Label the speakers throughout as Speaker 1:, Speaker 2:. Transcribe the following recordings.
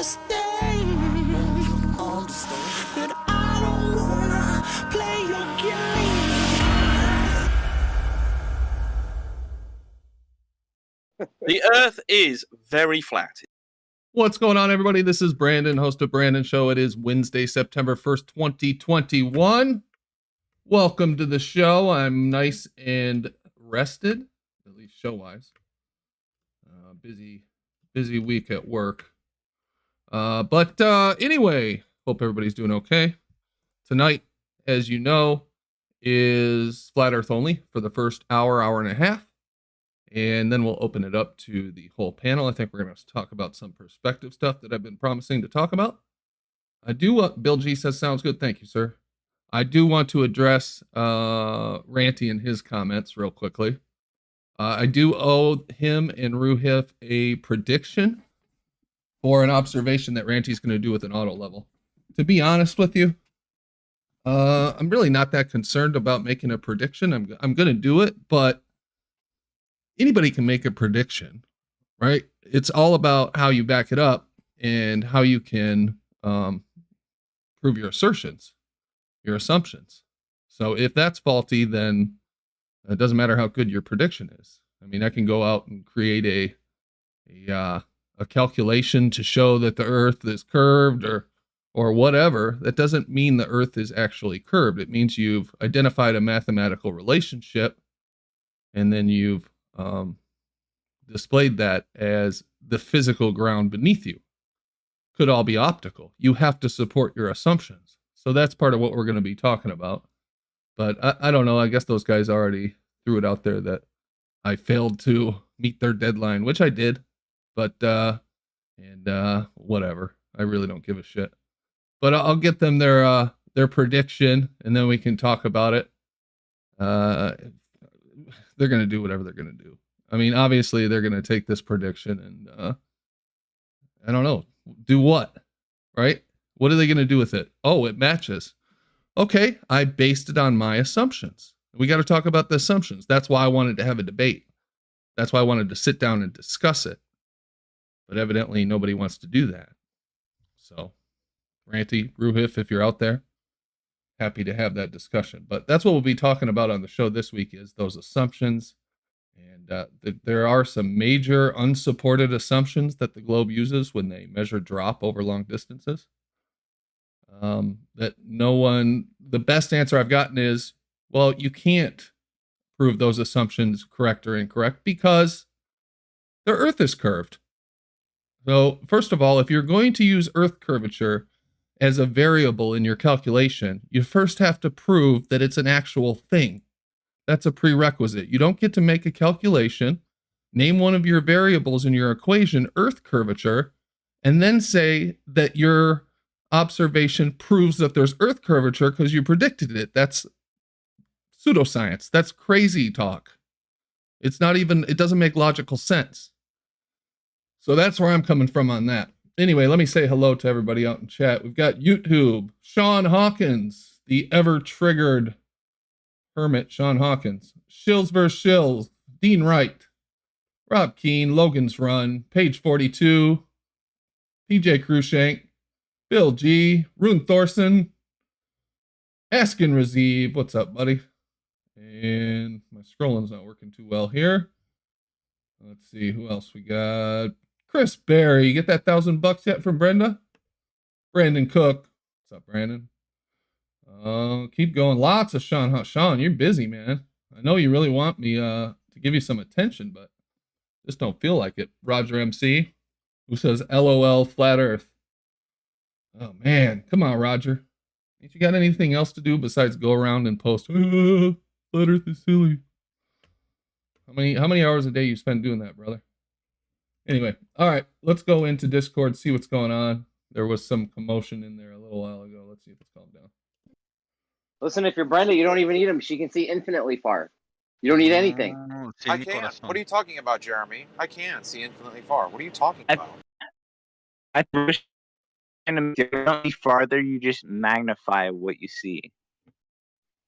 Speaker 1: understand that I don't wanna play your game.
Speaker 2: The Earth is very flat.
Speaker 3: What's going on, everybody? This is Brandon, host of Brandon Show. It is Wednesday, September 1st, 2021. Welcome to the show. I'm nice and rested, at least show-wise. Busy week at work. But anyway, hope everybody's doing okay. Tonight, as you know, is Flat Earth only for the first hour and a half. And then we'll open it up to the whole panel. I think we're going to talk about some perspective stuff that I've been promising to talk about. I do what Bill G says sounds good. Thank you, sir. I do want to address Ranty and his comments real quickly. I do owe him and Ruhif a prediction for an observation that Ranty's going to do with an auto level. To be honest with you, I'm really not that concerned about making a prediction. I'm going to do it, but anybody can make a prediction, right? It's all about how you back it up and how you can prove your assertions, your assumptions. So if that's faulty, then it doesn't matter how good your prediction is. I mean, I can go out and create a calculation to show that the Earth is curved or whatever. That doesn't mean the Earth is actually curved. It means you've identified a mathematical relationship, and then you've displayed that as the physical ground beneath you. Could all be optical. You have to support your assumptions. So that's part of what we're going to be talking about. But I don't know. I guess those guys already threw it out there that I failed to meet their deadline, which I did. But whatever. I really don't give a shit. But I'll get them their prediction, and then we can talk about it. They're going to do whatever they're going to do. I mean, obviously, they're going to take this prediction and I don't know, do what, right? What are they going to do with it? Oh, it matches. Okay, I based it on my assumptions. We got to talk about the assumptions. That's why I wanted to have a debate. That's why I wanted to sit down and discuss it. But evidently, nobody wants to do that. So, Ranty, Ruhif, if you're out there, happy to have that discussion. But that's what we'll be talking about on the show this week, is those assumptions. And there are some major unsupported assumptions that the globe uses when they measure drop over long distances. That the best answer I've gotten is, well, you can't prove those assumptions correct or incorrect because the Earth is curved. So first of all, if you're going to use Earth curvature as a variable in your calculation, you first have to prove that it's an actual thing. That's a prerequisite. You don't get to make a calculation, name one of your variables in your equation, Earth curvature, and then say that your observation proves that there's Earth curvature because you predicted it. That's pseudoscience. That's crazy talk. It doesn't make logical sense. So that's where I'm coming from on that. Anyway, let me say hello to everybody out in chat. We've got YouTube, Sean Hawkins, the ever-triggered hermit, Sean Hawkins, Shills vs. Shills, Dean Wright, Rob Keane, Logan's Run, Page 42, PJ Cruikshank, Bill G, Rune Thorson, Askin Raziv, what's up, buddy? And my scrolling's not working too well here. Let's see, who else we got? Chris Berry, you get that $1,000 yet from Brenda? Brandon Cook, what's up, Brandon? Keep going. Lots of Sean. Sean, you're busy, man. I know you really want me to give you some attention, but just don't feel like it. Roger MC, who says LOL Flat Earth. Oh man, come on, Roger. Ain't you got anything else to do besides go around and post Flat Earth is silly? How many hours a day you spend doing that, brother? Anyway, all right, let's go into Discord, see what's going on. There was some commotion in there a little while ago. Let's see if it's calmed down.
Speaker 4: Listen, if you're Brenda, you don't even need them. She can see infinitely far. You don't need anything.
Speaker 5: I can't. What are you talking about, Jeremy? I can't see infinitely far. What are you talking about?
Speaker 6: I wish farther, you just magnify what you see.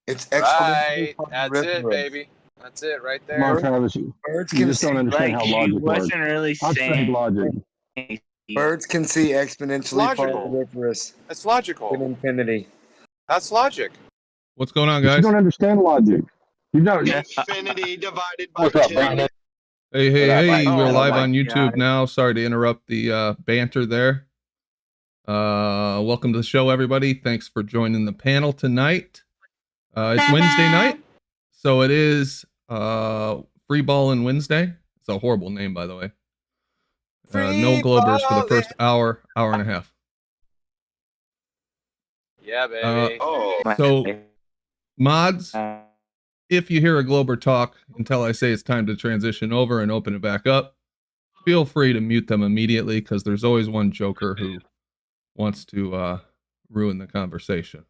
Speaker 7: It's
Speaker 5: right. That's it, baby. That's it right there.
Speaker 7: Birds
Speaker 8: you just don't understand how logic works.
Speaker 6: Wasn't really
Speaker 8: I'll
Speaker 6: saying
Speaker 8: logic.
Speaker 7: Birds can see exponentially
Speaker 5: logical.
Speaker 7: farther
Speaker 5: That's
Speaker 7: than
Speaker 5: logical.
Speaker 7: infinity.
Speaker 5: That's logic.
Speaker 3: What's going on,
Speaker 8: You
Speaker 3: guys?
Speaker 8: don't understand logic. You know,
Speaker 9: Infinity divided by
Speaker 8: what's up,
Speaker 9: 2.
Speaker 8: Brandon?
Speaker 3: Hey,
Speaker 4: What up,
Speaker 3: hey,
Speaker 4: Mike?
Speaker 3: we're
Speaker 5: Oh
Speaker 3: live
Speaker 5: my
Speaker 3: on YouTube
Speaker 6: God.
Speaker 3: now. Sorry to interrupt the banter there. Welcome to the show, everybody. Thanks for joining the panel tonight. It's Wednesday night, so it is Freeballin Wednesday. It's a horrible name, by the way. No Globers for the first hour and a half.
Speaker 5: Yeah, baby.
Speaker 9: Oh,
Speaker 3: So, mods, if you hear a Glober talk until I say it's time to transition over and open it back up, feel free to mute them immediately because there's always one joker who wants to ruin the conversation.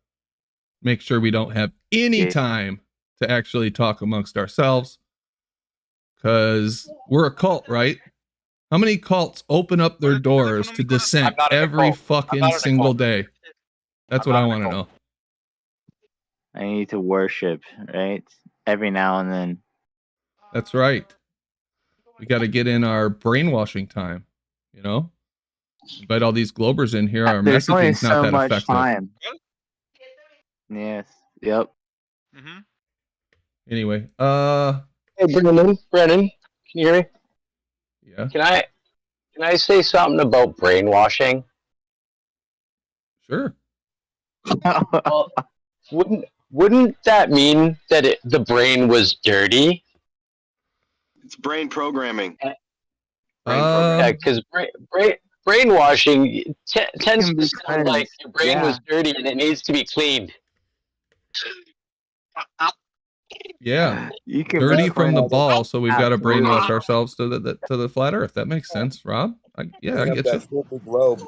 Speaker 3: Make sure we don't have any time to actually talk amongst ourselves because we're a cult, right? How many cults open up their doors to dissent
Speaker 5: I'm not in a
Speaker 3: every
Speaker 5: cult. I'm
Speaker 3: fucking
Speaker 5: not in a
Speaker 3: single
Speaker 5: cult.
Speaker 3: day? That's
Speaker 5: I'm
Speaker 3: what
Speaker 5: not
Speaker 3: I
Speaker 5: in a
Speaker 3: want to
Speaker 5: cult.
Speaker 3: know.
Speaker 6: I need to worship, right? Every now and then.
Speaker 3: That's right. We got to get in our brainwashing time, you know? Invite all these Globers in here. Our
Speaker 6: There's only
Speaker 3: messaging's not
Speaker 6: so
Speaker 3: that
Speaker 6: much
Speaker 3: effective.
Speaker 6: time. Yes. Yep.
Speaker 5: Mm-hmm.
Speaker 3: Anyway,
Speaker 10: Hey, Brandon, can you hear me?
Speaker 3: yeah,
Speaker 10: Can I say something about brainwashing?
Speaker 3: sure.
Speaker 10: Well, wouldn't that mean that the brain was dirty?
Speaker 9: it's brain programming.
Speaker 10: Yeah, because brainwashing tends
Speaker 6: Can
Speaker 10: to
Speaker 6: be
Speaker 10: sound like
Speaker 6: cleansed.
Speaker 10: your brain was dirty and it needs to be cleaned.
Speaker 3: Yeah,
Speaker 6: You can
Speaker 3: dirty from the
Speaker 6: cleanse
Speaker 3: ball, so we've got to
Speaker 6: absolutely.
Speaker 3: brainwash ourselves to the flat Earth. That makes sense, Rob. I
Speaker 7: Bring up
Speaker 3: get
Speaker 7: that
Speaker 3: you.
Speaker 7: filthy globe.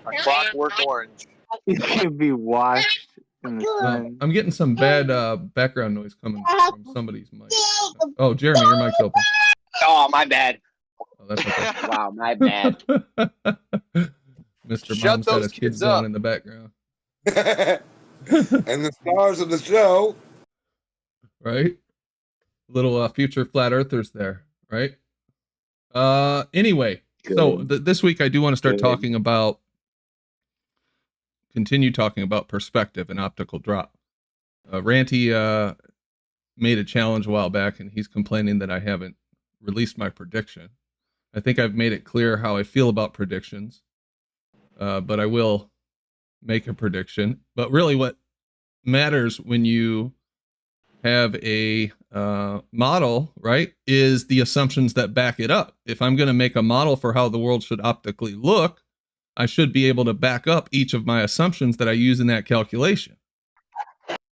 Speaker 5: A clockwork orange.
Speaker 6: You can be washed in the sun.
Speaker 3: I'm getting some bad background noise coming from somebody's mic. Oh, Jeremy, your mic's open.
Speaker 4: Oh, my bad.
Speaker 3: Oh, that's okay.
Speaker 4: Wow, my bad.
Speaker 3: Mr.
Speaker 5: Shut
Speaker 3: Mom's got
Speaker 5: those
Speaker 3: his
Speaker 5: kids
Speaker 3: kids going
Speaker 5: up.
Speaker 3: in the background.
Speaker 7: And the stars of the show.
Speaker 3: Right? Little future flat earthers there, right? Anyway, so this week I do want to start continue talking about perspective and optical drop. Ranty made a challenge a while back and he's complaining that I haven't released my prediction. I think I've made it clear how I feel about predictions, but I will make a prediction. But really what matters when you have a model, right, is the assumptions that back it up. If I'm going to make a model for how the world should optically look, I should be able to back up each of my assumptions that I use in that calculation.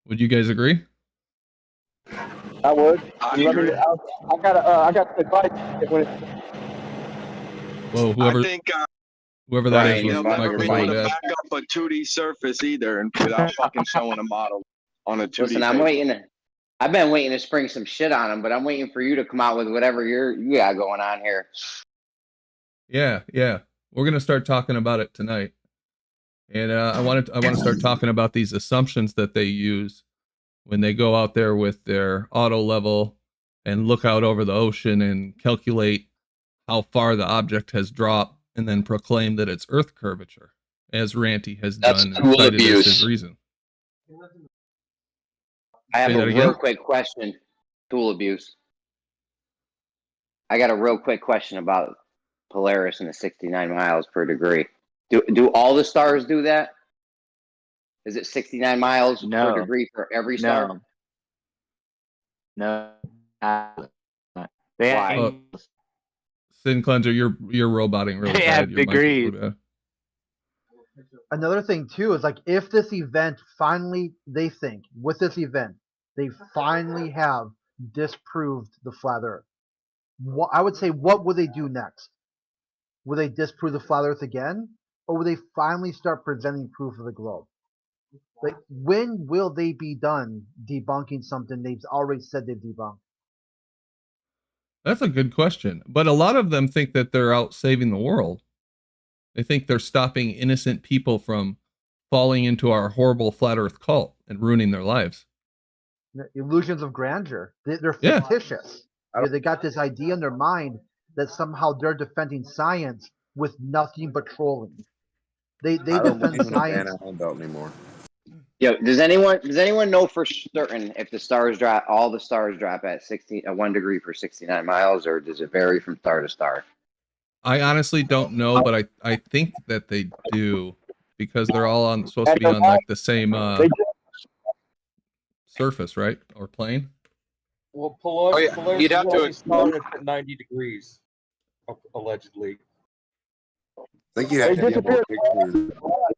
Speaker 3: Would you guys agree?
Speaker 10: I would.
Speaker 9: I
Speaker 10: You let me-
Speaker 9: agree.
Speaker 10: I got the advice when it,
Speaker 3: Whoa,
Speaker 9: I think
Speaker 3: whoever that
Speaker 4: Brian,
Speaker 3: is
Speaker 9: they'll
Speaker 3: was
Speaker 9: never be
Speaker 3: Michael
Speaker 9: able
Speaker 3: really
Speaker 9: to
Speaker 3: bad.
Speaker 9: back up a 2D surface either and without fucking showing a model on a 2D
Speaker 4: Listen, I'm
Speaker 9: paper.
Speaker 4: waiting. I've been waiting to spring some shit on him, but I'm waiting for you to come out with whatever you got going on here.
Speaker 3: Yeah. We're gonna start talking about it tonight, and I want to start talking about these assumptions that they use when they go out there with their auto level and look out over the ocean and calculate how far the object has dropped, and then proclaim that it's Earth curvature, as Ranty has
Speaker 10: That's
Speaker 3: done and
Speaker 10: tool
Speaker 3: cited as
Speaker 10: abuse.
Speaker 3: his reason.
Speaker 4: I have
Speaker 3: Say
Speaker 4: a
Speaker 3: that
Speaker 4: real
Speaker 3: again?
Speaker 4: quick question. Tool abuse. I got a real quick question about Polaris and the 69 miles per degree. Do all the stars do that? Is it 69 miles
Speaker 6: No.
Speaker 4: per degree for every star?
Speaker 6: No.
Speaker 4: Why?
Speaker 3: Sin Cleanser, you're roboting really
Speaker 6: They
Speaker 3: bad.
Speaker 6: have
Speaker 3: Your mic is
Speaker 6: degrees.
Speaker 3: really bad.
Speaker 11: Another thing too is like if this event finally, they think with this event they finally have disproved the flat Earth. What I would say, what would they do next? Will they disprove the flat Earth again, or will they finally start presenting proof of the globe? Like when will they be done debunking something they've already said they've debunked?
Speaker 3: That's a good question. But a lot of them think that they're out saving the world. They think they're stopping innocent people from falling into our horrible flat Earth cult and ruining their lives.
Speaker 11: Illusions of grandeur. They're
Speaker 3: Yeah.
Speaker 11: fictitious. They got this idea in their mind that somehow they're defending science with nothing but trolling. They
Speaker 7: I don't
Speaker 11: defend
Speaker 7: believe in a
Speaker 11: science.
Speaker 7: banana hand belt anymore.
Speaker 4: Yo, does anyone know for certain if the stars drop, all the stars drop at 1 degree for 69 miles, or does it vary from star to star?
Speaker 3: I honestly don't know, but I think that they do because they're all supposed to be on like the same surface, right? Or plane.
Speaker 8: Well,
Speaker 5: Oh, yeah.
Speaker 8: Polaris
Speaker 5: You'd have to-
Speaker 8: only started at 90 degrees, allegedly.
Speaker 7: I think you have to be more pictures.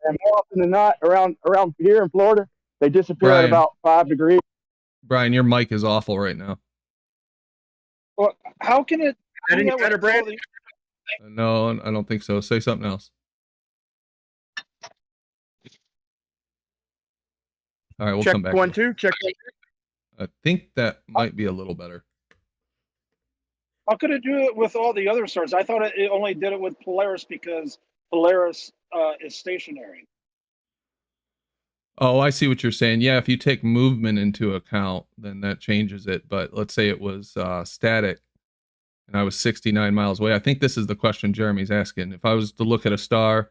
Speaker 8: And more often than not, around here in Florida, they disappear
Speaker 3: Brian.
Speaker 8: at about 5 degrees.
Speaker 3: Brian, your mic is awful right now.
Speaker 8: Well, how can it?
Speaker 9: Any better, Brad?
Speaker 3: No, I don't think so. Say something else. All right, we'll come back.
Speaker 9: 1, 2. Check 1, 2.
Speaker 3: I think that might be a little better.
Speaker 8: How could it do it with all the other stars? I thought it only did it with Polaris because Polaris is stationary.
Speaker 3: Oh, I see what you're saying. Yeah, if you take movement into account, then that changes it. But let's say it was static and I was 69 miles away. I think this is the question Jeremy's asking. If I was to look at a star,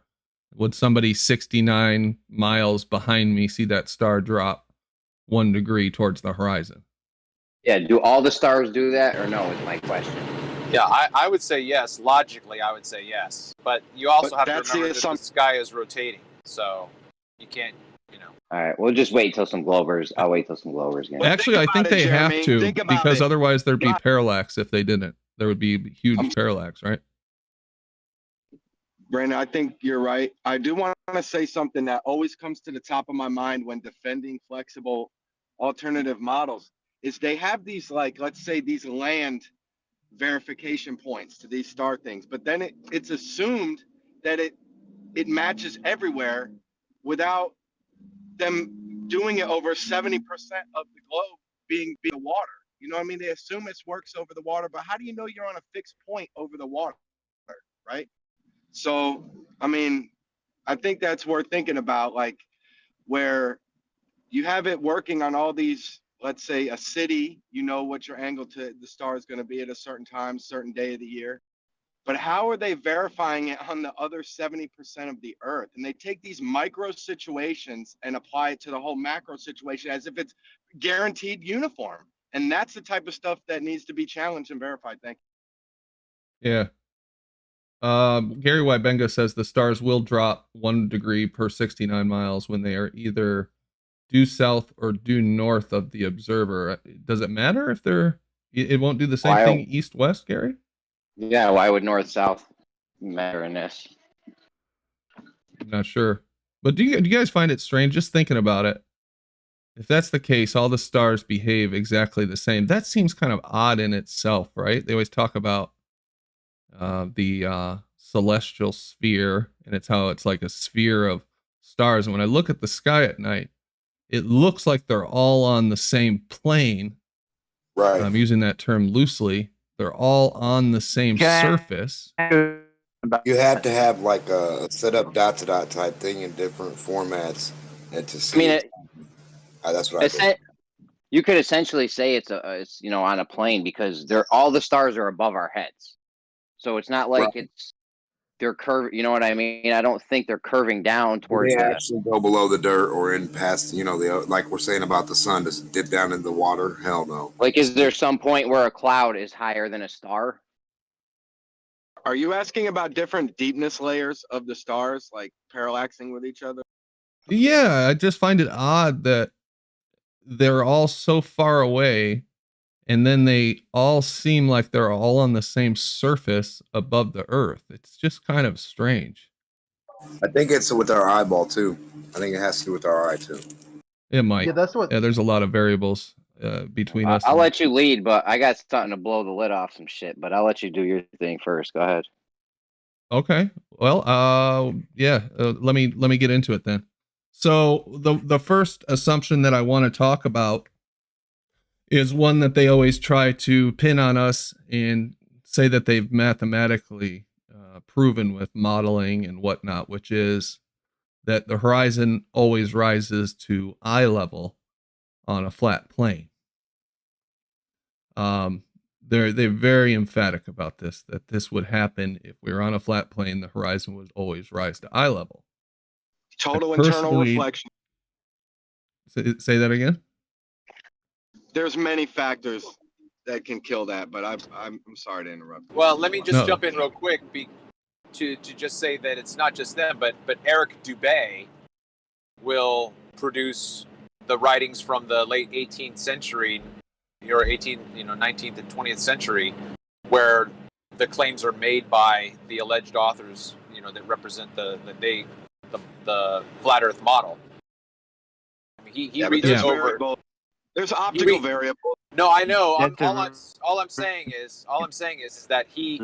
Speaker 3: would somebody 69 miles behind me see that star drop 1 degree towards the horizon?
Speaker 4: Yeah, do all the stars do that or no is my question.
Speaker 5: Yeah, I would say yes. Logically, I would say yes. But you also have to remember that the sky is rotating. So you can't,
Speaker 4: All right, we'll just wait till some Glovers. I'll wait till some Glovers get.
Speaker 3: Actually, I think they have to because otherwise there'd be parallax if they didn't. There would be huge parallax, right?
Speaker 9: Brandon, I think you're right. I do want to say something that always comes to the top of my mind when defending flexible alternative models is they have these, like, let's say these land verification points to these star things, but then it's assumed that it matches everywhere without them doing it over 70% of the globe being water. You know what I mean? They assume it works over the water, but how do you know you're on a fixed point over the water, right? So, I mean, I think that's worth thinking about, like, where you have it working on all these, let's say a city, you know what your angle to the star is going to be at a certain time, certain day of the year. But how are they verifying it on the other 70% of the earth? And they take these micro situations and apply it to the whole macro situation as if it's guaranteed uniform. And that's the type of stuff that needs to be challenged and verified. Thank you.
Speaker 3: Yeah. Gary Wybenga says the stars will drop 1 degree per 69 miles when they are either due south or due north of the observer. Does it matter if it won't do the same thing east-west, Gary?
Speaker 4: Yeah, why would north-south matter in this?
Speaker 3: I'm not sure. But do you guys find it strange, just thinking about it? If that's the case, all the stars behave exactly the same. That seems kind of odd in itself, right? They always talk about the celestial sphere, and it's how it's like a sphere of stars. And when I look at the sky at night, it looks like they're all on the same plane.
Speaker 7: Right.
Speaker 3: I'm using that term loosely. They're all on the same surface.
Speaker 7: You have to have like a set up dot to dot type thing in different formats, and to see.
Speaker 4: I mean,
Speaker 7: that's what I think.
Speaker 4: You could essentially say it's on a plane because all the stars are above our heads, so it's not like they're curved. You know what I mean? I don't think they're curving down towards.
Speaker 7: They actually go below the dirt or in past. Like we're saying about the sun, to dip down in the water. Hell no.
Speaker 4: Like, is there some point where a cloud is higher than a star?
Speaker 9: Are you asking about different deepness layers of the stars, like parallaxing with each other?
Speaker 3: Yeah, I just find it odd that they're all so far away, and then they all seem like they're all on the same surface above the Earth. It's just kind of strange.
Speaker 7: I think it's with our eyeball too. I think it has to do with our eye too.
Speaker 3: It might.
Speaker 11: Yeah, that's what.
Speaker 3: Yeah, there's a lot of variables between us.
Speaker 4: I'll let you lead, but I got something to blow the lid off some shit. But I'll let you do your thing first. Go ahead.
Speaker 3: Okay. Well, yeah. Let me get into it then. So the first assumption that I want to talk about is one that they always try to pin on us and say that they've mathematically proven with modeling and whatnot, which is that the horizon always rises to eye level on a flat plane. they're very emphatic about this, that this would happen if we were on a flat plane. The horizon would always rise to eye level.
Speaker 9: Total internal
Speaker 3: personally-
Speaker 9: reflection.
Speaker 3: Say that again.
Speaker 9: There's many factors that can kill that, but I'm sorry to interrupt.
Speaker 5: Well, let me just
Speaker 3: No.
Speaker 5: jump in real quick to just say that it's not just them, but Eric Dubay will produce the writings from the late 18th century or 19th and 20th century, where the claims are made by the alleged authors, that represent the flat Earth model. He reads
Speaker 9: there's
Speaker 5: over.
Speaker 9: variable. There's optical variables.
Speaker 5: No, I know.
Speaker 6: That's
Speaker 5: All I'm saying is that he.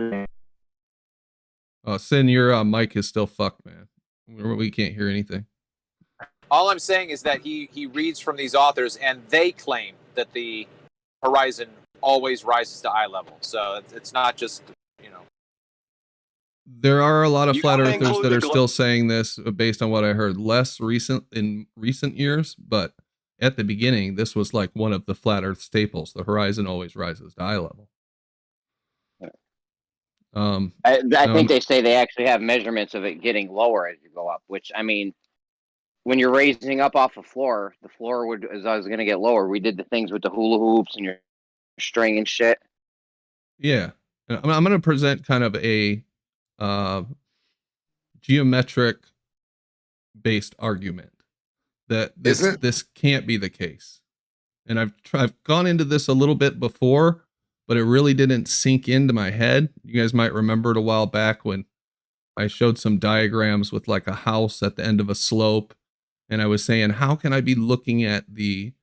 Speaker 3: Oh, Sin, your mic is still fucked, man. We can't hear anything.
Speaker 5: All I'm saying is that he reads from these authors, and they claim that the horizon always rises to eye level. So it's not just
Speaker 3: There are a lot of
Speaker 9: You
Speaker 3: flat
Speaker 9: gotta
Speaker 3: earthers
Speaker 9: include
Speaker 3: that
Speaker 9: the
Speaker 3: are still saying this based on what I heard in recent years, but at the beginning, this was like one of the flat earth staples. The horizon always rises to eye level.
Speaker 4: I think they say they actually have measurements of it getting lower as you go up, which, I mean, when you're raising up off a floor, the floor is always going to get lower. We did the things with the hula hoops and your string and shit.
Speaker 3: Yeah. I'm going to present kind of a geometric based argument that this can't be the case. And I've gone into this a little bit before, but it really didn't sink into my head. You guys might remember it a while back when I showed some diagrams with like a house at the end of a slope, and I was saying, how can I be looking at the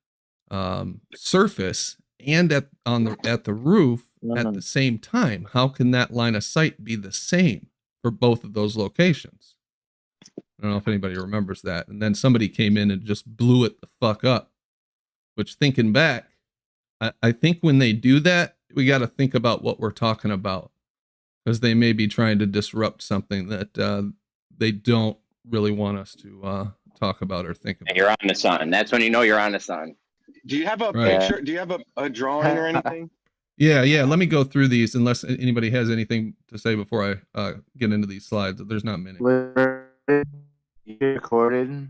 Speaker 3: surface and at the roof at the same time? How can that line of sight be the same for both of those locations? I don't know if anybody remembers that. And then somebody came in and just blew it the fuck up. Which, thinking back, I think when they do that, we got to think about what we're talking about, because they may be trying to disrupt something that they don't really want us to talk about or think about.
Speaker 4: And you're on to something. That's when you know you're on to something.
Speaker 9: Do you have a
Speaker 3: Right.
Speaker 9: picture? Do you have a drawing or anything?
Speaker 3: Yeah. Let me go through these, unless anybody has anything to say before I get into these slides. There's not many.
Speaker 6: You recorded.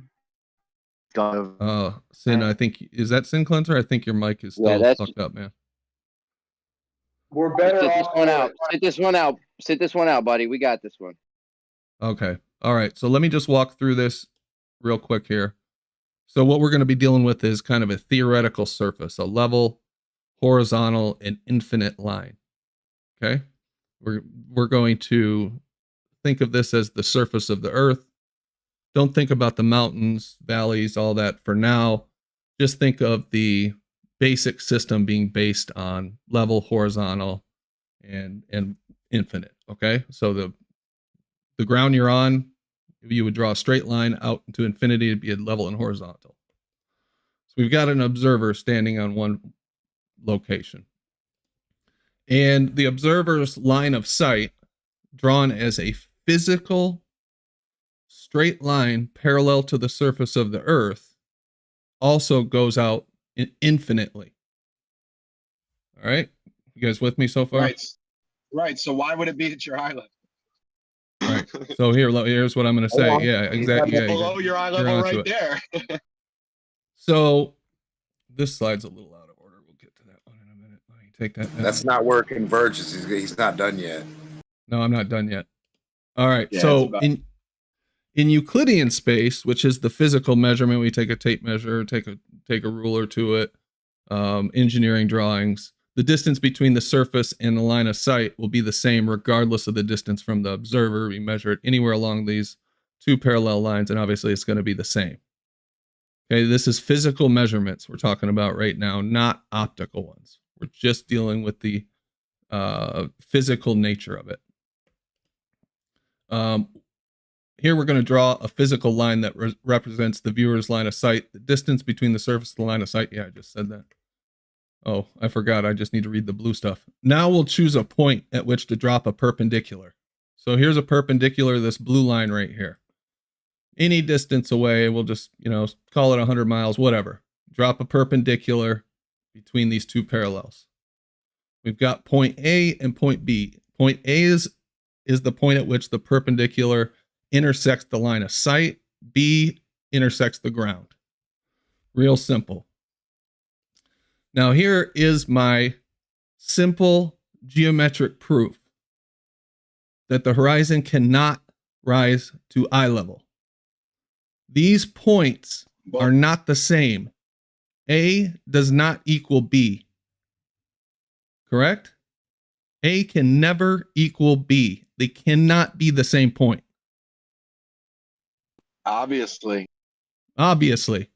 Speaker 3: Sin, I think, is that Sin Cleanser? I think your mic is still fucked up, man.
Speaker 8: We're better
Speaker 4: Sit this
Speaker 8: off.
Speaker 4: one out. Sit this one out, buddy. We got this one.
Speaker 3: Okay. All right. So let me just walk through this real quick here. So what we're going to be dealing with is kind of a theoretical surface, a level, horizontal, and infinite line. Okay. We're going to think of this as the surface of the earth. Don't think about the mountains, valleys, all that for now. Just think of the basic system being based on level, horizontal, and infinite. Okay. So the ground you're on, if you would draw a straight line out into infinity, it'd be a level and horizontal. So we've got an observer standing on one location. And the observer's line of sight, drawn as a physical straight line parallel to the surface of the earth, also goes out infinitely. All right. You guys with me so far?
Speaker 9: Right. So why would it be at your eye level?
Speaker 3: Right. So here's what I'm going to say. Yeah, exactly. Yeah,
Speaker 9: Below your eye level right there.
Speaker 3: So this slide's a little out of order. We'll get to that one in a minute. Let me take that down.
Speaker 7: That's not where it converges. He's not done yet.
Speaker 3: No, I'm not done yet. All right.
Speaker 9: Yeah,
Speaker 3: So in Euclidean space, which is the physical measurement, we take a tape measure, take a ruler to it, engineering drawings, the distance between the surface and the line of sight will be the same regardless of the distance from the observer. We measure it anywhere along these two parallel lines, and obviously it's going to be the same. Okay, this is physical measurements we're talking about right now, not optical ones. We're just dealing with the physical nature of it. Here we're going to draw a physical line that represents the viewer's line of sight. The distance between the surface and the line of sight. Yeah, I just said that. Oh, I forgot. I just need to read the blue stuff. Now we'll choose a point at which to drop a perpendicular. So here's a perpendicular, this blue line right here. Any distance away, we'll just, call it 100 miles, whatever. Drop a perpendicular between these two parallels. We've got point A and point B. Point A is the point at which the perpendicular intersects the line of sight. B intersects the ground. Real simple. Now here is my simple geometric proof that the horizon cannot rise to eye level. These points are not the same. A does not equal B. Correct? A can never equal B. They cannot be the same point.
Speaker 9: Obviously.
Speaker 3: Obviously.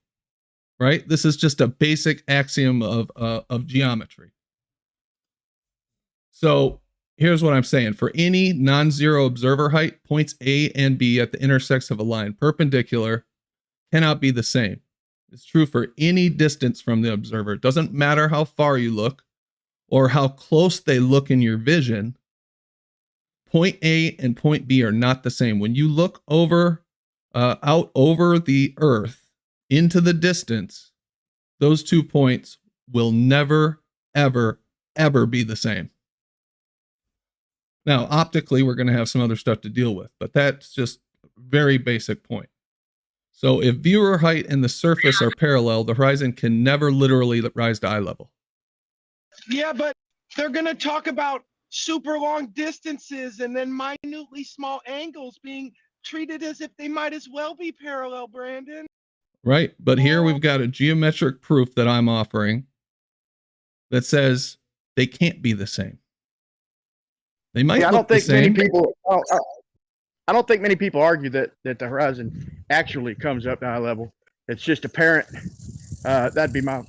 Speaker 3: Right? This is just a basic axiom of geometry. So here's what I'm saying. For any non-zero observer height, points A and B at the intersects of a line perpendicular cannot be the same. It's true for any distance from the observer. It doesn't matter how far you look or how close they look in your vision. Point A and point B are not the same. When you look over, out over the Earth into the distance, those 2 points will never, ever, ever be the same. Now, optically, we're going to have some other stuff to deal with, but that's just a very basic point. So if viewer height and the surface are parallel, the horizon can never literally rise to eye level.
Speaker 9: Yeah, but they're going to talk about super long distances and then minutely small angles being treated as if they might as well be parallel, Brandon.
Speaker 3: Right. But here we've got a geometric proof that I'm offering that says they can't be the same. They might
Speaker 12: I
Speaker 3: look
Speaker 12: don't think
Speaker 3: the same.
Speaker 12: many people. I don't think many people argue that the horizon actually comes up to eye level. It's just apparent. That'd be my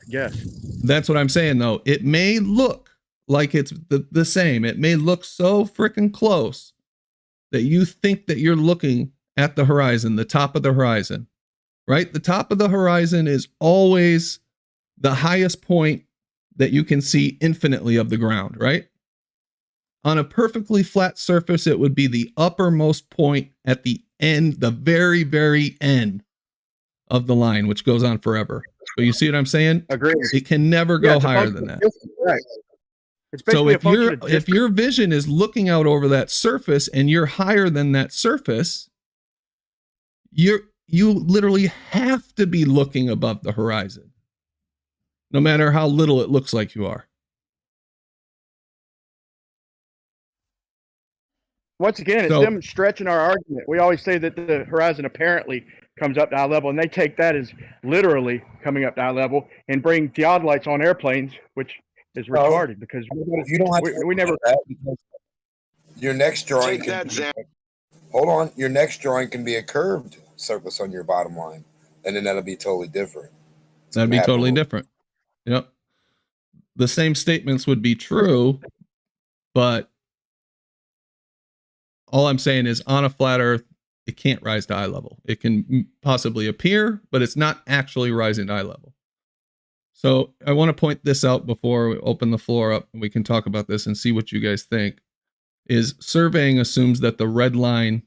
Speaker 12: guess.
Speaker 3: That's what I'm saying, though. It may look like it's the same. It may look so freaking close that you think that you're looking at the horizon, the top of the horizon, right? The top of the horizon is always the highest point that you can see infinitely of the ground, right? On a perfectly flat surface, it would be the uppermost point at the end, the very, very end of the line, which goes on forever. So you see what I'm saying?
Speaker 12: Agreed.
Speaker 3: It can never go higher than that.
Speaker 12: Right. It's
Speaker 3: So
Speaker 12: basically
Speaker 3: if your vision is looking out over that surface and you're higher than that surface, you literally have to be looking above the horizon, no matter how little it looks like you are.
Speaker 12: Once again, it's them stretching our argument. We always say that the horizon apparently comes up to eye level, and they take that as literally coming up to eye level and bring theodolites on airplanes, which is retarded because
Speaker 7: you don't have
Speaker 12: we never.
Speaker 7: Your next drawing
Speaker 9: Take that, Zach.
Speaker 7: Hold on. Your next drawing can be a curved surface on your bottom line, and then that'll be totally different.
Speaker 3: That'd be totally different. Yep. The same statements would be true, but all I'm saying is on a flat Earth, it can't rise to eye level. It can possibly appear, but it's not actually rising to eye level. So I want to point this out before we open the floor up and we can talk about this and see what you guys think. Is surveying assumes that the red line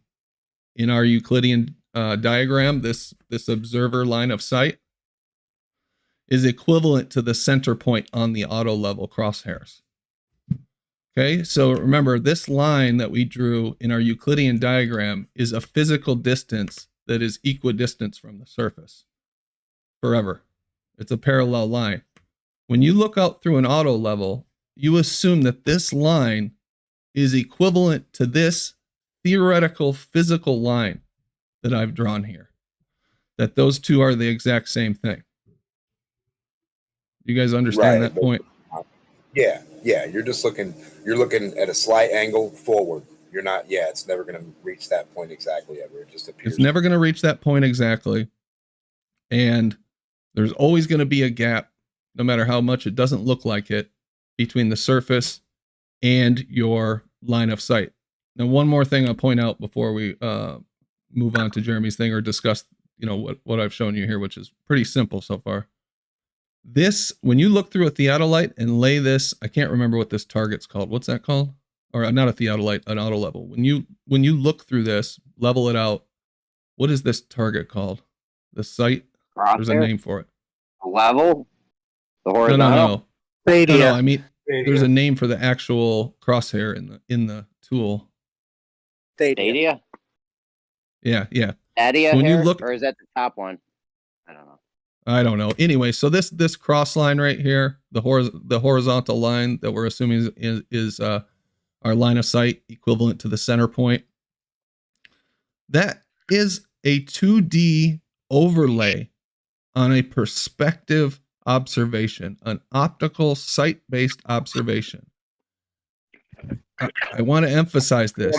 Speaker 3: in our Euclidean diagram, this observer line of sight, is equivalent to the center point on the auto level crosshairs. Okay, so remember, this line that we drew in our Euclidean diagram is a physical distance that is equidistant from the surface forever. It's a parallel line. When you look out through an auto level, you assume that this line is equivalent to this theoretical physical line that I've drawn here, that those two are the exact same thing. You guys understand that point?
Speaker 7: Yeah. You're looking at a slight angle forward. You're not, it's never going to reach that point exactly ever. It just appears.
Speaker 3: It's never going to reach that point exactly. And there's always going to be a gap, no matter how much it doesn't look like it, between the surface and your line of sight. Now, one more thing I'll point out before we move on to Jeremy's thing or discuss, what I've shown you here, which is pretty simple so far. This, when you look through a theodolite and lay this, I can't remember what this target's called. What's that called? Or not a theodolite, an auto level. When you look through this, level it out, what is this target called? The sight? There's a name for it.
Speaker 4: Level? The horizontal?
Speaker 3: No. I mean, There's a name for the actual crosshair in the tool.
Speaker 4: Stadia?
Speaker 3: Yeah, yeah.
Speaker 4: Stadia
Speaker 3: So when you
Speaker 4: hair?
Speaker 3: look,
Speaker 4: Or is that the top one? I don't know.
Speaker 3: I don't know. Anyway, so this cross line right here, the horizontal line that we're assuming is our line of sight equivalent to the center point. That is a 2D overlay on a perspective observation, an optical sight-based observation. I want to emphasize this.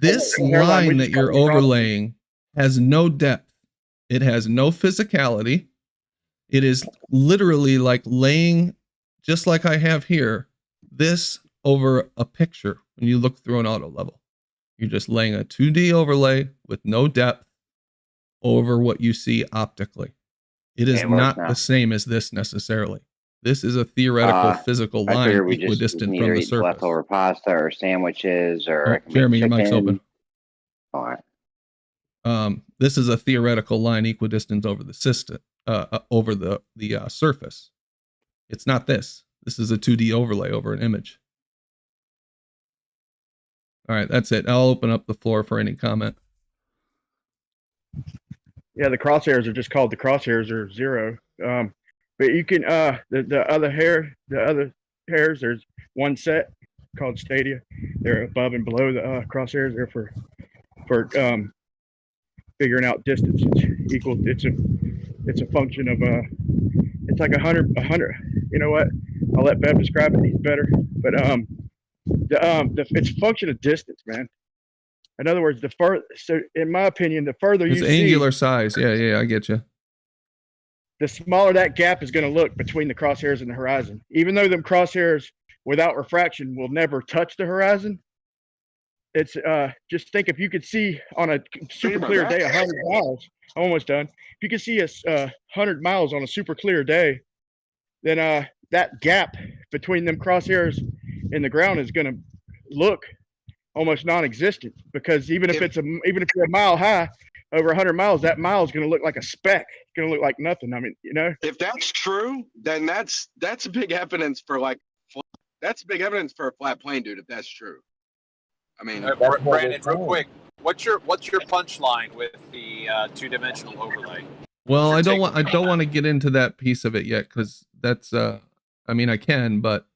Speaker 3: This line that you're overlaying has no depth. It has no physicality. It is literally like laying, just like I have here, this over a picture when you look through an auto level. You're just laying a 2D overlay with no depth over what you see optically. It is not the same as this necessarily. This is a theoretical physical
Speaker 4: I
Speaker 3: line
Speaker 4: figure we just
Speaker 3: equidistant
Speaker 4: need
Speaker 3: from
Speaker 4: to
Speaker 3: the
Speaker 4: eat
Speaker 3: surface.
Speaker 4: leftover pasta or sandwiches or I can
Speaker 3: Jeremy,
Speaker 4: make
Speaker 3: your mic's
Speaker 4: chicken.
Speaker 3: open.
Speaker 4: All right.
Speaker 3: This is a theoretical line equidistant over the system, over the surface. It's not this. This is a 2D overlay over an image. All right, that's it. I'll open up the floor for any comment.
Speaker 12: Yeah, the crosshairs are just called the crosshairs or zero. But you can the other hairs. There's one set called Stadia. They're above and below the crosshairs. They're for figuring out distance. It's equal. It's a function of it's like 100. You know what? I'll let Bev describe it. He's better. But it's a function of distance, man. In other words, so in my opinion, the further
Speaker 3: It's
Speaker 12: you
Speaker 3: angular
Speaker 12: see,
Speaker 3: size. Yeah, I get you.
Speaker 12: the smaller that gap is going to look between the crosshairs and the horizon. Even though them crosshairs without refraction will never touch the horizon, it's just think if you could see on a super clear day 100 miles, I'm almost done. If you could see 100 miles on a super clear day, then that gap between them crosshairs and the ground is going to look almost non-existent, because even if you're a mile high over 100 miles, that mile is going to look like a speck. It's going to look like nothing. I mean, you know,
Speaker 9: if that's true, then that's big evidence for that's big evidence for a flat plane, dude. If that's true, I mean,
Speaker 5: Brandon, real quick, what's your punchline with the two-dimensional overlay?
Speaker 3: Well, I don't want to get into that piece of it yet, because that's I mean, I can, but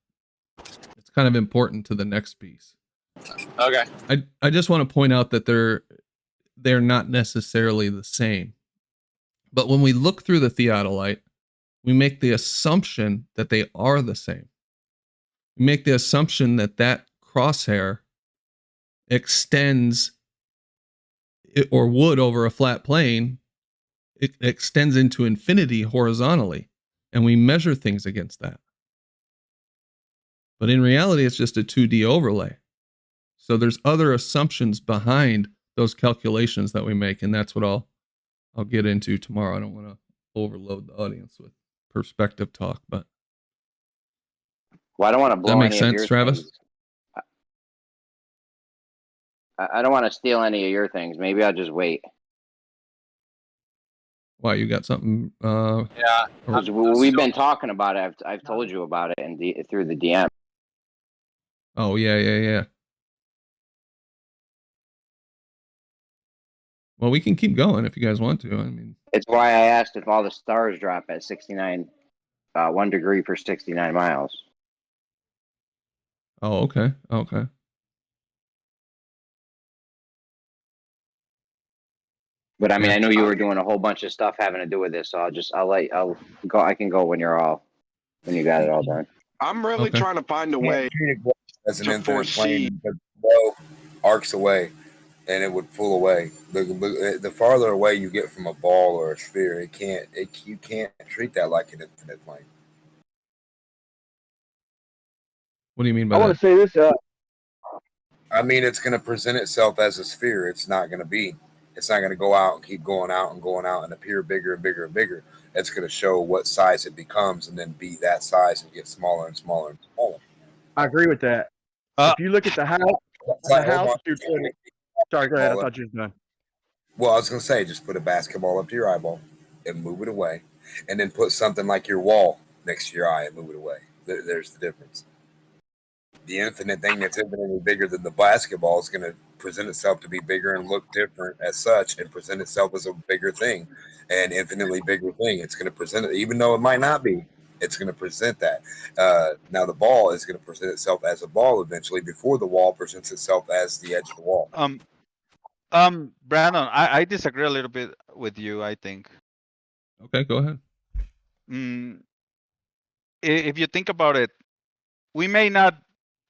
Speaker 3: it's kind of important to the next piece.
Speaker 5: Okay.
Speaker 3: I just want to point out that they're not necessarily the same. But when we look through the theodolite, we make the assumption that they are the same. We make the assumption that that crosshair extends, or would over a flat plane, it extends into infinity horizontally, and we measure things against that. But in reality, it's just a 2D overlay. So there's other assumptions behind those calculations that we make, and that's what I'll get into tomorrow. I don't want to overload the audience with perspective talk, but
Speaker 4: well, I don't want to blow
Speaker 3: that makes
Speaker 4: any
Speaker 3: sense,
Speaker 4: of your
Speaker 3: Travis.
Speaker 4: things. I don't want to steal any of your things. Maybe I'll just wait.
Speaker 3: Why, you got something?
Speaker 5: Yeah,
Speaker 4: we've been talking about it. I've told you about it through the DM.
Speaker 3: Oh yeah. Well, we can keep going if you guys want to. I mean,
Speaker 4: it's why I asked if all the stars drop at 69, 1 degree per 69 miles.
Speaker 3: Oh, okay.
Speaker 4: But I mean,
Speaker 3: Yeah.
Speaker 4: I know you were doing a whole bunch of stuff having to do with this, so I'll go. I can go when you got it all done.
Speaker 9: I'm really trying to find a way
Speaker 7: as an
Speaker 9: to
Speaker 7: infinite
Speaker 9: foresee.
Speaker 7: plane, the blow arcs away, and it would pull away. The farther away you get from a ball or a sphere, you can't treat that like an infinite plane.
Speaker 3: What do you mean by
Speaker 12: I
Speaker 3: that?
Speaker 12: want to say this.
Speaker 7: I mean, it's going to present itself as a sphere. It's not going to go out and keep going out and appear bigger and bigger and bigger. It's going to show what size it becomes and then be that size and get smaller and smaller and smaller.
Speaker 12: I agree with that. If you look at the house, sorry, go ahead. I thought you were done.
Speaker 7: Well, I was going to say, just put a basketball up to your eyeball and move it away, and then put something like your wall next to your eye and move it away. There's the difference. the infinite thing that's infinitely bigger than the basketball is going to present itself to be bigger and look different as such, and present itself as a bigger thing, an infinitely bigger thing. It's going to present it, even though it might not be. It's going to present that. Now the ball is going to present itself as a ball eventually, before the wall presents itself as the edge of the wall.
Speaker 13: Brandon, I disagree a little bit with you. I think.
Speaker 3: Okay, go ahead.
Speaker 13: If you think about it, we may not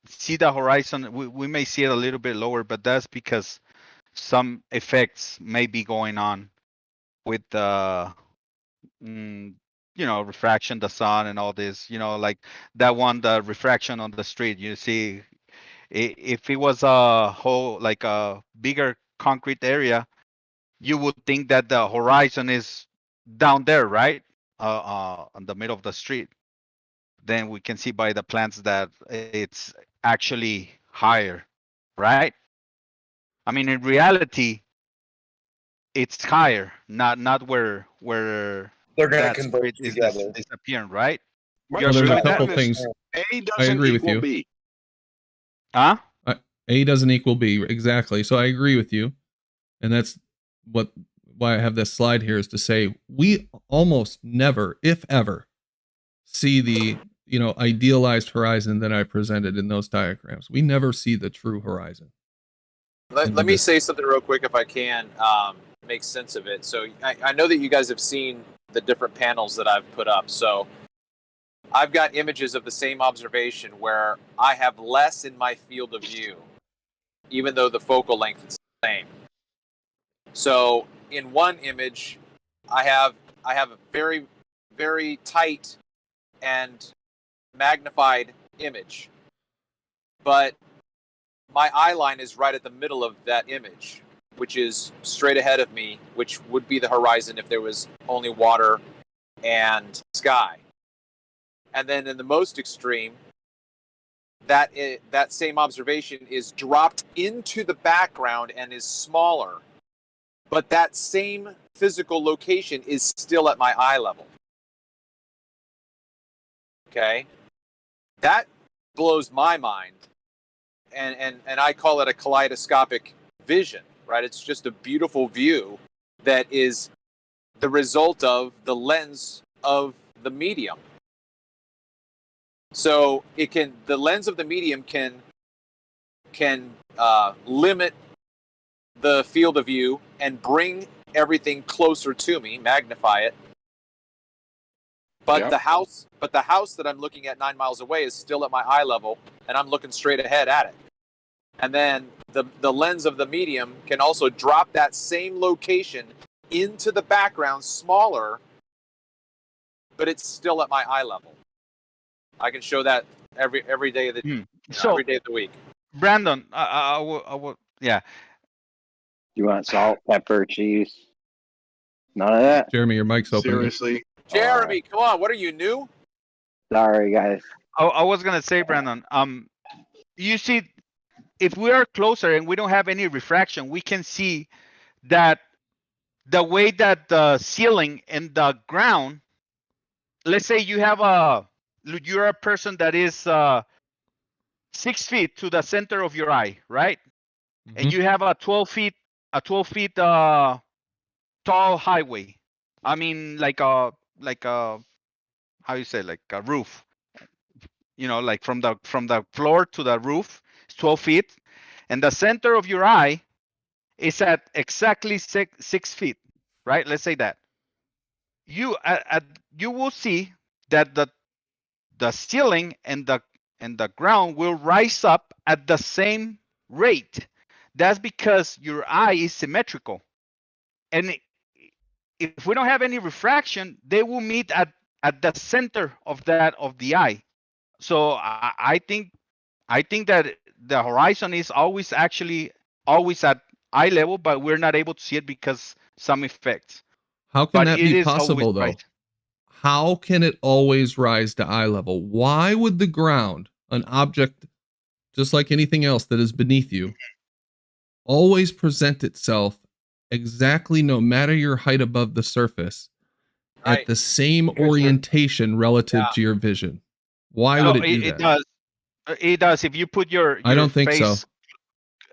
Speaker 13: see the horizon. We may see it a little bit lower, but that's because some effects may be going on with the, refraction, the sun, and all this. Like that one, the refraction on the street. You see, if it was a whole, like a bigger concrete area, you would think that the horizon is down there, right? On the middle of the street. Then we can see by the plants that it's actually higher, right? I mean, in reality, it's higher, not where
Speaker 7: they're going to
Speaker 13: that
Speaker 7: converge
Speaker 13: street is
Speaker 7: together.
Speaker 13: disappearing, right?
Speaker 3: Well, there's a couple things.
Speaker 9: A
Speaker 3: I
Speaker 9: doesn't
Speaker 3: agree with
Speaker 9: equal
Speaker 3: you.
Speaker 9: B.
Speaker 13: Huh?
Speaker 3: A doesn't equal B, exactly. So I agree with you, and that's why I have this slide here, is to say we almost never, if ever, see the idealized horizon that I presented in those diagrams. We never see the true horizon.
Speaker 5: Let me say something real quick, if I can, make sense of it. So I know that you guys have seen the different panels that I've put up. So I've got images of the same observation where I have less in my field of view, even though the focal length is the same. So in one image, I have a very, very tight and magnified image, but my eye line is right at the middle of that image, which is straight ahead of me, which would be the horizon if there was only water and sky. And then in the most extreme, that same observation is dropped into the background and is smaller, but that same physical location is still at my eye level. Okay? That blows my mind. And I call it a kaleidoscopic vision, right? It's just a beautiful view that is the result of the lens of the medium. So the lens of the medium can limit the field of view and bring everything closer to me, magnify it. But
Speaker 9: Yep.
Speaker 5: the house that I'm looking at 9 miles away is still at my eye level, and I'm looking straight ahead at it. And then the lens of the medium can also drop that same location into the background, smaller, but it's still at my eye level. I can show that every day of the every day of the week.
Speaker 13: Brandon, I will, yeah.
Speaker 4: You want salt, pepper, cheese? None of that?
Speaker 3: Jeremy, your mic's open.
Speaker 9: Seriously.
Speaker 5: Jeremy, come on, what are you, new?
Speaker 4: Sorry, guys.
Speaker 13: I was gonna say, Brandon. You see, if we are closer and we don't have any refraction, we can see that the way that the ceiling and the ground. Let's say you're a person that is 6 feet to the center of your eye, right?
Speaker 3: Mm-hmm.
Speaker 13: And you have a 12 feet tall highway. I mean, like a how you say, like a roof. Like from the floor to the roof, it's 12 feet, and the center of your eye is at exactly 6 feet, right? Let's say that. You will see that the ceiling and the ground will rise up at the same rate. That's because your eye is symmetrical, and if we don't have any refraction, they will meet at the center of the eye. So I think that the horizon is always at eye level, but we're not able to see it because some effects.
Speaker 3: How can
Speaker 13: But
Speaker 3: that
Speaker 13: it
Speaker 3: be
Speaker 13: is
Speaker 3: possible,
Speaker 13: always
Speaker 3: though?
Speaker 13: right.
Speaker 3: How can it always rise to eye level? Why would the ground, an object just like anything else that is beneath you, always present itself exactly, no matter your height above the surface,
Speaker 5: Right.
Speaker 3: at the same orientation relative to your vision? Why would it do that?
Speaker 13: It does. It does. If you put your
Speaker 3: I don't think
Speaker 13: face,
Speaker 3: so.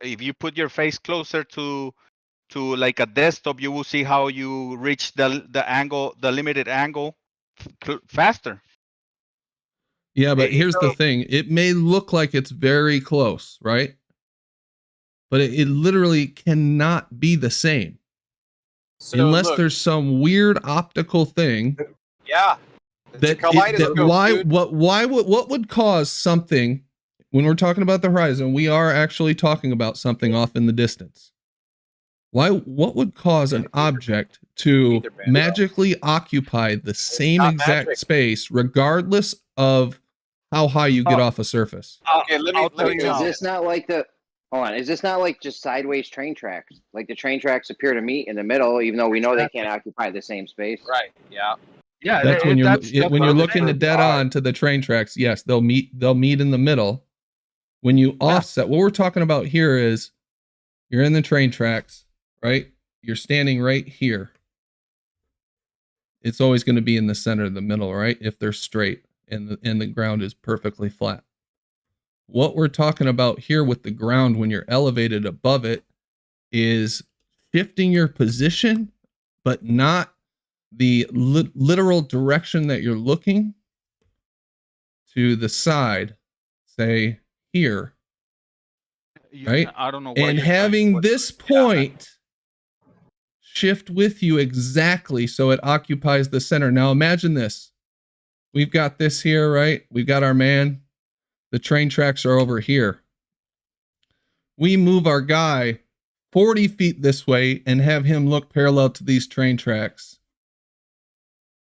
Speaker 13: if you put your face closer to like a desktop, you will see how you reach the angle, the limited angle, faster.
Speaker 3: Yeah, but here's the
Speaker 13: So-
Speaker 3: thing. It may look like it's very close, right? But it literally cannot be the same.
Speaker 5: So
Speaker 3: Unless
Speaker 5: look,
Speaker 3: there's some weird optical thing
Speaker 5: yeah, it's a
Speaker 3: that
Speaker 5: kaleidoscope, dude.
Speaker 3: what would cause something when we're talking about the horizon, we are actually talking about something off in the distance. What would cause an object to magically occupy the same
Speaker 5: not
Speaker 3: exact
Speaker 5: magic.
Speaker 3: space regardless of how high you get off a surface?
Speaker 5: Okay, let me
Speaker 4: Is this not like the? Hold on. Is this not like just sideways train tracks? Like the train tracks appear to meet in the middle, even though we know they can't occupy the same space.
Speaker 5: Right. Yeah.
Speaker 13: Yeah,
Speaker 3: That's when you're when you're looking to dead
Speaker 5: Right.
Speaker 3: on to the train tracks. Yes, they'll meet in the middle. When you offset, what we're talking about here is you're in the train tracks, right? You're standing right here. It's always going to be in the center of the middle, right? If they're straight and the ground is perfectly flat. What we're talking about here with the ground when you're elevated above it is shifting your position, but not the literal direction that you're looking to the side, say here, right?
Speaker 13: I don't know.
Speaker 3: And having this point shift with you exactly so it occupies the center. Now imagine this. We've got this here, right? We've got our man. The train tracks are over here. We move our guy 40 feet this way and have him look parallel to these train tracks.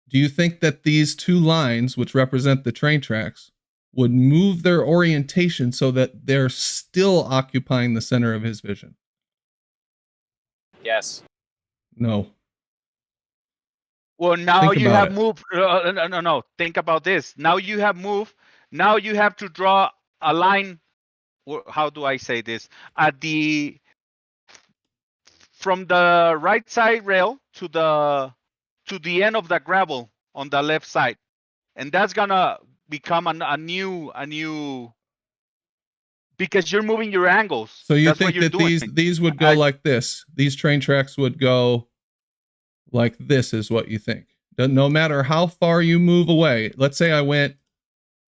Speaker 3: Do you think that these two lines, which represent the train tracks, would move their orientation so that they're still occupying the center of his vision?
Speaker 5: Yes.
Speaker 3: No.
Speaker 13: Well, now
Speaker 3: Think
Speaker 13: you
Speaker 3: about
Speaker 13: have
Speaker 3: it.
Speaker 13: moved. No. Think about this. Now you have moved. Now you have to draw a line. How do I say this? From the right side rail to the end of the gravel on the left side, and that's gonna become a new because you're moving your angles.
Speaker 3: So you
Speaker 13: That's what
Speaker 3: think
Speaker 13: you're
Speaker 3: that
Speaker 13: doing.
Speaker 3: these would go like this? These train tracks would go like this is what you think. No matter how far you move away. Let's say I went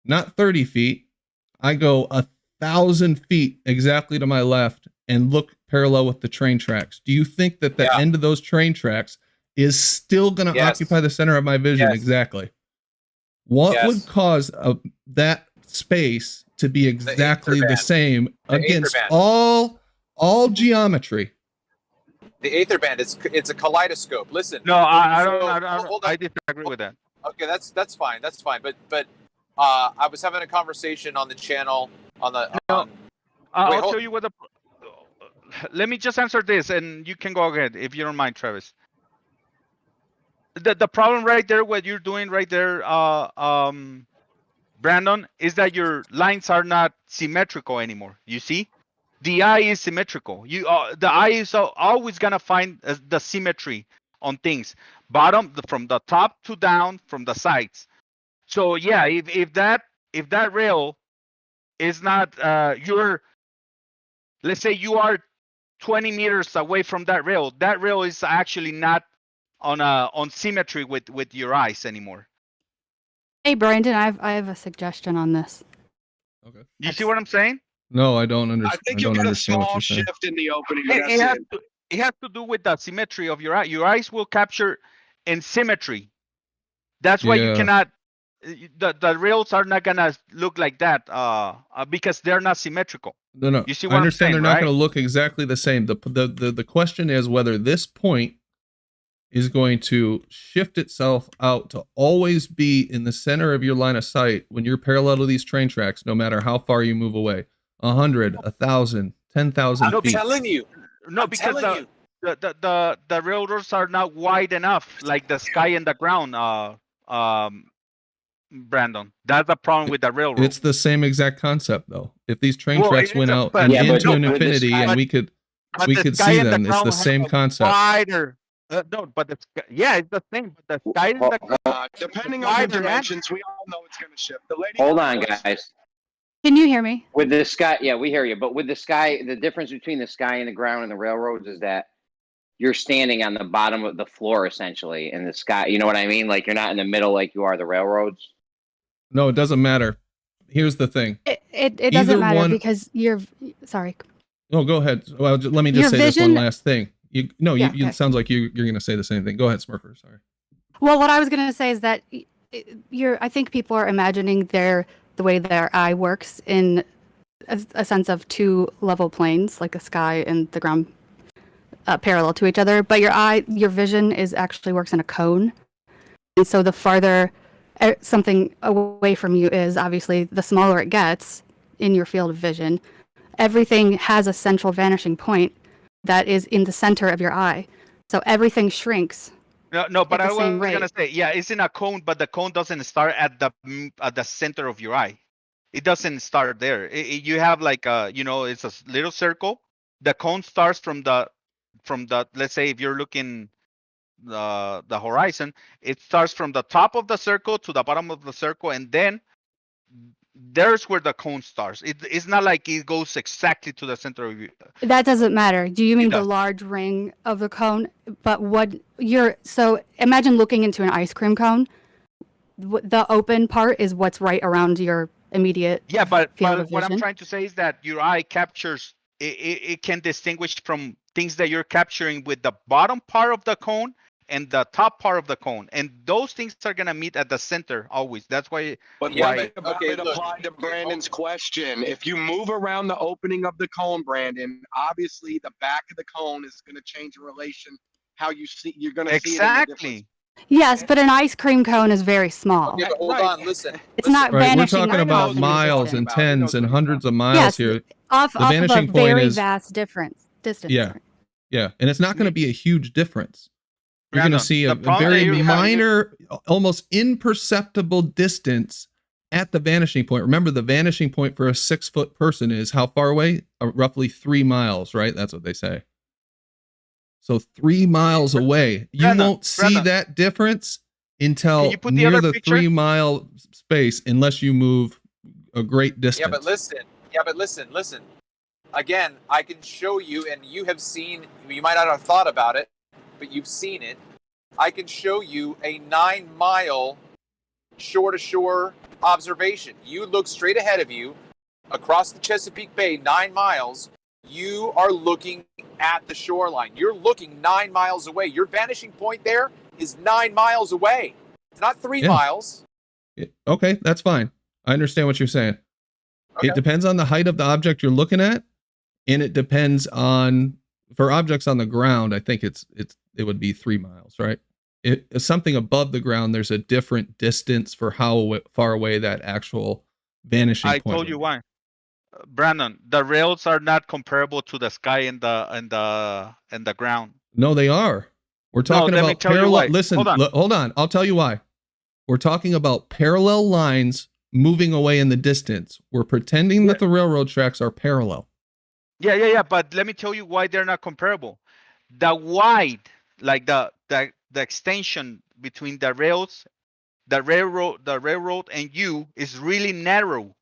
Speaker 3: not 30 feet. I go 1,000 feet exactly to my left and look parallel with the train tracks. Do you think that the end of those train tracks is still going to occupy the center of my vision? Exactly. What would cause that space to be exactly the same against all geometry?
Speaker 5: The Aether band. It's a kaleidoscope. Listen.
Speaker 13: No, I
Speaker 5: Hold on.
Speaker 13: I disagree with that.
Speaker 5: Okay, that's fine. That's fine. But I was having a conversation on the channel on the.
Speaker 13: I'll tell you what the. Let me just answer this, and you can go ahead if you don't mind, Travis. The problem right there, what you're doing right there, Brandon, is that your lines are not symmetrical anymore. You see, the eye is symmetrical. The eye is always gonna find the symmetry on things, from the top to down, from the sides. So yeah, if that rail is not let's say you are 20 meters away from that rail is actually not on symmetry with your eyes anymore.
Speaker 14: Hey Brandon, I have a suggestion on this.
Speaker 3: Okay.
Speaker 13: You see what I'm saying?
Speaker 3: No, I don't understand.
Speaker 9: I think you get a small shift in the opening. But
Speaker 13: It has to do with the symmetry of your eye. Your eyes will capture in symmetry. That's why you cannot. The rails are not gonna look like that because they're not symmetrical.
Speaker 3: No.
Speaker 13: You see
Speaker 3: I
Speaker 13: what I'm
Speaker 3: understand
Speaker 13: saying,
Speaker 3: they're not
Speaker 13: right?
Speaker 3: going to look exactly the same. The question is whether this point is going to shift itself out to always be in the center of your line of sight when you're parallel to these train tracks, no matter how far you move away. 100, 1,000, 10,000 feet.
Speaker 5: I'm telling you.
Speaker 13: No, because the railroads are not wide enough, like the sky and the ground. Brandon, that's the problem with the railroad.
Speaker 3: It's the same exact concept, though. If these train tracks went out and into an infinity, and we could see them, it's the same concept.
Speaker 13: Wider. No, but it's the same. But the sky and the
Speaker 9: depending on the dimensions, we all know it's going to shift. The lady.
Speaker 4: Hold on, guys.
Speaker 14: Can you hear me?
Speaker 4: With the sky, yeah, we hear you. But with the sky, the difference between the sky and the ground and the railroads is that you're standing on the bottom of the floor essentially in the sky. You know what I mean? Like you're not in the middle like you are the railroads.
Speaker 3: No, it doesn't matter. Here's the thing.
Speaker 14: It
Speaker 3: Either
Speaker 14: doesn't matter
Speaker 3: one-
Speaker 14: because you're sorry.
Speaker 3: Oh, go ahead. Well, let me just
Speaker 14: Your
Speaker 3: say this one
Speaker 14: vision-
Speaker 3: last thing. You
Speaker 14: Yeah,
Speaker 3: it sounds like you're going to say the same thing. Go ahead, Smurfer. Sorry.
Speaker 14: Well, what I was going to say is that I think people are imagining the way their eye works in a sense of two level planes, like the sky and the ground parallel to each other. But your vision actually works in a cone. And so the farther something away from you is, obviously, the smaller it gets in your field of vision. Everything has a central vanishing point that is in the center of your eye. So everything shrinks.
Speaker 13: No, but
Speaker 14: at
Speaker 13: I
Speaker 14: the
Speaker 13: was
Speaker 14: same
Speaker 13: gonna
Speaker 14: rate.
Speaker 13: say, yeah, it's in a cone, but the cone doesn't start at the center of your eye. It doesn't start there. You have like it's a little circle. The cone starts from the let's say if you're looking the horizon, it starts from the top of the circle to the bottom of the circle, and then there's where the cone starts. It's not like it goes exactly to the center of you.
Speaker 14: That doesn't matter. Do you mean the
Speaker 13: does.
Speaker 14: large ring of the cone? But so imagine looking into an ice cream cone. The open part is what's right around your immediate
Speaker 13: Yeah, but
Speaker 14: field of
Speaker 13: what I'm
Speaker 14: vision.
Speaker 13: trying to say is that your eye captures it can distinguish from things that you're capturing with the bottom part of the cone and the top part of the cone, and those things are gonna meet at the center always. That's why.
Speaker 9: But
Speaker 5: Yeah,
Speaker 9: what
Speaker 5: but-
Speaker 9: about
Speaker 5: okay,
Speaker 9: it
Speaker 5: look.
Speaker 9: applied to Brandon's question? If you move around the opening of the cone, Brandon, obviously the back of the cone is going to change in relation how you see. You're going to see it in a different.
Speaker 13: Exactly.
Speaker 14: Yes, but an ice cream cone is very small.
Speaker 5: Okay, but hold
Speaker 9: Right.
Speaker 5: on. Listen.
Speaker 14: It's not
Speaker 3: Right, we're
Speaker 14: vanishing.
Speaker 3: talking
Speaker 9: I know
Speaker 3: about
Speaker 9: what you're
Speaker 3: miles
Speaker 9: talking
Speaker 3: and
Speaker 9: about. He knows
Speaker 3: tens
Speaker 9: what
Speaker 3: and
Speaker 9: he's
Speaker 3: hundreds of miles
Speaker 14: Yes,
Speaker 3: here.
Speaker 14: off of
Speaker 3: vanishing
Speaker 14: a
Speaker 3: point
Speaker 14: very
Speaker 3: is-
Speaker 14: vast distance.
Speaker 3: Yeah. Yeah, and it's not going to be a huge difference. You're going to
Speaker 13: Brandon,
Speaker 3: see a
Speaker 13: the problem
Speaker 3: very
Speaker 13: that you have-
Speaker 3: minor, almost imperceptible distance at the vanishing point. Remember, the vanishing point for a 6-foot person is how far away? Roughly 3 miles, right? That's what they say. So 3 miles away. You
Speaker 13: Brandon,
Speaker 3: won't see
Speaker 13: Brandon.
Speaker 3: that difference until
Speaker 13: you put the
Speaker 3: near
Speaker 13: other
Speaker 3: the
Speaker 13: picture?
Speaker 3: 3-mile space, unless you move a great distance.
Speaker 5: Yeah, but listen. Again, I can show you, and you have seen. You might not have thought about it, but you've seen it. I can show you a 9-mile shore-to-shore observation. You look straight ahead of you, across the Chesapeake Bay, 9 miles. You are looking at the shoreline. You're looking 9 miles away. Your vanishing point there is 9 miles away. It's not 3
Speaker 3: Yeah.
Speaker 5: miles.
Speaker 3: Okay, that's fine. I understand what you're saying.
Speaker 5: Okay.
Speaker 3: It depends on the height of the object you're looking at, and it depends on, for objects on the ground, I think it would be 3 miles, right? Something above the ground, there's a different distance for how far away that actual vanishing
Speaker 13: I
Speaker 3: point
Speaker 13: told you
Speaker 3: would be.
Speaker 13: why. Brandon, the rails are not comparable to the sky and the ground.
Speaker 3: No, they are. We're talking
Speaker 13: let me
Speaker 3: about
Speaker 13: tell you
Speaker 3: parallel.
Speaker 13: why.
Speaker 3: Listen,
Speaker 13: Hold on.
Speaker 3: hold on. I'll tell you why. We're talking about parallel lines moving away in the distance. We're pretending that the railroad tracks are parallel.
Speaker 13: Yeah. But let me tell you why they're not comparable. The wide, like the extension between the rails, the railroad and you is really narrow.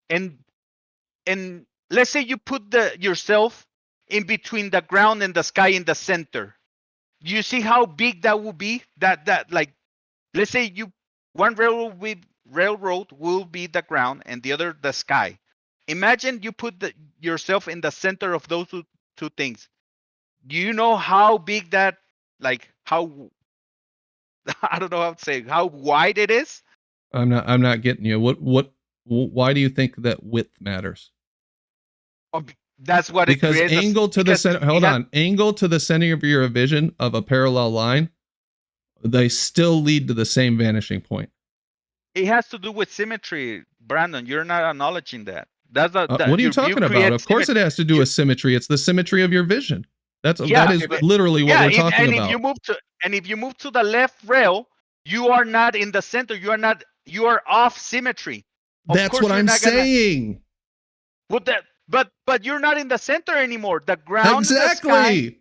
Speaker 13: And let's say you put yourself in between the ground and the sky in the center. You see how big that will be? That like, let's say one railroad will be the ground and the other the sky. Imagine you put yourself in the center of those two things. Do you know how big that, like how, I don't know how to say, how wide it is?
Speaker 3: I'm not getting you. Why do you think that width matters?
Speaker 13: That's what
Speaker 3: Because
Speaker 13: it creates.
Speaker 3: angle to the center. Hold on. Angle to the center of your vision of a parallel line, they still lead to the same vanishing point.
Speaker 13: It has to do with symmetry, Brandon. You're not acknowledging that. That's
Speaker 3: What are you talking about? Of course, it has to do with symmetry. It's the symmetry of your vision. That is literally what we're talking about.
Speaker 13: If you move to the left rail, you are not in the center. You are off symmetry.
Speaker 3: That's what I'm saying.
Speaker 13: But you're not in the center anymore. The ground.
Speaker 3: Exactly.
Speaker 13: And the sky,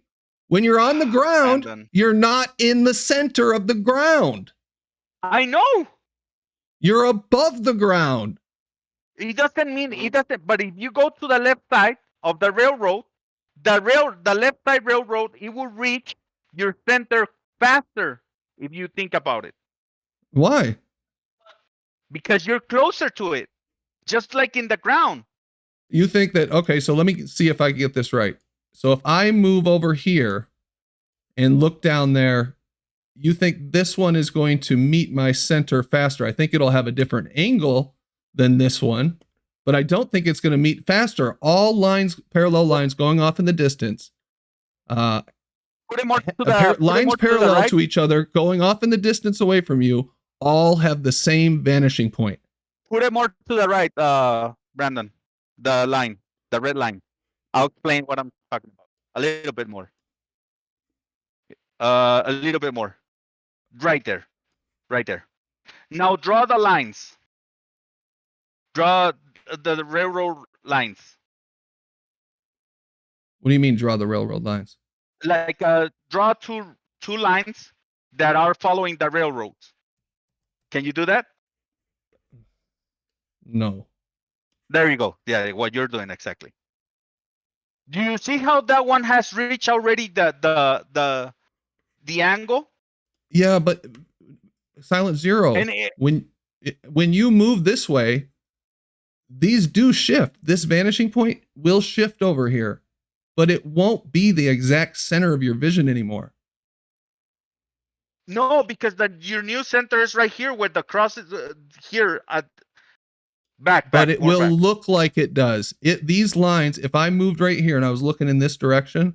Speaker 3: when you're on the ground,
Speaker 13: Brandon.
Speaker 3: you're not in the center of the ground.
Speaker 13: I know.
Speaker 3: You're above the ground.
Speaker 13: It doesn't mean it doesn't. But if you go to the left side of the railroad, the left side railroad, it will reach your center faster if you think about it,
Speaker 3: Why?
Speaker 13: because you're closer to it, just like in the ground.
Speaker 3: You think that, okay, so let me see if I get this right. So if I move over here and look down there, you think this one is going to meet my center faster. I think it'll have a different angle than this one, but I don't think it's going to meet faster. All lines, parallel lines going off in the distance.
Speaker 13: Put it more to the
Speaker 3: Lines parallel to each other going off in the distance away from you all have the same vanishing point.
Speaker 13: Put it more to the right, Brandon. The line, the red line. I'll explain what I'm talking about. A little bit more. A little bit more. Right there. Right there. Now draw the lines. Draw the railroad lines.
Speaker 3: What do you mean draw the railroad lines?
Speaker 13: Like draw two lines that are following the railroads. Can you do that?
Speaker 3: No.
Speaker 13: There you go. Yeah, what you're doing exactly. Do you see how that one has reached already the angle?
Speaker 3: Yeah, but Silent Zero, when you move this way, these do shift. This vanishing point will shift over here, but it won't be the exact center of your vision anymore.
Speaker 13: No, because your new center is right here where the cross is here at back.
Speaker 3: But it will look like it does. These lines, if I moved right here and I was looking in this direction,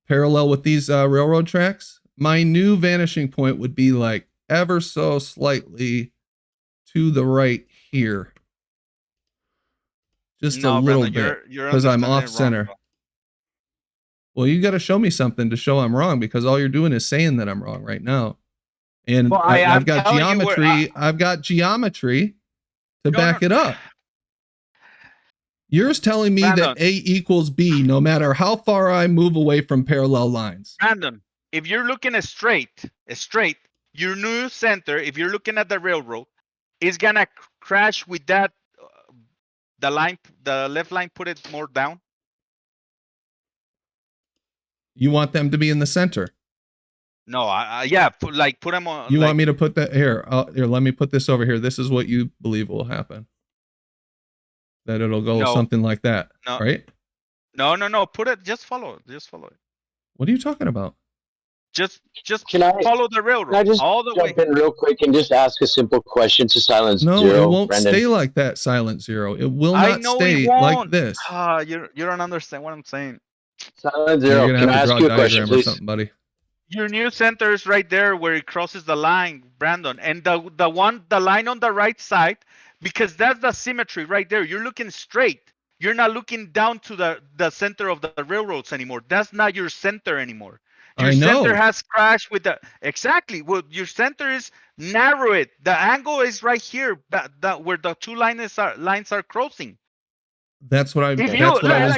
Speaker 3: parallel with these railroad tracks, my new vanishing point would be like ever so slightly to the right here. Just a little bit, because I'm off center. Well, you got to show me something to show I'm wrong, because all you're doing is saying that I'm wrong right now. And
Speaker 13: well,
Speaker 3: I've got geometry. I've got geometry to back it up. You're telling me that A equals B no matter how far I move away from parallel lines.
Speaker 13: Brandon, if you're looking straight, your new center, if you're looking at the railroad, is gonna crash with that the left line, put it more down.
Speaker 3: You want them to be in the center.
Speaker 13: No, yeah, put them on.
Speaker 3: You want me to put that here? Here, let me put this over here. This is what you believe will happen. That it'll go something like that, right?
Speaker 13: No. Put it. Just follow it. Just follow it.
Speaker 3: What are you talking about?
Speaker 13: Just follow the railroad.
Speaker 10: Can I just
Speaker 13: all the
Speaker 10: jump
Speaker 13: way
Speaker 10: in real quick and just ask a simple question to Silent Zero?
Speaker 3: No, it won't
Speaker 10: Brandon?
Speaker 3: stay like that, Silent Zero. It will not stay like this.
Speaker 13: You don't understand what I'm saying.
Speaker 10: Silent Zero,
Speaker 3: You're
Speaker 10: can
Speaker 3: gonna
Speaker 10: I
Speaker 3: have to
Speaker 10: ask
Speaker 3: draw
Speaker 10: you
Speaker 3: a
Speaker 10: a question,
Speaker 3: diagram or
Speaker 10: please?
Speaker 3: something, buddy.
Speaker 13: Your new center is right there where it crosses the line, Brandon, and the line on the right side, because that's the symmetry right there. You're looking straight. You're not looking down to the center of the railroads anymore. That's not your center anymore. Your center has crashed with exactly. Well, your center is narrow. The angle is right here, where the two lines are crossing.
Speaker 3: That's what I was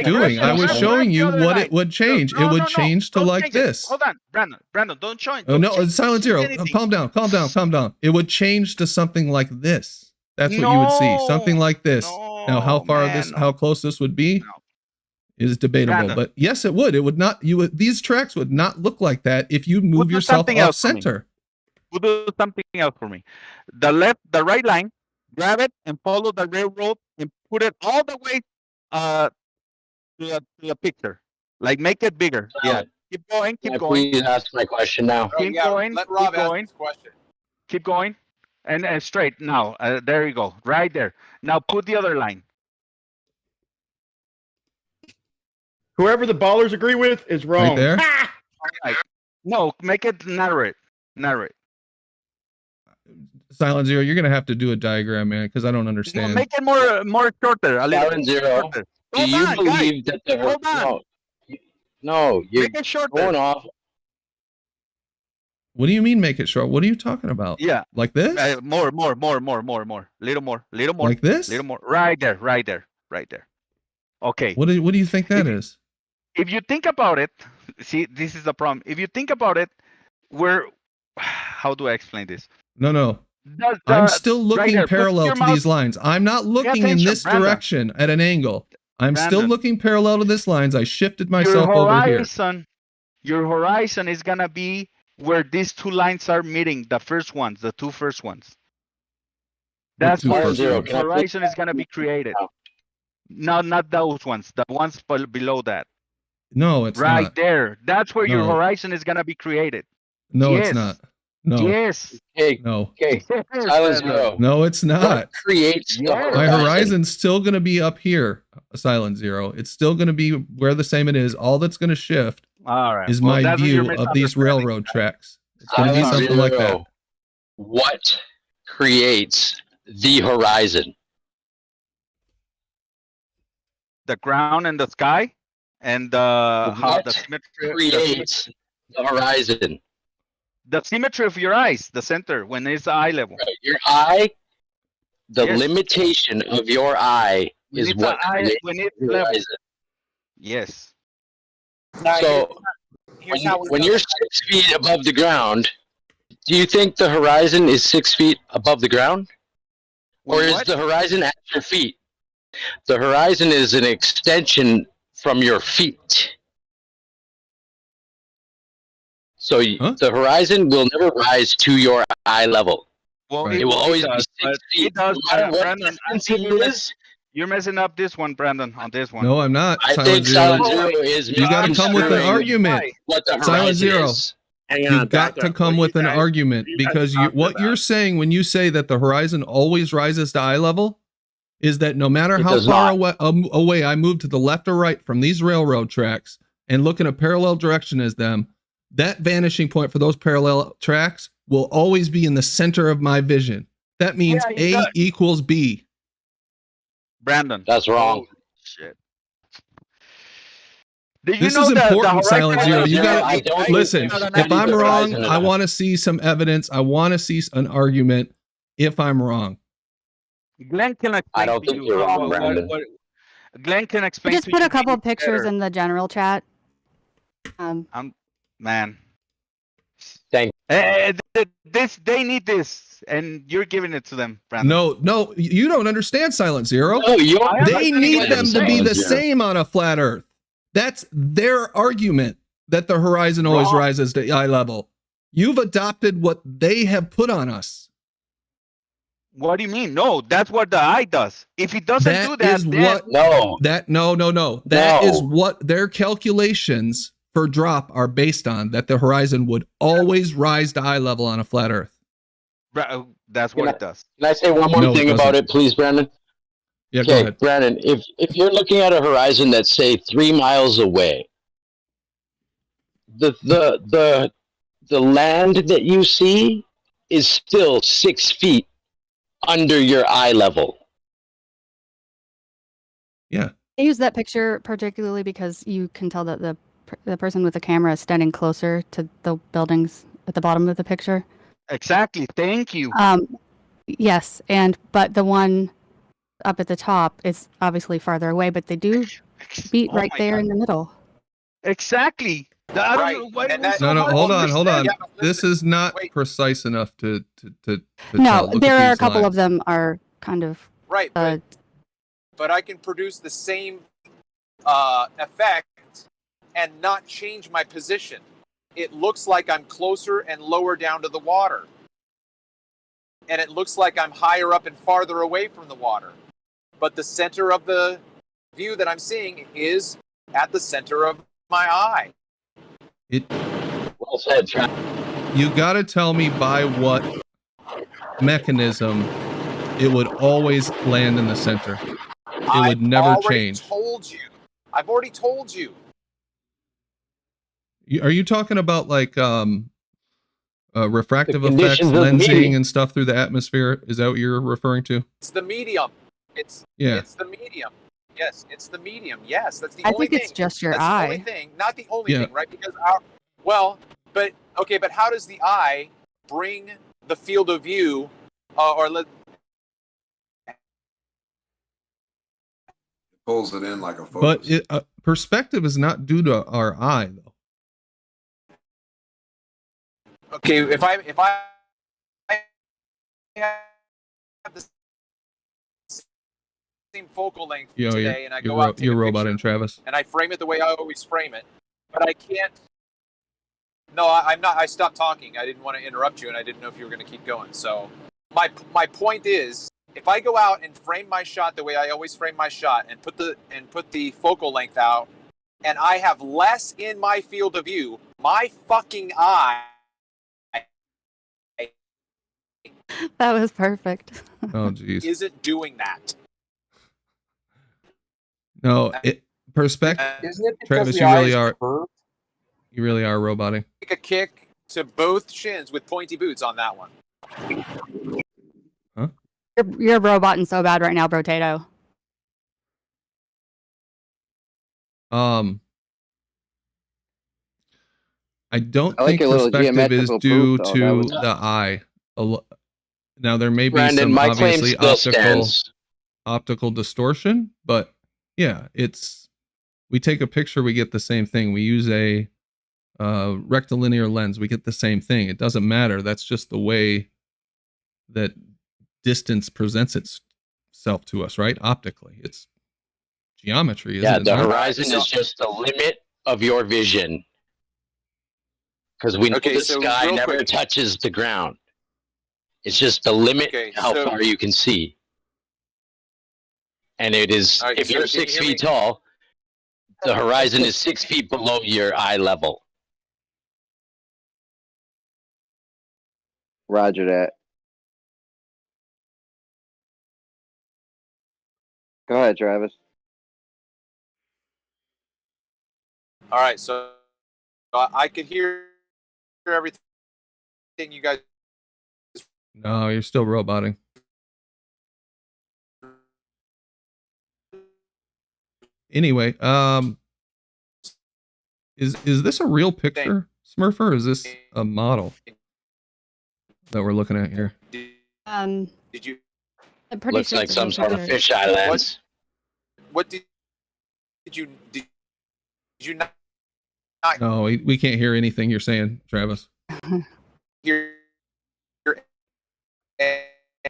Speaker 3: doing. I was showing you what it would change. It would change to like this.
Speaker 13: Hold on, Brandon, don't join.
Speaker 3: Oh no, it's Silent Zero. Calm down. It would change to something like this. That's what you would see. Something like this. Now, how close this would be is debatable.
Speaker 13: Brandon.
Speaker 3: But yes, it would. It would not. These tracks would not look like that if you move yourself off center.
Speaker 13: We'll do something else for me. The right line, grab it and follow the railroad and put it all the way to the picture. Like make it bigger. Yeah. Keep going. Keep going.
Speaker 10: Please ask my question now.
Speaker 5: Oh, yeah, let Rob ask his question.
Speaker 13: Keep going. And straight now. There you go. Right there. Now put the other line.
Speaker 12: Whoever the ballers agree with is wrong.
Speaker 3: Right there.
Speaker 13: Right. No, make it narrow it.
Speaker 3: Silent Zero, you're gonna have to do a diagram, man, because I don't understand.
Speaker 13: No, make it more shorter. A little
Speaker 10: Silent Zero,
Speaker 13: shorter.
Speaker 10: do you believe that the
Speaker 13: Hold on.
Speaker 10: No, you're
Speaker 13: Make it shorter.
Speaker 10: going off.
Speaker 3: What do you mean make it short? What are you talking about?
Speaker 13: Yeah.
Speaker 3: Like this?
Speaker 13: More. Little more.
Speaker 3: Like this?
Speaker 13: Little more. Right there. Okay.
Speaker 3: What do you think that is?
Speaker 13: If you think about it, see, this is the problem. If you think about it, how do I explain this?
Speaker 3: No. I'm still
Speaker 13: right
Speaker 3: looking
Speaker 13: there, put
Speaker 3: parallel
Speaker 13: your
Speaker 3: to
Speaker 13: mouse-
Speaker 3: these lines. I'm not
Speaker 13: Pay
Speaker 3: looking in
Speaker 13: attention,
Speaker 3: this
Speaker 13: Brandon.
Speaker 3: direction at an angle. I'm still
Speaker 13: Brandon.
Speaker 3: looking parallel to this lines. I shifted
Speaker 13: Your
Speaker 3: myself over here.
Speaker 13: your horizon is gonna be where these two lines are meeting, the first ones, the two first ones. That's
Speaker 3: two
Speaker 13: where
Speaker 3: first
Speaker 13: your
Speaker 3: ones?
Speaker 13: horizon is gonna be created. No, not those ones, the ones below that.
Speaker 3: No, it's
Speaker 13: Right
Speaker 3: not.
Speaker 13: there. That's where your
Speaker 3: No.
Speaker 13: horizon is gonna be created.
Speaker 3: No,
Speaker 13: Yes.
Speaker 3: it's not. No.
Speaker 13: Yes.
Speaker 10: Okay,
Speaker 3: No.
Speaker 10: okay. Silent Zero.
Speaker 3: No, it's not.
Speaker 10: What creates the
Speaker 13: Yes.
Speaker 3: My
Speaker 10: horizon?
Speaker 3: horizon's still going to be up here, Silent Zero. It's still going to be where the same it is. All that's going to shift
Speaker 13: All right.
Speaker 3: is
Speaker 13: Well,
Speaker 3: my
Speaker 13: that's what you're
Speaker 3: view of these
Speaker 13: misunderstanding.
Speaker 3: railroad tracks. It's going to be
Speaker 10: Silent
Speaker 3: something like that.
Speaker 10: Zero. What creates the horizon?
Speaker 13: The ground and the sky, and how
Speaker 10: What
Speaker 13: the symmetry.
Speaker 10: creates the horizon?
Speaker 13: The symmetry of your eyes, the center, when it's eye level.
Speaker 10: Right, your eye, the
Speaker 13: Yes.
Speaker 10: limitation of your eye
Speaker 13: When
Speaker 10: is
Speaker 13: it's
Speaker 10: what
Speaker 13: a eye-
Speaker 10: creates
Speaker 13: when it's
Speaker 10: the
Speaker 13: level.
Speaker 10: horizon.
Speaker 13: Yes.
Speaker 5: Now,
Speaker 10: So
Speaker 5: here's how we
Speaker 10: when
Speaker 5: know
Speaker 10: you're
Speaker 5: that.
Speaker 10: 6 feet above the ground, do you think the horizon is 6 feet above the ground? Or is
Speaker 13: What?
Speaker 10: the horizon at your feet? The horizon is an extension from your feet. So the horizon will never rise to your eye level.
Speaker 13: Well,
Speaker 3: Right.
Speaker 10: It will always be
Speaker 13: does,
Speaker 10: 6
Speaker 13: but
Speaker 10: feet.
Speaker 13: it does,
Speaker 10: No matter what
Speaker 13: Brandon. I
Speaker 10: distance
Speaker 13: think
Speaker 10: it
Speaker 13: you're
Speaker 10: is,
Speaker 13: You're messing up this one, Brandon, on this one.
Speaker 3: No, I'm not.
Speaker 10: I
Speaker 3: Silent
Speaker 10: think
Speaker 3: Zero.
Speaker 10: Silent Zero is
Speaker 3: You got to come with an
Speaker 10: misconstruing
Speaker 3: argument.
Speaker 10: what the
Speaker 3: Silent
Speaker 10: horizon
Speaker 3: Zero.
Speaker 10: is.
Speaker 3: You've got to come with an argument because what you're saying when you say that the horizon always rises to eye level is that no matter
Speaker 10: It
Speaker 3: how
Speaker 10: does
Speaker 3: far
Speaker 10: not.
Speaker 3: away I move to the left or right from these railroad tracks and look in a parallel direction as them, that vanishing point for those parallel tracks will always be in the center of my vision. That means
Speaker 13: Yeah, it
Speaker 3: A
Speaker 13: does.
Speaker 3: equals B.
Speaker 13: Brandon.
Speaker 10: That's wrong.
Speaker 13: Oh, shit. Did you
Speaker 3: This
Speaker 13: know
Speaker 3: is
Speaker 13: that
Speaker 3: important,
Speaker 13: the
Speaker 3: Silent Zero. You
Speaker 10: I
Speaker 3: got
Speaker 10: don't
Speaker 3: to listen.
Speaker 10: think
Speaker 3: If I'm
Speaker 10: the
Speaker 3: wrong,
Speaker 10: horizon
Speaker 3: I
Speaker 10: is-
Speaker 3: want to see some evidence. I want to see an argument. If I'm wrong,
Speaker 13: Glenn can explain
Speaker 10: I don't
Speaker 13: to
Speaker 10: think
Speaker 13: you
Speaker 10: you're wrong,
Speaker 13: what-
Speaker 10: Brandon.
Speaker 13: Glenn can
Speaker 14: I
Speaker 13: explain
Speaker 14: just
Speaker 13: to
Speaker 14: put
Speaker 13: you
Speaker 14: a couple
Speaker 13: maybe
Speaker 14: pictures
Speaker 13: better.
Speaker 14: in the general chat.
Speaker 13: Man.
Speaker 10: Thank
Speaker 13: This they need this, and you're giving it to them, Brandon.
Speaker 3: no, you don't understand, Silent Zero.
Speaker 10: No, you're
Speaker 3: They need them to be the
Speaker 10: Zero.
Speaker 3: same on a flat Earth. That's their argument that the horizon always
Speaker 13: Wrong.
Speaker 3: rises to eye level. You've adopted what they have put on us.
Speaker 13: What do you mean? No, that's what the eye does. If it doesn't
Speaker 3: That
Speaker 13: do that,
Speaker 3: is
Speaker 13: then
Speaker 3: what
Speaker 10: No.
Speaker 3: that no. That is
Speaker 10: No.
Speaker 3: what their calculations for drop are based on. That the horizon would always rise to eye level on a flat Earth.
Speaker 13: That's what it does.
Speaker 10: Can I say one more
Speaker 3: No, it
Speaker 10: thing about
Speaker 3: doesn't.
Speaker 10: it, please, Brandon?
Speaker 3: Yeah, go
Speaker 10: Okay,
Speaker 3: ahead.
Speaker 10: Brandon, if you're looking at a horizon that's say 3 miles away, the land that you see is still 6 feet under your eye level.
Speaker 3: Yeah.
Speaker 14: I use that picture particularly because you can tell that the person with the camera is standing closer to the buildings at the bottom of the picture.
Speaker 13: Exactly. Thank you.
Speaker 14: Yes, but the one up at the top is obviously farther away, but they do beat
Speaker 13: Oh
Speaker 14: right
Speaker 13: my
Speaker 14: there
Speaker 13: God.
Speaker 14: in the middle.
Speaker 13: Exactly. I don't
Speaker 5: Right.
Speaker 13: know why
Speaker 5: And
Speaker 13: it was
Speaker 5: that-
Speaker 13: so
Speaker 3: No,
Speaker 13: hard to
Speaker 3: hold on.
Speaker 13: understand.
Speaker 5: Yeah, but
Speaker 3: This is not
Speaker 5: Wait.
Speaker 3: precise enough to
Speaker 14: No,
Speaker 3: tell. Look
Speaker 14: there
Speaker 3: at
Speaker 14: are a
Speaker 3: these
Speaker 14: couple of
Speaker 3: lines.
Speaker 14: them are kind of
Speaker 5: Right, but I can produce the same effect and not change my position. It looks like I'm closer and lower down to the water. And it looks like I'm higher up and farther away from the water. But the center of the view that I'm seeing is at the center of my eye.
Speaker 10: Well said, Trav.
Speaker 3: You got to tell me by what mechanism it would always land in the center. It would never
Speaker 5: I've already
Speaker 3: change.
Speaker 5: told you. I've already told you.
Speaker 3: Are you talking about like refractive
Speaker 10: The
Speaker 3: effects,
Speaker 10: conditions of the
Speaker 3: lensing,
Speaker 10: medium.
Speaker 3: and stuff through the atmosphere? Is that what you're referring to?
Speaker 5: It's the medium. It's
Speaker 3: Yeah.
Speaker 5: It's the medium. Yes, it's the medium. Yes, that's the
Speaker 14: I
Speaker 5: only
Speaker 14: think
Speaker 5: thing.
Speaker 14: it's just your
Speaker 5: That's the only
Speaker 14: eye.
Speaker 5: thing. Not the only
Speaker 3: Yeah.
Speaker 5: thing, right? Because but how does the eye bring the field of view
Speaker 7: Pulls it in like a focus.
Speaker 3: But perspective is not due to our eye, though.
Speaker 5: okay, if I have the same focal length
Speaker 3: Yo,
Speaker 5: today, and I go out and take
Speaker 3: you're
Speaker 5: a
Speaker 3: roboting,
Speaker 5: picture,
Speaker 3: Travis.
Speaker 5: and I frame it the way I always frame it, but I can't. No, I'm not. I stopped talking. I didn't want to interrupt you, and I didn't know if you were going to keep going. So my point is, if I go out and frame my shot the way I always frame my shot, and put the focal length out, and I have less in my field of view, my fucking eye.
Speaker 14: That was perfect.
Speaker 3: Oh, jeez.
Speaker 5: Isn't doing that.
Speaker 3: No, perspective.
Speaker 5: Isn't it because
Speaker 3: Travis,
Speaker 5: the
Speaker 3: you
Speaker 5: eye
Speaker 3: really
Speaker 5: is
Speaker 3: are.
Speaker 5: curved?
Speaker 3: You really are roboting.
Speaker 5: Take a kick to both shins with pointy boots on that one.
Speaker 3: Huh?
Speaker 14: You're roboting so bad right now, Brotato.
Speaker 3: I don't
Speaker 4: I like
Speaker 3: think
Speaker 4: your little
Speaker 3: perspective is
Speaker 4: geometrical
Speaker 3: due
Speaker 4: proof, though.
Speaker 3: to
Speaker 4: That was-
Speaker 3: the eye. Now there may be
Speaker 10: Brandon,
Speaker 3: some
Speaker 10: my claim
Speaker 3: obviously
Speaker 10: still stands.
Speaker 3: optical distortion, but yeah, we take a picture, we get the same thing. We use a rectilinear lens, we get the same thing. It doesn't matter. That's just the way that distance presents itself to us, right? Optically, it's geometry, isn't
Speaker 10: Yeah,
Speaker 3: it?
Speaker 10: the
Speaker 3: not?
Speaker 10: horizon is just the limit of your vision. Because we know
Speaker 5: Okay,
Speaker 10: the
Speaker 5: so
Speaker 10: sky
Speaker 5: real
Speaker 10: never
Speaker 5: quick.
Speaker 10: touches the ground. It's just the limit
Speaker 5: Okay,
Speaker 10: how
Speaker 5: so-
Speaker 10: far you can see. And it is,
Speaker 5: All right,
Speaker 10: if
Speaker 5: so
Speaker 10: you're
Speaker 5: can you
Speaker 10: 6
Speaker 5: hear
Speaker 10: feet
Speaker 5: me?
Speaker 10: tall, the horizon is 6 feet below your eye level.
Speaker 4: Roger that. Go ahead, Travis.
Speaker 5: All right, so I could hear everything you guys.
Speaker 3: No, you're still roboting. Anyway, is this a real picture, Smurfer, or is this a model that we're looking at here?
Speaker 5: Did you?
Speaker 14: I'm pretty
Speaker 10: Looks
Speaker 14: sure
Speaker 10: like
Speaker 14: it's a
Speaker 10: some sort of
Speaker 14: picture.
Speaker 10: fisheye lens.
Speaker 5: What did you not
Speaker 3: No, we can't hear anything you're saying, Travis.
Speaker 5: hear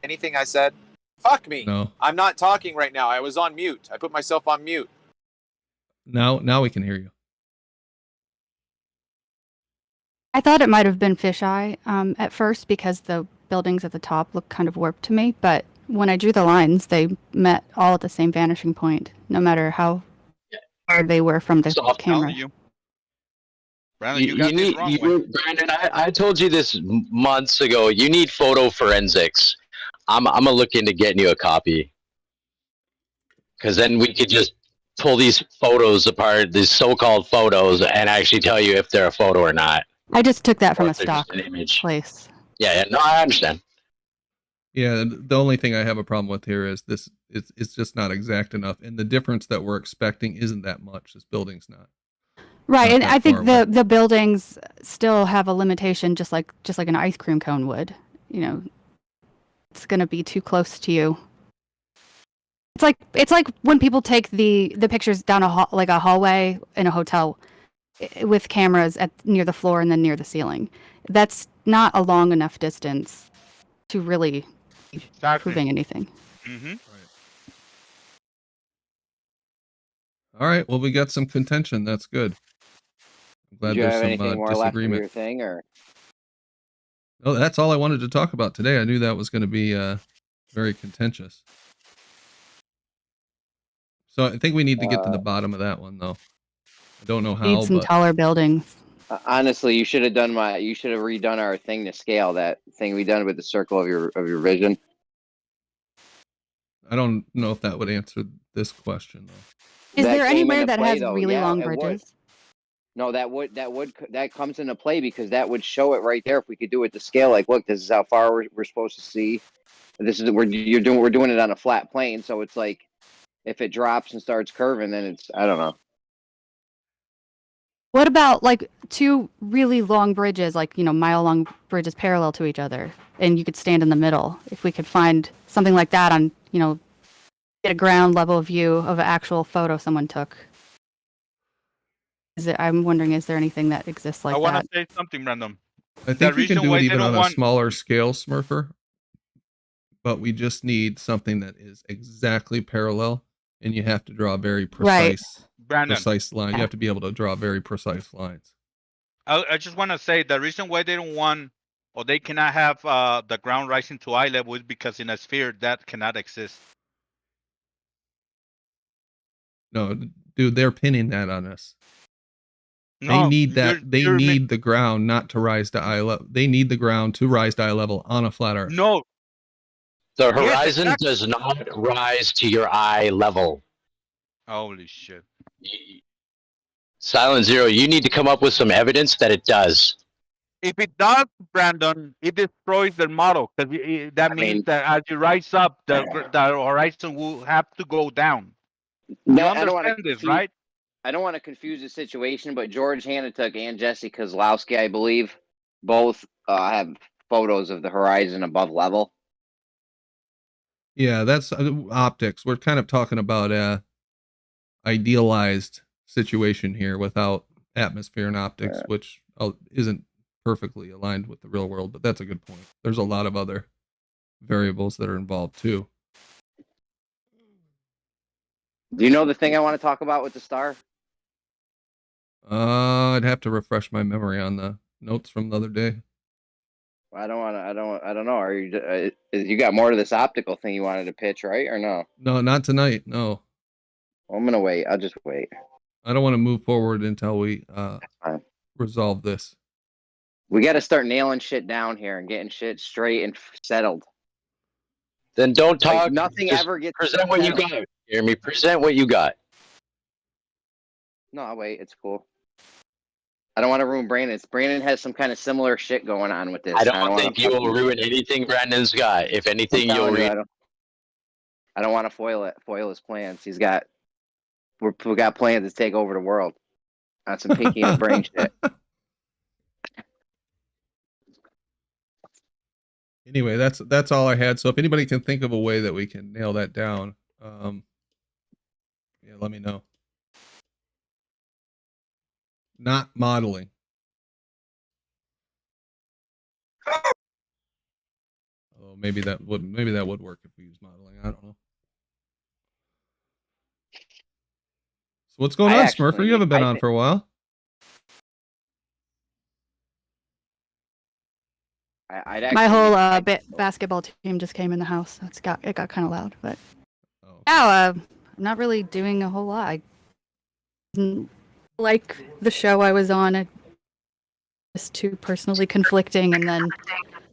Speaker 5: anything I said? Fuck me.
Speaker 3: No.
Speaker 5: I'm not talking right now. I was on mute. I put myself on mute.
Speaker 3: Now we can hear you.
Speaker 14: I thought it might have been fisheye at first because the buildings at the top look kind of warped to me, but when I drew the lines, they met all at the same vanishing point, no matter how far they were from the camera.
Speaker 13: Brandon, you
Speaker 10: You
Speaker 13: got this
Speaker 10: need,
Speaker 13: wrong. Way.
Speaker 10: Brandon, I told you this months ago. You need photo forensics. I'm gonna look into getting you a copy, because then we could just pull these photos apart, these so-called photos, and actually tell you if they're a photo or not.
Speaker 14: I just took that from
Speaker 10: Or
Speaker 14: a
Speaker 10: if they're just
Speaker 14: stock
Speaker 10: an image.
Speaker 14: place.
Speaker 10: Yeah, no, I understand.
Speaker 3: Yeah, the only thing I have a problem with here is this. It's just not exact enough, and the difference that we're expecting isn't that much. This building's not.
Speaker 14: Right,
Speaker 3: Not
Speaker 14: and
Speaker 3: that
Speaker 14: I think
Speaker 3: far
Speaker 14: the buildings still have a limitation, just like an ice cream cone would. You know, it's going to be too close to you. It's like when people take the pictures down a hallway in a hotel with cameras near the floor and then near the ceiling. That's not a long enough distance to really be proving anything.
Speaker 13: Mm-hmm.
Speaker 3: All right. Well, we got some contention. That's good. I'm glad
Speaker 4: Did you
Speaker 3: there's
Speaker 4: have
Speaker 3: some
Speaker 4: anything more left of
Speaker 3: disagreement.
Speaker 4: your thing, or?
Speaker 3: Oh, that's all I wanted to talk about today. I knew that was going to be very contentious. So I think we need to get to the bottom of that one, though. I don't know how,
Speaker 14: Need some
Speaker 3: but
Speaker 14: taller buildings.
Speaker 4: Honestly, you should have redone our thing to scale, that thing we done with the circle of your vision.
Speaker 3: I don't know if that would answer this question, though.
Speaker 14: Is
Speaker 4: That
Speaker 14: there
Speaker 4: came
Speaker 14: anywhere
Speaker 4: into
Speaker 14: that
Speaker 4: play,
Speaker 14: has
Speaker 4: though.
Speaker 14: really
Speaker 4: Yeah,
Speaker 14: long
Speaker 4: it would.
Speaker 14: bridges?
Speaker 4: No, that comes into play, because that would show it right there if we could do it to scale. Like, look, this is how far we're supposed to see. This is we're doing it on a flat plane, so it's like if it drops and starts curving, then it's, I don't know.
Speaker 14: What about like two really long bridges, like, mile-long bridges parallel to each other, and you could stand in the middle? If we could find something like that on, get a ground level view of an actual photo someone took. I'm wondering, is there anything that exists like
Speaker 13: I want
Speaker 14: that?
Speaker 13: to say something random.
Speaker 3: I think you can do it even on a smaller scale, Smurfer. but we just need something that is exactly parallel, and you have to draw a very
Speaker 14: Right.
Speaker 3: precise line. You have to be able to draw very precise lines.
Speaker 13: I just want to say the reason why they don't want or they cannot have the ground rising to eye level is because in a sphere that cannot exist.
Speaker 3: No, dude, they're pinning that on us. They
Speaker 13: No,
Speaker 3: need that. They
Speaker 13: you're
Speaker 3: need the ground not to rise to eye level. They need the ground to rise to eye level on a flat Earth.
Speaker 13: No.
Speaker 10: The
Speaker 13: Yes,
Speaker 10: horizon
Speaker 13: exactly.
Speaker 10: does not rise to your eye level.
Speaker 13: Holy shit.
Speaker 10: Silent Zero, you need to come up with some evidence that it does.
Speaker 13: If it does, Brandon, it destroys their model because that means that as you rise up, the horizon will have to go down.
Speaker 4: No,
Speaker 13: You
Speaker 4: I don't want
Speaker 13: understand
Speaker 4: to
Speaker 13: this, right?
Speaker 4: I don't want to confuse the situation, but George Hanatuck and Jesse Kozlowski, I believe, both have photos of the horizon above level.
Speaker 3: Yeah, that's optics. We're kind of talking about a idealized situation here without atmosphere and optics, which isn't perfectly aligned with the real world, but that's a good point. There's a lot of other variables that are involved too.
Speaker 4: Do you know the thing I want to talk about with the star?
Speaker 3: I'd have to refresh my memory on the notes from the other day.
Speaker 4: I don't want to. I don't know. Are you? You got more to this optical thing you wanted to pitch, right? Or no?
Speaker 3: No, not tonight. No.
Speaker 4: Well, I'm gonna wait. I'll just wait.
Speaker 3: I don't want to move forward until we resolve this.
Speaker 4: We got to start nailing shit down here and getting shit straight and settled.
Speaker 10: Then don't talk.
Speaker 4: Like, nothing
Speaker 10: just
Speaker 4: ever gets
Speaker 10: present what you
Speaker 4: settled.
Speaker 10: got. Jeremy, present what you got.
Speaker 4: No, I'll wait. It's cool. I don't want to ruin Brandon's. Brandon has some kind of similar shit going on with this.
Speaker 10: I don't
Speaker 4: wanna
Speaker 10: think you will ruin anything Brandon's got. If anything,
Speaker 4: I'm
Speaker 10: you'll
Speaker 4: telling you,
Speaker 10: read.
Speaker 4: I don't want to foil his plans. We got plans to take over the world on some pinky and brain shit.
Speaker 3: Anyway, that's all I had. So if anybody can think of a way that we can nail that down, yeah, let me know. Not modeling. Oh, maybe that would work if we use modeling. I don't know. So what's going on, Smurfer? You haven't been on for a while.
Speaker 14: My whole basketball team just came in the house. It got kind of loud, but I'm not really doing a whole lot. I didn't like the show I was on. It was too personally conflicting, and then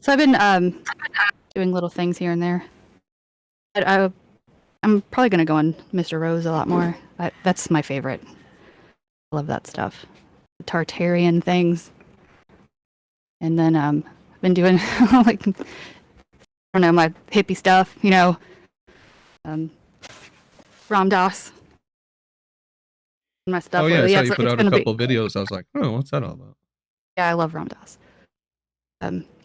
Speaker 14: so I've been doing little things here and there. But I'm probably gonna go on Mr. Rose a lot more. That's my favorite. I love that stuff. The Tartarian things, and then been doing like I don't know, my hippie stuff, you know. Ram Dass. My stuff.
Speaker 3: Oh yeah,
Speaker 14: lately.
Speaker 3: I saw you put out a couple of videos. I was like, oh, what's that all about?
Speaker 14: Yeah, I love Ram Dass.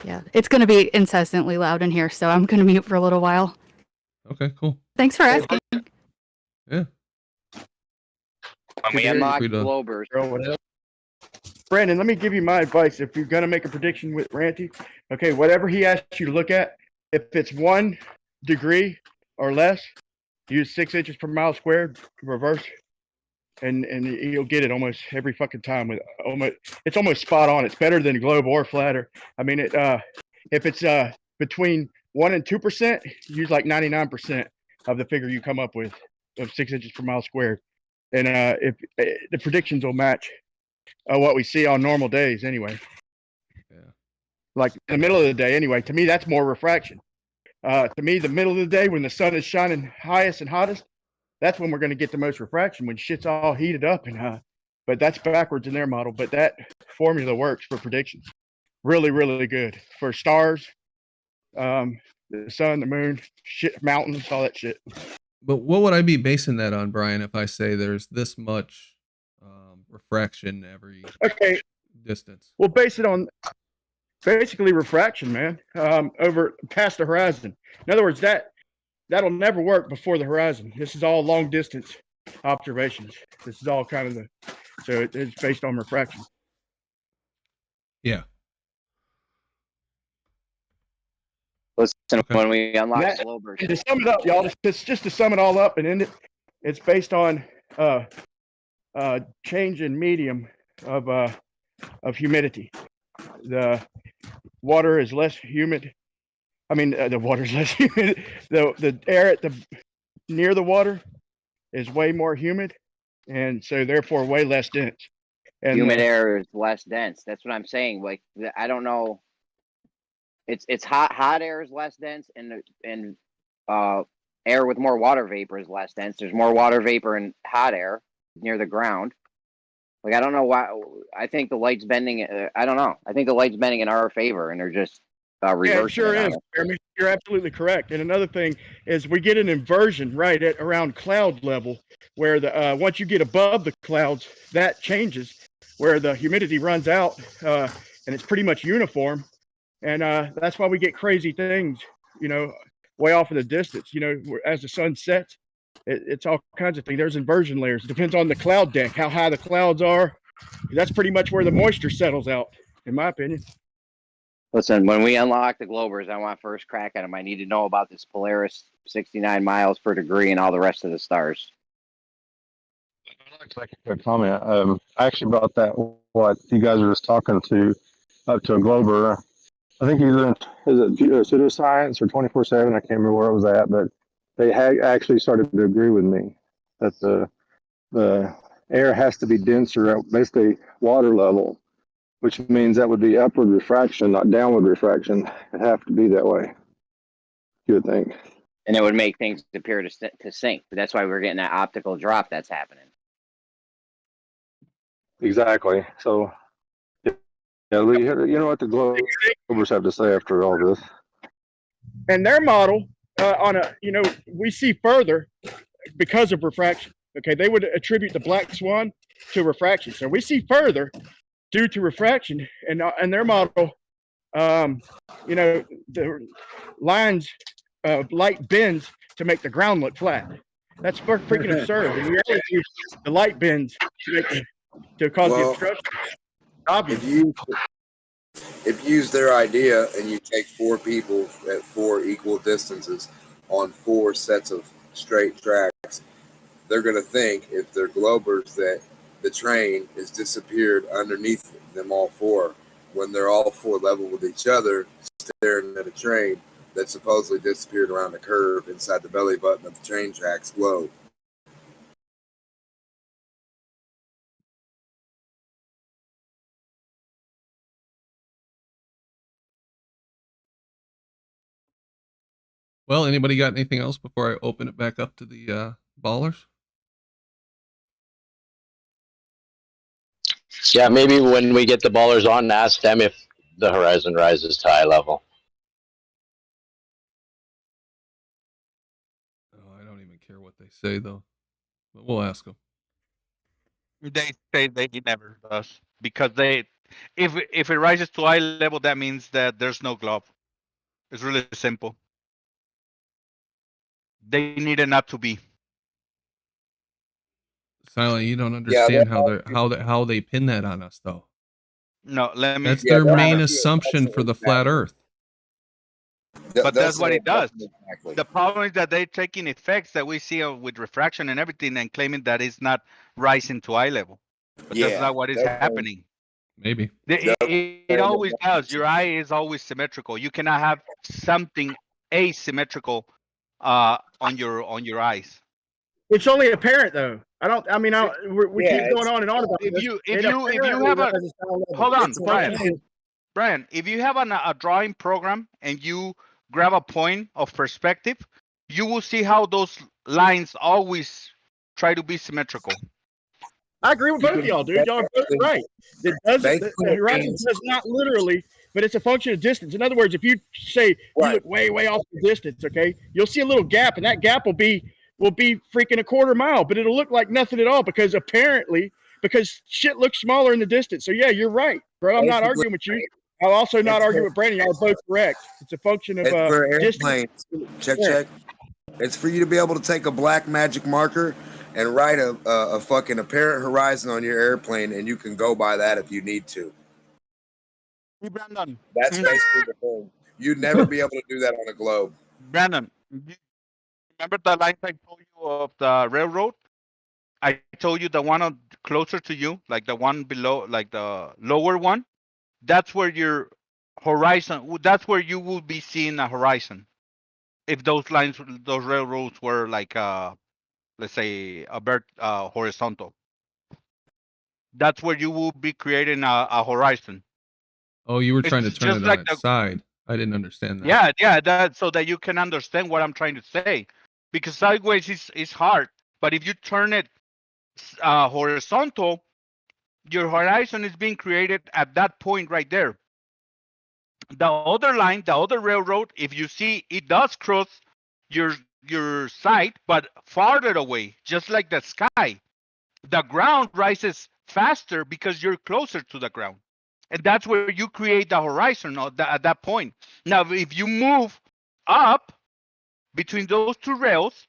Speaker 14: Yeah, it's gonna be incessantly loud in here, so I'm gonna mute for a little while.
Speaker 3: Okay, cool.
Speaker 14: Thanks for asking.
Speaker 3: Yeah.
Speaker 4: Globers.
Speaker 12: Brandon, let me give you my advice. If you're going to make a prediction with Ranty, okay, whatever he asks you to look at, if it's 1 degree or less, use 6 inches per mile squared, reverse, and you'll get it almost every fucking time. It's almost spot on. It's better than globe or flatter. I mean, if it's between 1 and 2%, use like 99% of the figure you come up with of 6 inches per mile squared, and if the predictions will match what we see on normal days anyway.
Speaker 3: Yeah.
Speaker 12: Like in the middle of the day anyway. To me, that's more refraction. To me, the middle of the day when the sun is shining highest and hottest, that's when we're going to get the most refraction, when shit's all heated up. But that's backwards in their model. But that formula works for predictions. Really, really good for stars, the sun, the moon, shit, mountains, all that shit.
Speaker 3: But what would I be basing that on, Brian, if I say there's this much refraction every distance?
Speaker 12: We'll base it on basically refraction, man, over past the horizon. In other words, that'll never work before the horizon. This is all long distance observations. This is all kind of so it's based on refraction.
Speaker 3: Yeah.
Speaker 4: When we unlock
Speaker 12: That-
Speaker 4: Globers.
Speaker 12: And to sum it up, y'all, just to sum it all up and end it, it's based on change in medium of humidity. The water is less humid. I mean, the water is less humid. The air at the near the water is way more humid, and so therefore way less dense. And
Speaker 4: Humid air is less dense. That's what I'm saying. Like, I don't know. It's hot air is less dense, and air with more water vapor is less dense. There's more water vapor in hot air near the ground. Like, I don't know why. I think the light's bending. I don't know. I think the light's bending in our favor, and they're just reversing.
Speaker 12: Yeah, it sure
Speaker 4: it on
Speaker 12: is.
Speaker 4: us.
Speaker 12: Jeremy, you're absolutely correct. And another thing is we get an inversion right at around cloud level, where the once you get above the clouds, that changes, where the humidity runs out, and it's pretty much uniform. And that's why we get crazy things, way off in the distance. As the sun sets, it's all kinds of things. There's inversion layers. It depends on the cloud deck, how high the clouds are. That's pretty much where the moisture settles out, in my opinion.
Speaker 4: Listen, when we unlock the Globers, I want first crack at them. I need to know about this Polaris 69 miles per degree and all the rest of the stars.
Speaker 15: I'd like to make a quick comment. I actually brought that, what you guys were just talking to, up to a Glober. I think either is it pseudoscience or 24/7. I can't remember where it was at, but they had actually started to agree with me that the air has to be denser at basically water level, which means that would be upward refraction, not downward refraction. It'd have to be that way, you would think.
Speaker 4: And it would make things appear to sink. But that's why we're getting that optical drop that's happening.
Speaker 15: Exactly. So, yeah, you know what the Globers have to say after all this.
Speaker 12: And their model we see further because of refraction. Okay, they would attribute the black swan to refraction. So we see further due to refraction, and their model, the lines of light bends to make the ground look flat. That's freaking absurd. In reality, the light bends to cause the obstruction. Obviously.
Speaker 7: If you use their idea and you take 4 people at 4 equal distances on 4 sets of straight tracks, they're going to think, if they're Globers, that the train has disappeared underneath them all 4, when they're all 4 level with each other, staring at a train that supposedly disappeared around a curve inside the belly button of the train tracks globe.
Speaker 3: Well, anybody got anything else before I open it back up to the ballers?
Speaker 10: Yeah, maybe when we get the ballers on, ask them if the horizon rises to eye level.
Speaker 3: Oh, I don't even care what they say though, but we'll ask them.
Speaker 13: They say they never does because if it rises to eye level, that means that there's no globe. It's really simple. They need it not to be.
Speaker 3: Silent, you don't understand how they pin that on us though.
Speaker 13: No, let me.
Speaker 3: That's their main assumption for the flat Earth.
Speaker 13: But that's what it does. Exactly. The problem is that they're taking effects that we see with refraction and everything and claiming that it's not rising to eye level. But that's not what is happening.
Speaker 3: Maybe.
Speaker 13: It always does. Your eye is always symmetrical. You cannot have something asymmetrical on your eyes.
Speaker 12: It's only apparent though. We keep going on and on about
Speaker 13: if you have a hold on, Brian, if you have a drawing program and you grab a point of perspective, you will see how those lines always try to be symmetrical.
Speaker 12: I agree with both of y'all, dude. Y'all are both right. The horizon does not literally, but it's a function of distance. In other words, if you say you look way, way off the distance, okay, you'll see a little gap, and that gap will be freaking a quarter mile, but it'll look like nothing at all because shit looks smaller in the distance. So yeah, you're right, bro. I'm not arguing with you. I'll also not argue with Brandon. Y'all are both correct. It's a function of
Speaker 7: airplanes. Check. It's for you to be able to take a black magic marker and write a fucking apparent horizon on your airplane, and you can go by that if you need to.
Speaker 13: Hey, Brandon.
Speaker 7: That's basically the thing. You'd never be able to do that on a globe.
Speaker 13: Brandon, remember the lines I told you of the railroad? I told you the one closer to you, like the one below, like the lower one. That's where your horizon. That's where you will be seeing a horizon. If those lines, those railroads were like, let's say, horizontal. That's where you will be creating a horizon.
Speaker 3: Oh, you were trying to
Speaker 13: It's
Speaker 3: turn
Speaker 13: just
Speaker 3: it on
Speaker 13: like
Speaker 3: its side. I didn't understand that.
Speaker 13: yeah, that so that you can understand what I'm trying to say. Because sideways is hard, but if you turn it horizontal, your horizon is being created at that point right there. The other line, the other railroad, if you see, it does cross your site, but farther away, just like the sky. The ground rises faster because you're closer to the ground. And that's where you create the horizon at that point. Now, if you move up between those two rails,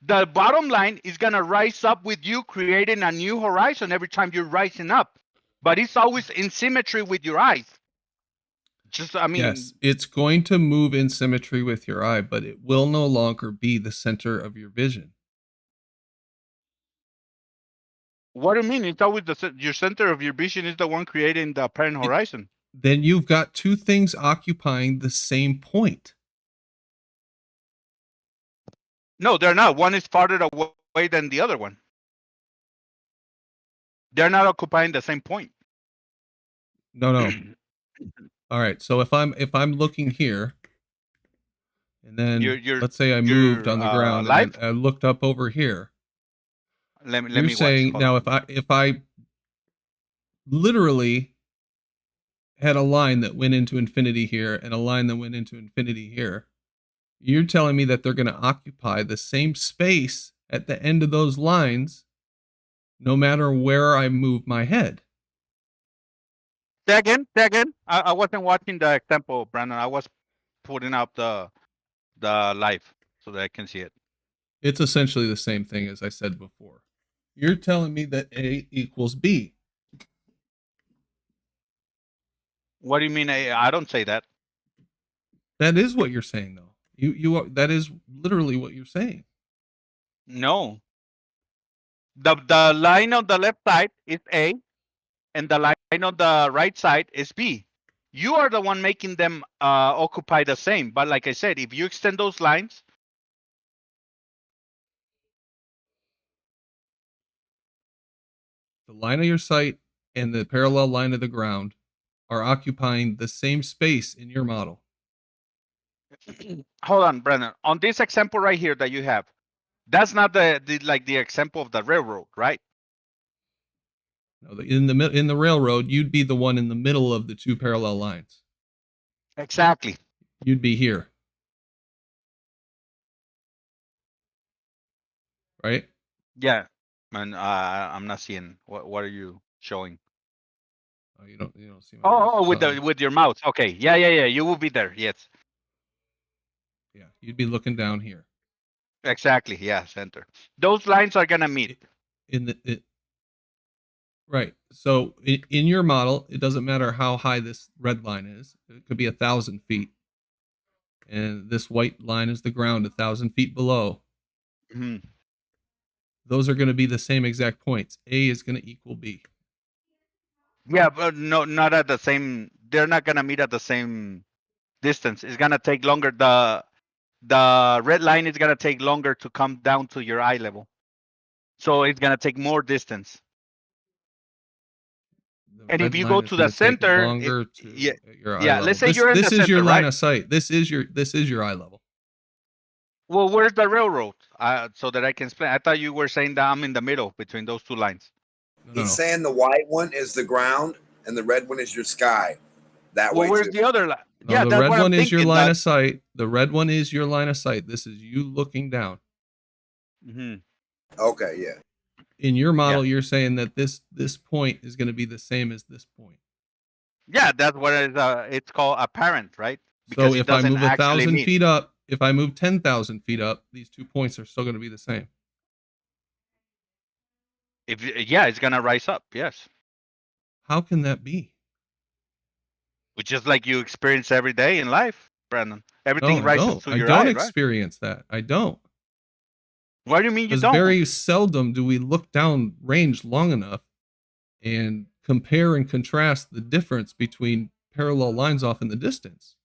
Speaker 13: the bottom line is going to rise up with you, creating a new horizon every time you're rising up. But it's always in symmetry with your eyes. Just, I mean,
Speaker 3: yes, it's going to move in symmetry with your eye, but it will no longer be the center of your vision.
Speaker 13: What do you mean? It's always your center of your vision is the one creating the apparent horizon.
Speaker 3: Then you've got two things occupying the same point.
Speaker 13: No, they're not. One is farther away than the other one. They're not occupying the same point.
Speaker 3: No. All right. So if I'm looking here, and then let's say I moved on the ground and I looked up over here. You're saying now if I literally had a line that went into infinity here and a line that went into infinity here, you're telling me that they're going to occupy the same space at the end of those lines, no matter where I move my head.
Speaker 13: Say again. I wasn't watching the example, Brandon. I was putting up the live so that I can see it.
Speaker 3: It's essentially the same thing as I said before. You're telling me that A equals B.
Speaker 13: What do you mean? I don't say that.
Speaker 3: That is what you're saying, though. That is literally what you're saying.
Speaker 13: No. The line on the left side is A, and the line on the right side is B. You are the one making them occupy the same. But like I said, if you extend those lines,
Speaker 3: the line of your sight and the parallel line of the ground are occupying the same space in your model.
Speaker 13: Hold on, Brennan. On this example right here that you have, that's not the example of the railroad, right?
Speaker 3: No, in the railroad, you'd be the one in the middle of the two parallel lines.
Speaker 13: Exactly.
Speaker 3: You'd be here. Right?
Speaker 13: Yeah. And I'm not seeing what are you showing?
Speaker 3: Oh, you don't see my
Speaker 13: Oh, with your mouse. Okay. Yeah. You will be there. Yes.
Speaker 3: Yeah, you'd be looking down here.
Speaker 13: Exactly. Yeah, center. Those lines are gonna meet.
Speaker 3: Right. So in your model, it doesn't matter how high this red line is. It could be 1,000 feet, and this white line is the ground 1,000 feet below.
Speaker 13: Mm-hmm.
Speaker 3: Those are going to be the same exact points. A is going to equal B.
Speaker 13: Yeah, but no, not at the same. They're not gonna meet at the same distance. It's gonna take longer. The red line is gonna take longer to come down to your eye level, so it's gonna take more distance. And if you go to the center, let's say you're in the center,
Speaker 3: this is your line
Speaker 13: right?
Speaker 3: of sight. This is your eye level.
Speaker 13: Well, where's the railroad? So that I can explain. I thought you were saying that I'm in the middle between those two lines.
Speaker 7: He's saying the white one is the ground and the red one is your sky. That way.
Speaker 13: Where's the other line?
Speaker 3: No, yeah, the red one is your line of sight. The red one is your line of sight. This is you looking down.
Speaker 13: Mm-hmm.
Speaker 7: Okay, yeah.
Speaker 3: In your model, you're saying that this point is going to be the same as this point.
Speaker 13: Yeah, that's what it's called apparent, right?
Speaker 3: Because so if I move 1,000 feet up, if I move 10,000 feet up, these 2 points are still going to be the same.
Speaker 13: It's going to rise up. Yes.
Speaker 3: How can that be?
Speaker 13: Which is like you experience every day in life. Brandon.
Speaker 3: No,
Speaker 13: Everything
Speaker 3: I
Speaker 13: rises
Speaker 3: don't.
Speaker 13: to
Speaker 3: I
Speaker 13: your
Speaker 3: don't
Speaker 13: eye, right?
Speaker 3: experience that. I don't.
Speaker 13: What do you mean you
Speaker 3: Because
Speaker 13: don't?
Speaker 3: very seldom do we look down range long enough and compare and contrast the difference between parallel lines off in the distance.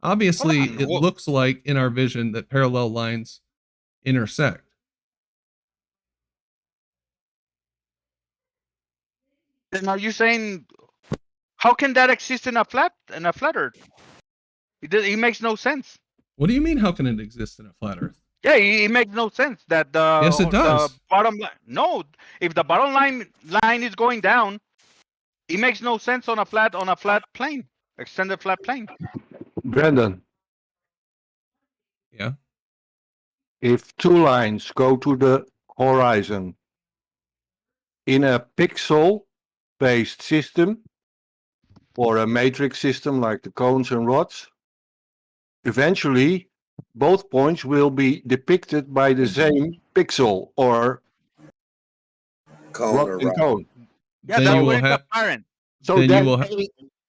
Speaker 3: Obviously,
Speaker 13: Hold on.
Speaker 3: it looks like in our vision that parallel lines intersect.
Speaker 13: Then are you saying how can that exist in a flat Earth? It makes no sense.
Speaker 3: What do you mean? How can it exist in a flat Earth?
Speaker 13: Yeah, it makes no sense that the
Speaker 3: Yes, it does.
Speaker 13: the bottom line. No, if the bottom line is going down, it makes no sense on a flat plane, extended flat plane.
Speaker 15: Brandon,
Speaker 3: Yeah.
Speaker 15: if two lines go to the horizon in a pixel-based system or a matrix system like the cones and rods, eventually both points will be depicted by the same pixel or
Speaker 7: Cone
Speaker 15: rod
Speaker 7: or
Speaker 15: and
Speaker 7: rock.
Speaker 15: cone.
Speaker 13: Yeah,
Speaker 3: Then
Speaker 13: that's
Speaker 3: you
Speaker 13: what
Speaker 3: will
Speaker 13: it's
Speaker 3: have.
Speaker 13: apparent.
Speaker 15: So
Speaker 3: Then you
Speaker 15: then
Speaker 3: will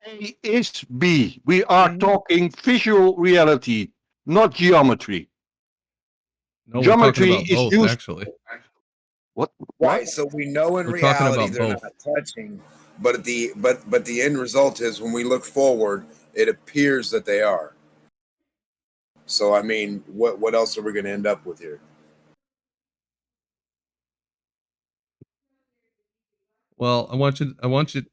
Speaker 15: A is B. We are talking visual reality, not geometry.
Speaker 3: No, we're
Speaker 15: Geometry
Speaker 3: talking about
Speaker 15: is
Speaker 3: both,
Speaker 15: used.
Speaker 3: actually.
Speaker 15: What?
Speaker 7: Right. So we know in
Speaker 3: We're talking
Speaker 7: reality
Speaker 3: about
Speaker 7: they're
Speaker 3: both.
Speaker 7: not touching, but the end result is when we look forward, it appears that they are. So I mean, what else are we going to end up with here?
Speaker 3: Well, I want you to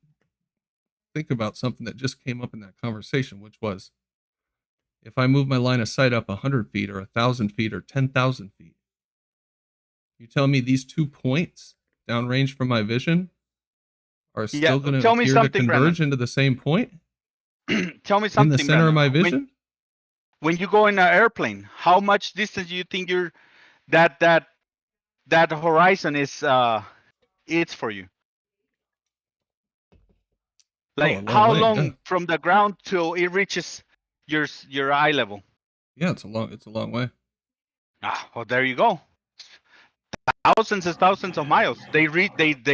Speaker 3: think about something that just came up in that conversation, which was if I move my line of sight up 100 feet or 1,000 feet or 10,000 feet, you tell me these 2 points downrange from my vision are still going to
Speaker 13: tell me
Speaker 3: appear to
Speaker 13: something,
Speaker 3: converge
Speaker 13: Brandon.
Speaker 3: into the same point
Speaker 13: Tell me
Speaker 3: in
Speaker 13: something,
Speaker 3: the center of
Speaker 13: Brandon.
Speaker 3: my vision?
Speaker 13: When you go in an airplane, how much distance do you think that horizon is it's for you? Like
Speaker 3: Oh, a long
Speaker 13: how
Speaker 3: way.
Speaker 13: long
Speaker 3: Yeah.
Speaker 13: from the ground till it reaches your eye level?
Speaker 3: Yeah, it's a long way.
Speaker 13: Ah, well, there you go. Thousands and thousands of miles. They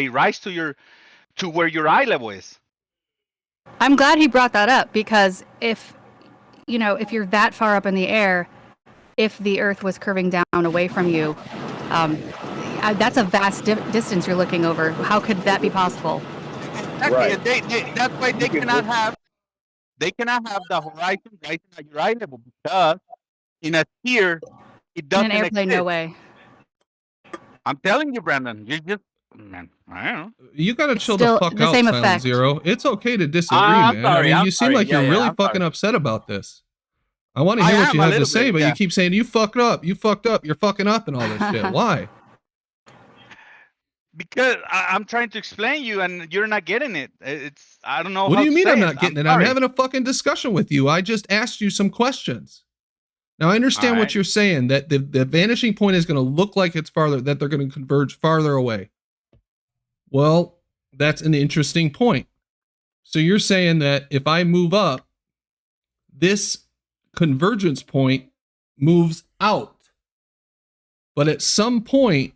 Speaker 13: rise to where your eye level is.
Speaker 14: I'm glad he brought that up because if you're that far up in the air, if the Earth was curving down away from you, that's a vast distance you're looking over. How could that be possible?
Speaker 13: Exactly. Right. That's why they cannot have the horizon rising at your eye level because in a sphere it
Speaker 14: In
Speaker 13: doesn't
Speaker 14: an airplane,
Speaker 13: exist.
Speaker 14: no way.
Speaker 13: I'm telling you, Brandon. You just man, I don't know.
Speaker 3: You got to
Speaker 14: It's
Speaker 3: chill the
Speaker 14: still
Speaker 3: fuck
Speaker 14: the
Speaker 3: out,
Speaker 14: same
Speaker 3: Silent
Speaker 14: effect.
Speaker 3: Zero. It's okay to disagree,
Speaker 13: I'm
Speaker 3: man.
Speaker 13: sorry,
Speaker 3: I mean,
Speaker 13: I'm
Speaker 3: you seem
Speaker 13: sorry.
Speaker 3: like you're
Speaker 13: Yeah,
Speaker 3: really
Speaker 13: I'm
Speaker 3: fucking
Speaker 13: sorry.
Speaker 3: upset about this. I want to
Speaker 13: I
Speaker 3: hear what
Speaker 13: am
Speaker 3: you
Speaker 13: a
Speaker 3: have to
Speaker 13: little
Speaker 3: say,
Speaker 13: bit,
Speaker 3: but
Speaker 13: yeah.
Speaker 3: you keep saying you fucked up, you're fucking up, and all this shit. Why?
Speaker 13: Because I'm trying to explain you and you're not getting it. It's I don't know
Speaker 3: What
Speaker 13: how
Speaker 3: do you
Speaker 13: to
Speaker 3: mean
Speaker 13: say
Speaker 3: I'm
Speaker 13: it.
Speaker 3: not getting it?
Speaker 13: Sorry.
Speaker 3: I'm having a fucking discussion with you. I just asked you some questions. Now I understand
Speaker 13: All
Speaker 3: what
Speaker 13: right.
Speaker 3: you're saying, that the vanishing point is going to look like it's farther, that they're going to converge farther away. Well, that's an interesting point. So you're saying that if I move up, this convergence point moves out. But at some point,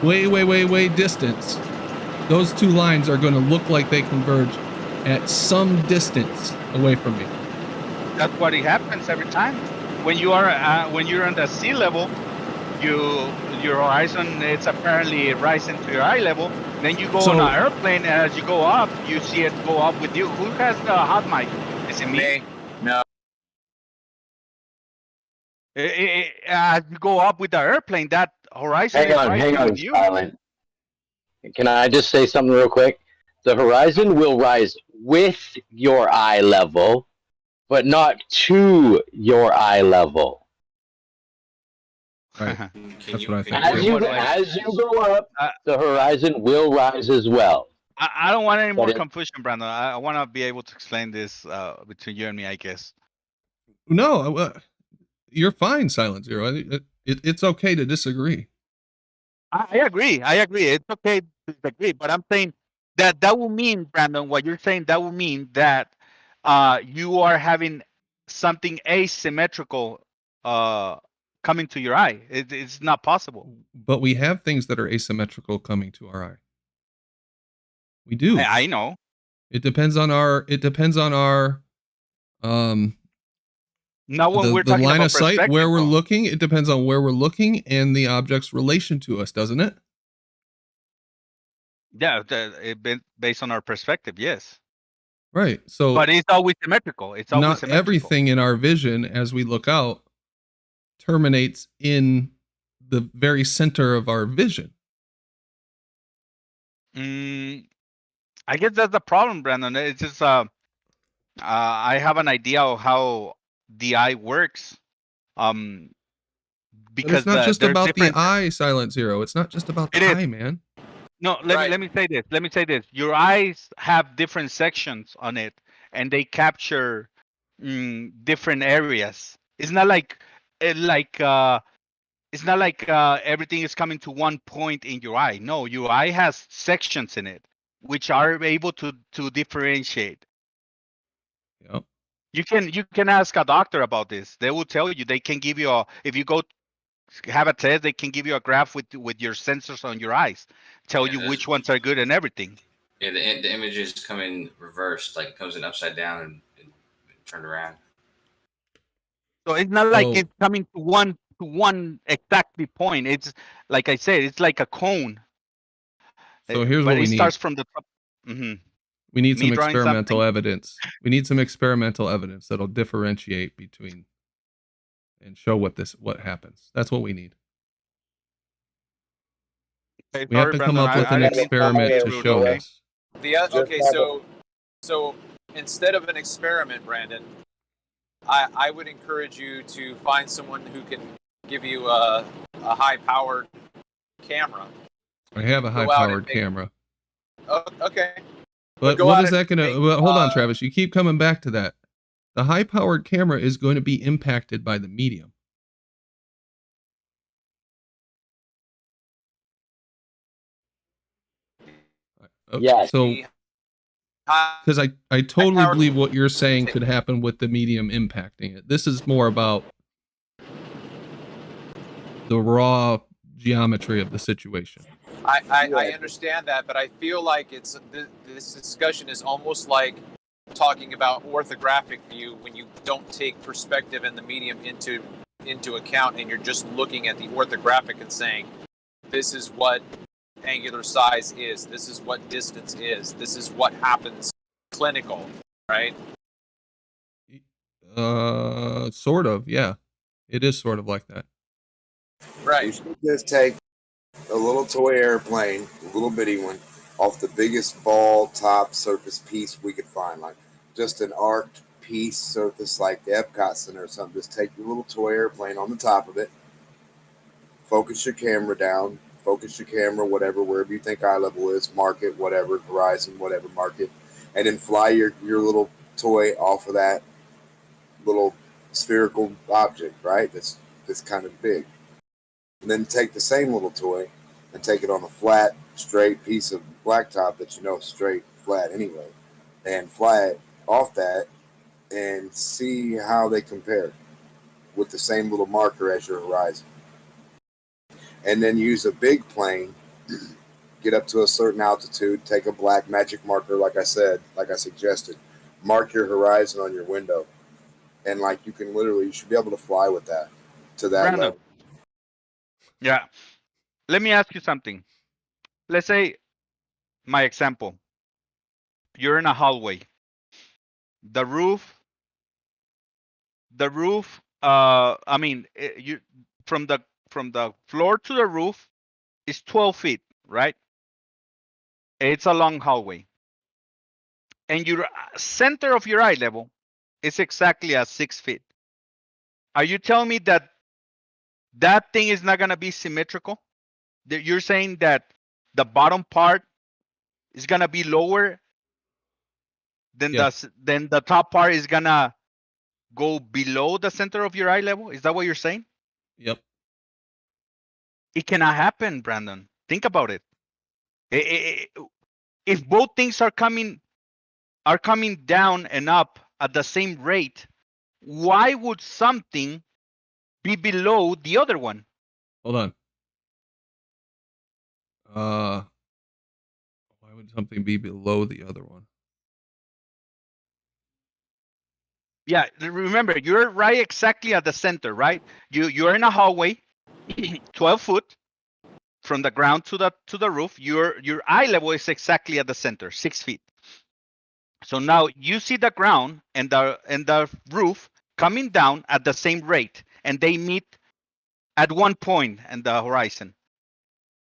Speaker 3: way distance, those two lines are going to look like they converge at some distance away from me.
Speaker 13: That's what it happens every time. When you're on the sea level, your horizon it's apparently rising to your eye level. Then you go on an airplane, and as you go up, you see it go up with you. Who has the hot mic? Is it me?
Speaker 5: No.
Speaker 13: As you go up with the airplane, that horizon is rising with you.
Speaker 10: Silent. Can I just say something real quick? The horizon will rise with your eye level, but not to your eye level.
Speaker 3: Right. That's what I think.
Speaker 10: As you go up, the horizon will rise as well.
Speaker 13: I don't want any more confusion, Brandon. I want to be able to explain this between you and me, I guess.
Speaker 3: No, you're fine, Silent Zero. It's okay to disagree.
Speaker 13: I agree. It's okay to disagree, but I'm saying that will mean, Brandon, what you're saying, that will mean that you are having something asymmetrical coming to your eye. It's not possible.
Speaker 3: But we have things that are asymmetrical coming to our eye. We do.
Speaker 13: I know.
Speaker 3: It depends on our
Speaker 13: Now, when we're
Speaker 3: the
Speaker 13: talking
Speaker 3: line
Speaker 13: about
Speaker 3: of sight where
Speaker 13: perspective,
Speaker 3: we're
Speaker 13: though.
Speaker 3: looking, it depends on where we're looking and the object's relation to us, doesn't it?
Speaker 13: Yeah, based on our perspective, yes.
Speaker 3: Right. So
Speaker 13: But it's always symmetrical. It's always
Speaker 3: not
Speaker 13: symmetrical.
Speaker 3: everything in our vision as we look out terminates in the very center of our vision.
Speaker 13: I guess that's the problem, Brandon. It's just I have an idea of how the eye works.
Speaker 3: But it's
Speaker 13: Because
Speaker 3: not just
Speaker 13: there's
Speaker 3: about the
Speaker 13: different.
Speaker 3: eye, Silent Zero. It's not just about
Speaker 13: It
Speaker 3: the
Speaker 13: is.
Speaker 3: eye, man.
Speaker 13: No, let me say this. Let me say this. Your eyes have different sections on it, and they capture different areas. It's not like it's not like everything is coming to one point in your eye. No, your eye has sections in it, which are able to differentiate.
Speaker 3: Yep.
Speaker 13: You can ask a doctor about this. They will tell you. They can give you a if you go have a test. They can give you a graph with your sensors on your eyes, tell you which ones are good and everything.
Speaker 16: Yeah, the images come in reversed, like it comes in upside down and turned around.
Speaker 13: So it's not like it's coming to one exactly point. It's like I said, it's like a cone.
Speaker 3: So here's
Speaker 13: But
Speaker 3: what we
Speaker 13: it
Speaker 3: need.
Speaker 13: starts from the top. Mm-hmm.
Speaker 3: We need
Speaker 13: Me
Speaker 3: some
Speaker 13: drawing
Speaker 3: experimental
Speaker 13: something?
Speaker 3: evidence. We need some experimental evidence that'll differentiate between and show what happens. That's what we need.
Speaker 13: Okay,
Speaker 3: We have
Speaker 13: sorry,
Speaker 3: to come
Speaker 13: Brandon.
Speaker 3: up with
Speaker 13: I
Speaker 3: an
Speaker 13: didn't mean to
Speaker 3: experiment
Speaker 13: be
Speaker 3: to
Speaker 13: rude,
Speaker 3: show
Speaker 13: okay?
Speaker 3: this.
Speaker 5: Okay, so instead of an experiment, Brandon, I would encourage you to find someone who can give you a high-powered camera.
Speaker 3: I have a
Speaker 5: Go out and
Speaker 3: high-powered
Speaker 5: make-
Speaker 3: camera.
Speaker 5: Oh, okay.
Speaker 3: But
Speaker 5: go
Speaker 3: what
Speaker 5: out
Speaker 3: is
Speaker 5: and
Speaker 3: that going to...
Speaker 5: make,
Speaker 3: Well, hold on, Travis. You keep coming back to that. The high-powered camera is going to be impacted by the medium.
Speaker 10: Yes.
Speaker 3: So, because I totally believe what you're saying could happen with the medium impacting it. This is more about the raw geometry of the situation.
Speaker 5: I understand that, but I feel like this discussion is almost like talking about orthographic view when you don't take perspective and the medium into account, and you're just looking at the orthographic and saying, this is what angular size is, this is what distance is, this is what happens clinical, right?
Speaker 3: Sort of, yeah. It is sort of like that.
Speaker 5: Right.
Speaker 7: You should just take a little toy airplane, a little bitty one, off the biggest ball top surface piece we could find, like just an arced piece surface like the Epcot Center or something. Just take your little toy airplane on the top of it, focus your camera down, focus your camera, whatever, wherever you think eye level is, mark it, whatever, horizon, whatever, mark it, and then fly your little toy off of that little spherical object, right? That's kind of big. And then take the same little toy and take it on a flat, straight piece of blacktop that you know is straight, flat anyway, and fly it off that and see how they compare with the same little marker as your horizon. And then use a big plane, get up to a certain altitude, take a black magic marker, like I said, like I suggested, mark your horizon on your window. And like you should be able to fly with that to that
Speaker 13: Brandon.
Speaker 7: level.
Speaker 13: Yeah. Let me ask you something. Let's say my example. You're in a hallway. The roof, I mean, you from the floor to the roof is 12 feet, right? It's a long hallway. And your center of your eye level is exactly at 6 feet. Are you telling me that that thing is not going to be symmetrical? That you're saying that the bottom part is going to be lower than the top part is going to go below the center of your eye level? Is that what you're saying?
Speaker 3: Yep.
Speaker 13: It cannot happen, Brandon. Think about it. If both things are coming down and up at the same rate, why would something be below the other one?
Speaker 3: Hold on. Why would something be below the other one?
Speaker 13: Yeah, remember, you're right exactly at the center, right? You're in a hallway, 12 foot from the ground to the roof. Your eye level is exactly at the center, 6 feet. So now you see the ground and the roof coming down at the same rate, and they meet at one point in the horizon.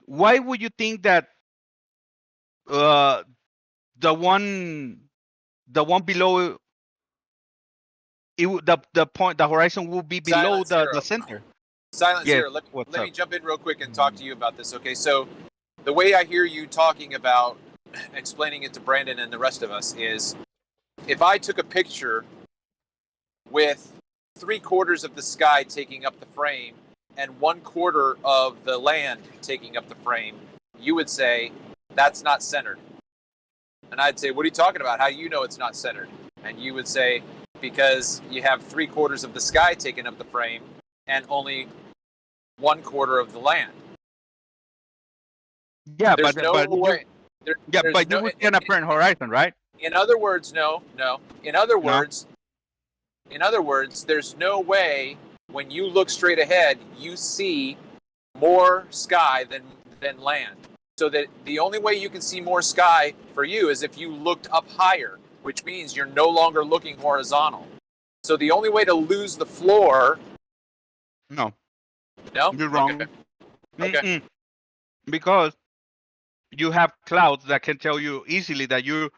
Speaker 13: Why would you think that the one below the horizon will be below
Speaker 5: Silent
Speaker 13: the
Speaker 5: Zero.
Speaker 13: center?
Speaker 5: Silent
Speaker 13: Yes.
Speaker 5: Zero. Let
Speaker 13: What's
Speaker 5: me
Speaker 13: up?
Speaker 5: jump in real quick and talk to you about this. Okay, so the way I hear you talking about explaining it to Brandon and the rest of us is, if I took a picture with 3/4 of the sky taking up the frame and 1/4 of the land taking up the frame, you would say that's not centered. And I'd say, what are you talking about? How do you know it's not centered? And you would say, because you have 3/4 of the sky taking up the frame and only 1/4 of the land.
Speaker 13: Yeah,
Speaker 5: There's
Speaker 13: but
Speaker 5: no way.
Speaker 13: but you would see an apparent horizon, right?
Speaker 5: In other words, no. In other words, there's no way when you look straight ahead, you see more sky than land. So that the only way you can see more sky for you is if you looked up higher, which means you're no longer looking horizontal. So the only way to lose the floor.
Speaker 13: No.
Speaker 5: No?
Speaker 13: You're wrong.
Speaker 5: Okay.
Speaker 13: Because you have clouds that can tell you easily that you,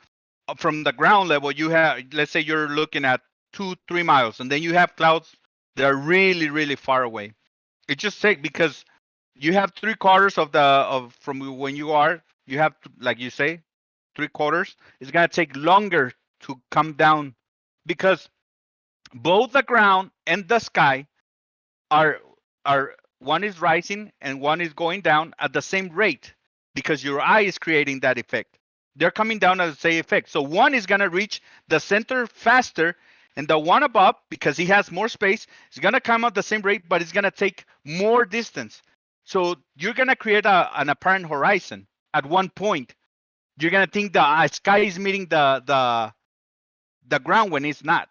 Speaker 13: from the ground level, you have, let's say you're looking at 2-3 miles, and then you have clouds that are really, really far away. It just takes, because you have 3/4 of from when you are, you have, like you say, 3/4. It's gonna take longer to come down, because both the ground and the sky are one is rising and one is going down at the same rate, because your eye is creating that effect. They're coming down at the same effect. So one is gonna reach the center faster, and the one above, because he has more space, is gonna come at the same rate, but it's gonna take more distance. So you're gonna create an apparent horizon at one point. You're gonna think the sky is meeting the ground when it's not.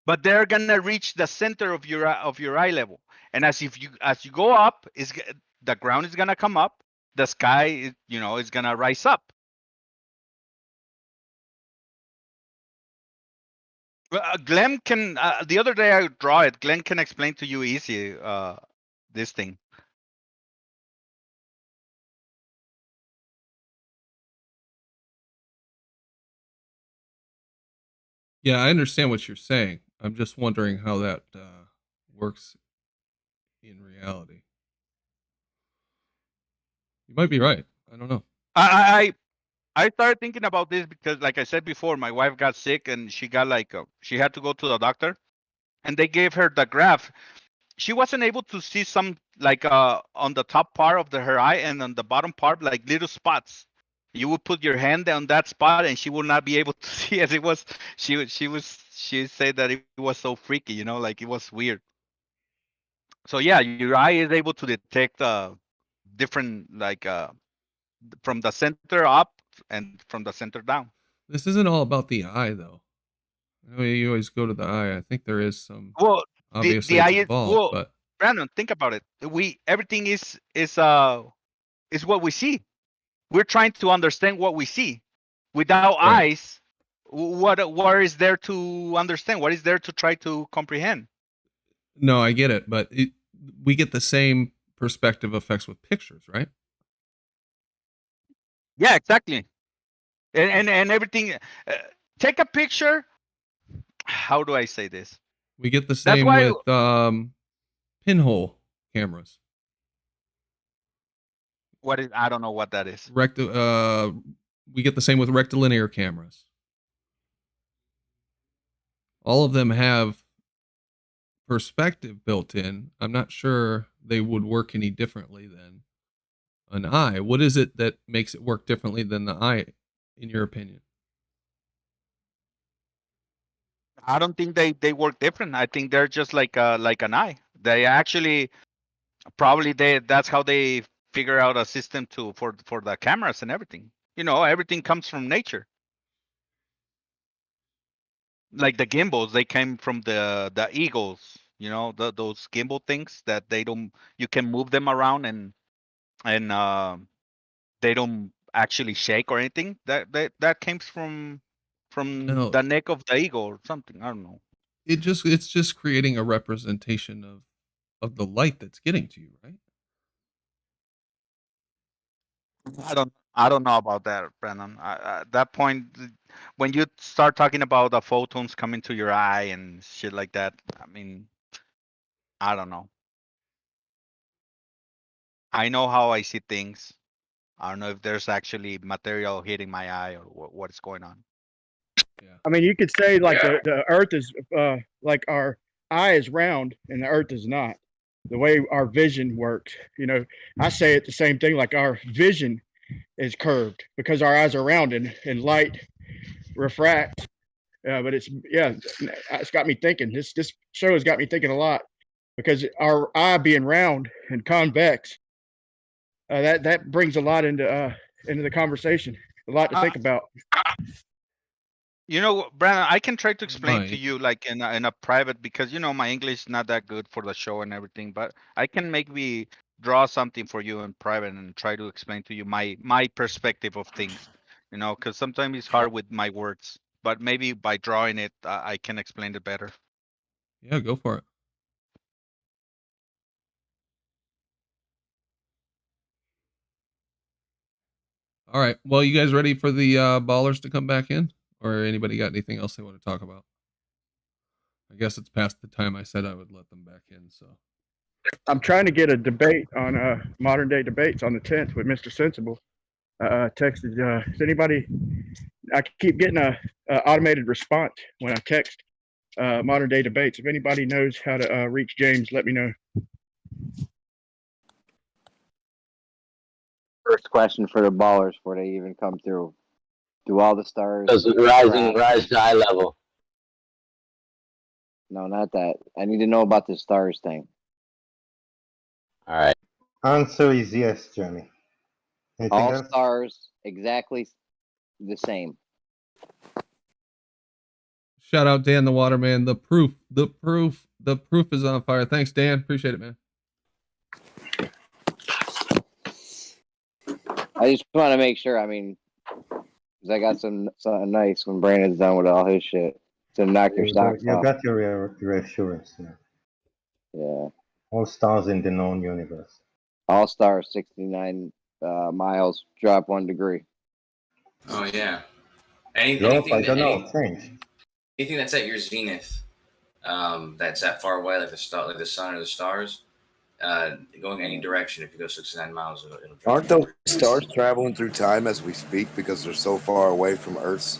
Speaker 13: But they're gonna reach the center of your eye level, and as you go up, the ground is gonna come up, the sky is gonna rise up. Glenn can, the other day I draw it. Glenn can explain to you easy this thing.
Speaker 3: Yeah, I understand what you're saying. I'm just wondering how that works in reality. You might be right. I don't know.
Speaker 13: I started thinking about this because, like I said before, my wife got sick and she got she had to go to the doctor, and they gave her the graph. She wasn't able to see some on the top part of her eye, and on the bottom part like little spots. You would put your hand on that spot and she would not be able to see it. It was she said that it was so freaky, like it was weird. So yeah, your eye is able to detect different from the center up and from the center down.
Speaker 3: This isn't all about the eye, though. I mean, you always go to the eye. I think there is some.
Speaker 13: Well,
Speaker 3: Obviously,
Speaker 13: the eye
Speaker 3: it's
Speaker 13: is
Speaker 3: involved, but
Speaker 13: Brandon, think about it. Everything is what we see. We're trying to understand what we see. Without
Speaker 3: Right.
Speaker 13: eyes, what is there to understand? What is there to try to comprehend?
Speaker 3: No, I get it, but we get the same perspective effects with pictures, right?
Speaker 13: Yeah, exactly. And everything. Take a picture. How do I say this?
Speaker 3: We get the
Speaker 13: That's
Speaker 3: same
Speaker 13: why.
Speaker 3: with pinhole cameras.
Speaker 13: What is? I don't know what that is.
Speaker 3: We get the same with rectilinear cameras. All of them have perspective built in. I'm not sure they would work any differently than an eye. What is it that makes it work differently than the eye, in your opinion?
Speaker 13: I don't think they work different. I think they're just like an eye. They actually probably that's how they figure out a system for the cameras and everything. Everything comes from nature. like the gimbals, they came from the eagles. You know, those gimbal things that they don't. You can move them around and they don't actually shake or anything. That came from
Speaker 3: No,
Speaker 13: the neck of the eagle or something. I don't know.
Speaker 3: it's just creating a representation of the light that's getting to you, right?
Speaker 13: I don't know about that, Brandon. At that point, when you start talking about the photons coming to your eye and shit like that, I mean, I don't know. I know how I see things. I don't know if there's actually material hitting my eye or what is going on.
Speaker 12: I mean, you could say like the Earth is like our eye is round and the Earth is not. The way our vision works, you know, I say it the same thing. Like our vision is curved because our eyes are round and light refracts. But it's got me thinking. This show has got me thinking a lot because our eye being round and convex, that brings a lot into the conversation. A lot to think about.
Speaker 13: You know, Brandon, I can try to explain to
Speaker 3: Right.
Speaker 13: you like in a private because you know my English is not that good for the show and everything, but I can maybe draw something for you in private and try to explain to you my perspective of things. You know, because sometimes it's hard with my words, but maybe by drawing it, I can explain it better.
Speaker 3: Yeah, go for it. All right. Well, you guys ready for the ballers to come back in, or anybody got anything else they want to talk about? I guess it's past the time I said I would let them back in. So
Speaker 12: I'm trying to get a debate on modern day debates on the 10th with Mr. Sensible. Texted. Is anybody? I keep getting a automated response when I text modern day debates. If anybody knows how to reach James, let me know.
Speaker 4: First question for the ballers before they even come through. Do all the stars
Speaker 10: Does rise to eye level?
Speaker 4: No, not that. I need to know about the stars thing.
Speaker 10: All right.
Speaker 17: Answer is yes, Johnny. Anything
Speaker 4: All
Speaker 17: else?
Speaker 4: stars exactly the same.
Speaker 3: shout out Dan the Waterman. The proof is on fire. Thanks, Dan. Appreciate it, man.
Speaker 4: I just want to make sure. I mean, 'cause I got something nice when Brandon's done with all his shit to knock your socks
Speaker 17: You
Speaker 4: off.
Speaker 17: got your reassurance now.
Speaker 4: Yeah.
Speaker 17: All stars in the known universe.
Speaker 4: All stars, 69 miles, drop 1 degree.
Speaker 16: Oh yeah.
Speaker 17: Drop, I don't know, change.
Speaker 16: Anything that's at your zenith, that's that far away, like the star, like the sun or the stars, going any direction. If you go 69 miles, it'll drop.
Speaker 7: Aren't those stars traveling through time as we speak because they're so far away from Earth's?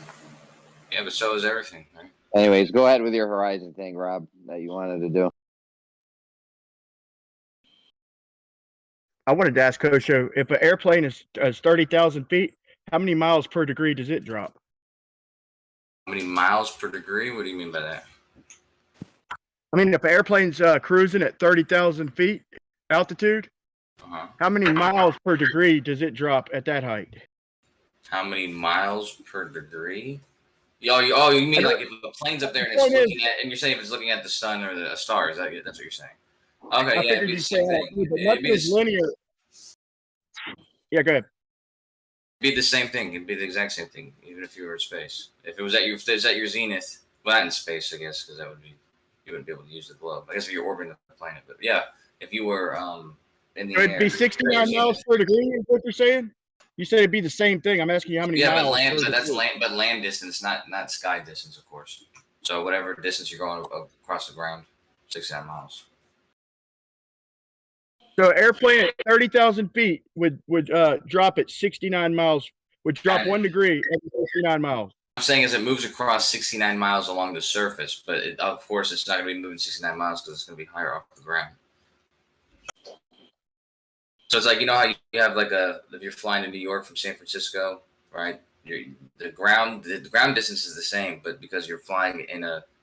Speaker 16: Yeah, but so is everything, right?
Speaker 4: Anyways, go ahead with your horizon thing, Rob, that you wanted to do.
Speaker 12: I wanted to ask Kosho, if an airplane is 30,000 feet, how many miles per degree does it drop?
Speaker 16: How many miles per degree? What do you mean by that?
Speaker 12: I mean, if an airplane's cruising at 30,000 feet altitude, how many miles per degree does it drop at that height?
Speaker 16: How many miles per degree? You mean like if a plane's up there and it's looking at, and you're saying if it's looking at the sun or the stars? That's what you're saying. Okay, yeah, it'd be the same thing.
Speaker 12: But linear. Yeah, go ahead.
Speaker 16: It'd be the same thing. It'd be the exact same thing, even if you were in space. If it was at your zenith, well, not in space, I guess, because that would be you wouldn't be able to use the globe. I guess if you're orbiting the planet, but yeah, if you were in the air,
Speaker 12: it'd be 69 miles per degree. Is what you're saying? You said it'd be the same thing. I'm asking you how many miles.
Speaker 16: But land distance, not sky distance, of course. So whatever distance you're going across the ground, 69 miles.
Speaker 12: So airplane at 30,000 feet would drop at 69 miles. Would drop 1 degree at 69 miles.
Speaker 16: I'm saying is it moves across 69 miles along the surface, but of course it's not going to be moving 69 miles because it's going to be higher off the ground. So it's like, you know how you have like if you're flying to New York from San Francisco, right? The ground distance is the same, but because you're flying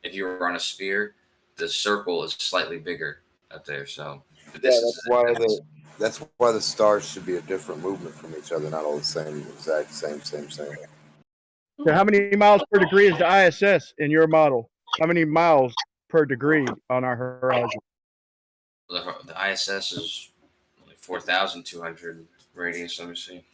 Speaker 16: if you were on a sphere, the circle is slightly bigger up there. So
Speaker 7: that's why the stars should be a different movement from each other, not all the same, exact same.
Speaker 12: So how many miles per degree is the ISS in your model? How many miles per degree on our horizon?
Speaker 16: The ISS is like 4,200 radius. Let me see.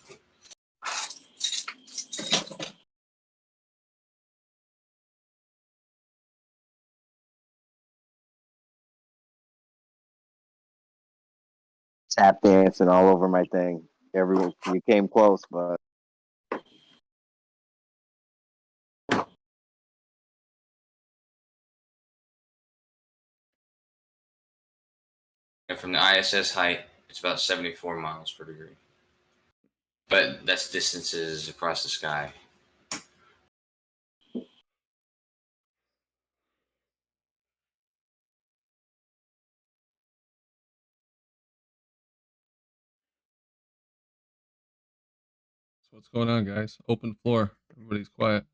Speaker 4: Tap dancing all over my thing. Everyone, you came close, but
Speaker 16: And from the ISS height, it's about 74 miles per degree. But that's distances across the sky.
Speaker 3: So what's going on, guys? Open floor. Everybody's quiet.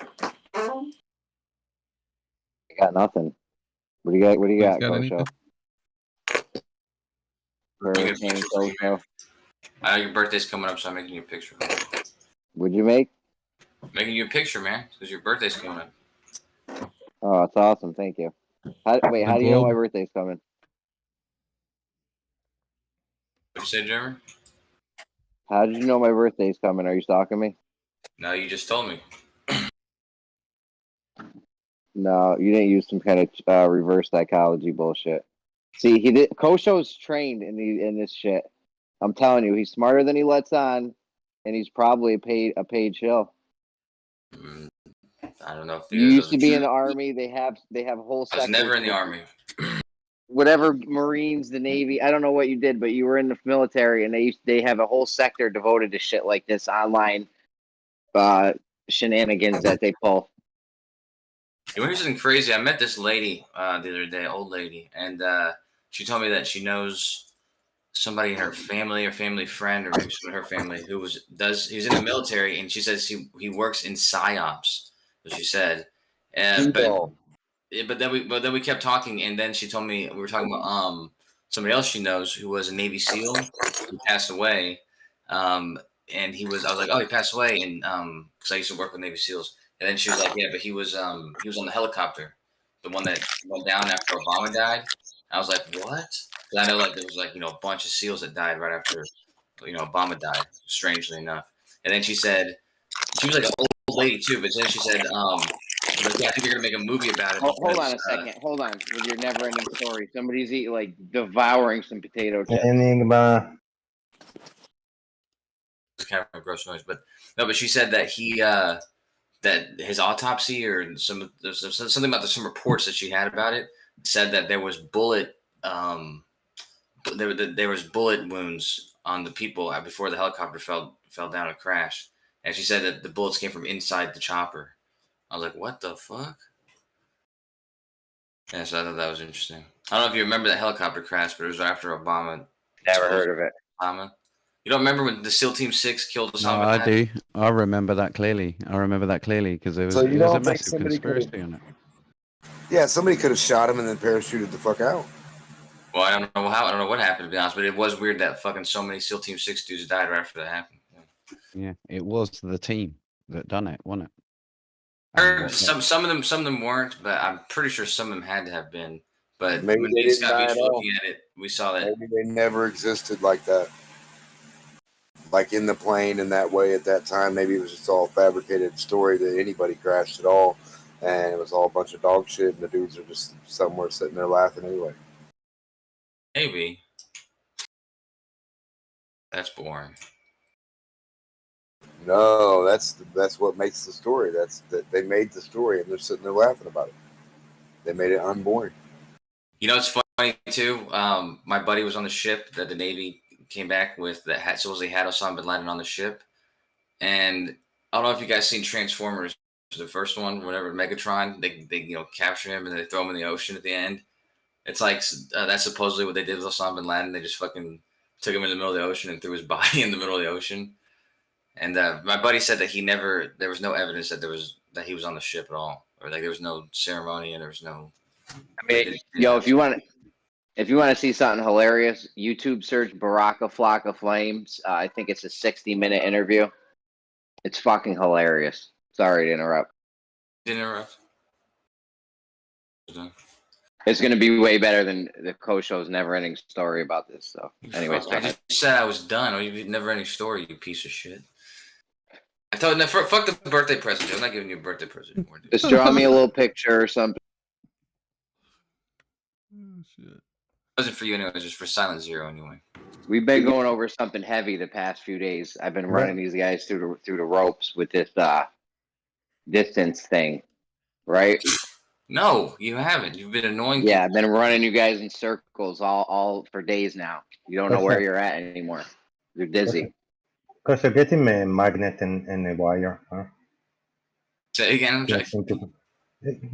Speaker 4: I got nothing. What do you got? What do you
Speaker 3: Nobody's
Speaker 4: got,
Speaker 3: got
Speaker 4: Kosho?
Speaker 3: anything?
Speaker 4: Hurricane Kosho.
Speaker 16: I know your birthday's coming up, so I'm making you a picture.
Speaker 4: What'd you make?
Speaker 16: Making you a picture, man, because your birthday's coming up.
Speaker 4: Oh, that's awesome. Thank you. How do you know my birthday's coming?
Speaker 16: What'd you say, Jeremy?
Speaker 4: How did you know my birthday's coming? Are you stalking me?
Speaker 16: No, you just told me.
Speaker 4: No, you didn't use some kind of reverse psychology bullshit. See, he did. Kosho's trained in this shit. I'm telling you, he's smarter than he lets on, and he's probably a paid shill.
Speaker 16: I don't know if
Speaker 4: You used to be in the army. They have whole
Speaker 16: I was
Speaker 4: sectors.
Speaker 16: never in the army.
Speaker 4: Whatever, Marines, the Navy. I don't know what you did, but you were in the military, and they have a whole sector devoted to shit like this online shenanigans that they pull.
Speaker 16: You want something crazy? I met this lady the other day, old lady, and she told me that she knows somebody in her family or family friend or maybe someone in her family who he's in the military, and she says he works in psyops. What she said, but then we kept talking, and then she told me we were talking about somebody else she knows who was a Navy SEAL who passed away, and I was like, oh, he passed away, and because I used to work with Navy SEALs. And then she was like, yeah, but he was on the helicopter, the one that went down after Obama died. I was like, what? I know like there was like, a bunch of SEALs that died right after, Obama died, strangely enough. And then she said, she was like an old lady too, but then she said, like, yeah, I think they're gonna make a movie about it.
Speaker 4: Hold on a second. Hold on with your never-ending story. Somebody's devouring some potato chips.
Speaker 17: Enigma.
Speaker 16: It's kind of a gross noise, but no. But she said that that his autopsy or something about some reports that she had about it said that there was bullet wounds on the people before the helicopter fell down and crashed, and she said that the bullets came from inside the chopper. I was like, what the fuck? Yeah, so I thought that was interesting. I don't know if you remember that helicopter crash, but it was after Obama.
Speaker 4: Never heard of it.
Speaker 16: Obama. You don't remember when the SEAL Team 6 killed Osama
Speaker 18: No,
Speaker 16: bin
Speaker 18: I
Speaker 16: Laden?
Speaker 18: do. I remember that clearly. Because there was,
Speaker 7: So you
Speaker 18: it was a
Speaker 7: don't think
Speaker 18: massive
Speaker 7: somebody
Speaker 18: conspiracy
Speaker 7: could've-
Speaker 18: on it.
Speaker 7: Yeah, somebody could have shot him and then parachuted the fuck out.
Speaker 16: Well, I don't know how. I don't know what happened, to be honest, but it was weird that fucking so many SEAL Team 6 dudes died right after that happened.
Speaker 18: Yeah, it was the team that done it, wasn't it?
Speaker 16: I heard some of them weren't, but I'm pretty sure some of them had to have been. But
Speaker 7: Maybe
Speaker 16: when
Speaker 7: they
Speaker 16: me and
Speaker 7: didn't
Speaker 16: Scott
Speaker 7: die
Speaker 16: Beach
Speaker 7: at
Speaker 16: were
Speaker 7: all.
Speaker 16: looking at it, we saw that.
Speaker 7: Maybe they never existed like that. Like in the plane in that way at that time. Maybe it was just all fabricated story that anybody crashed at all. And it was all a bunch of dog shit, and the dudes are just somewhere sitting there laughing anyway.
Speaker 16: Maybe. That's boring.
Speaker 7: No, that's what makes the story. That they made the story, and they're sitting there laughing about it. They made it unboring.
Speaker 16: You know, it's funny too. My buddy was on the ship that the Navy came back with that had supposedly had Osama bin Laden on the ship, and I don't know if you guys seen Transformers, the first one, whatever, Megatron. They capture him and they throw him in the ocean at the end. It's like that's supposedly what they did with Osama bin Laden. They just fucking took him in the middle of the ocean and threw his body in the middle of the ocean. And my buddy said that there was no evidence that he was on the ship at all, or like there was no ceremony and there was no.
Speaker 4: I mean, if you want to see something hilarious, YouTube search Baraka Flocka Flames. I think it's a 60-minute interview. It's fucking hilarious. Sorry to interrupt.
Speaker 16: Interrupt.
Speaker 4: It's gonna be way better than the Kosho's never-ending story about this. So, anyways,
Speaker 16: I just said I was done. You never any story, you piece of shit. I told you, fuck the birthday present. I'm not giving you a birthday present anymore, dude.
Speaker 4: Just draw me a little picture or something.
Speaker 3: Oh, shit.
Speaker 16: It wasn't for you anyway. It was just for Silent Zero anyway.
Speaker 4: We've been going over something heavy the past few days. I've been running these guys through the ropes with this distance thing, right?
Speaker 16: No, you haven't. You've been annoying.
Speaker 4: Yeah, I've been running you guys in circles all for days now. You don't know where you're at anymore. You're dizzy.
Speaker 17: Because you're getting a magnet and a wire, huh?
Speaker 16: Say again.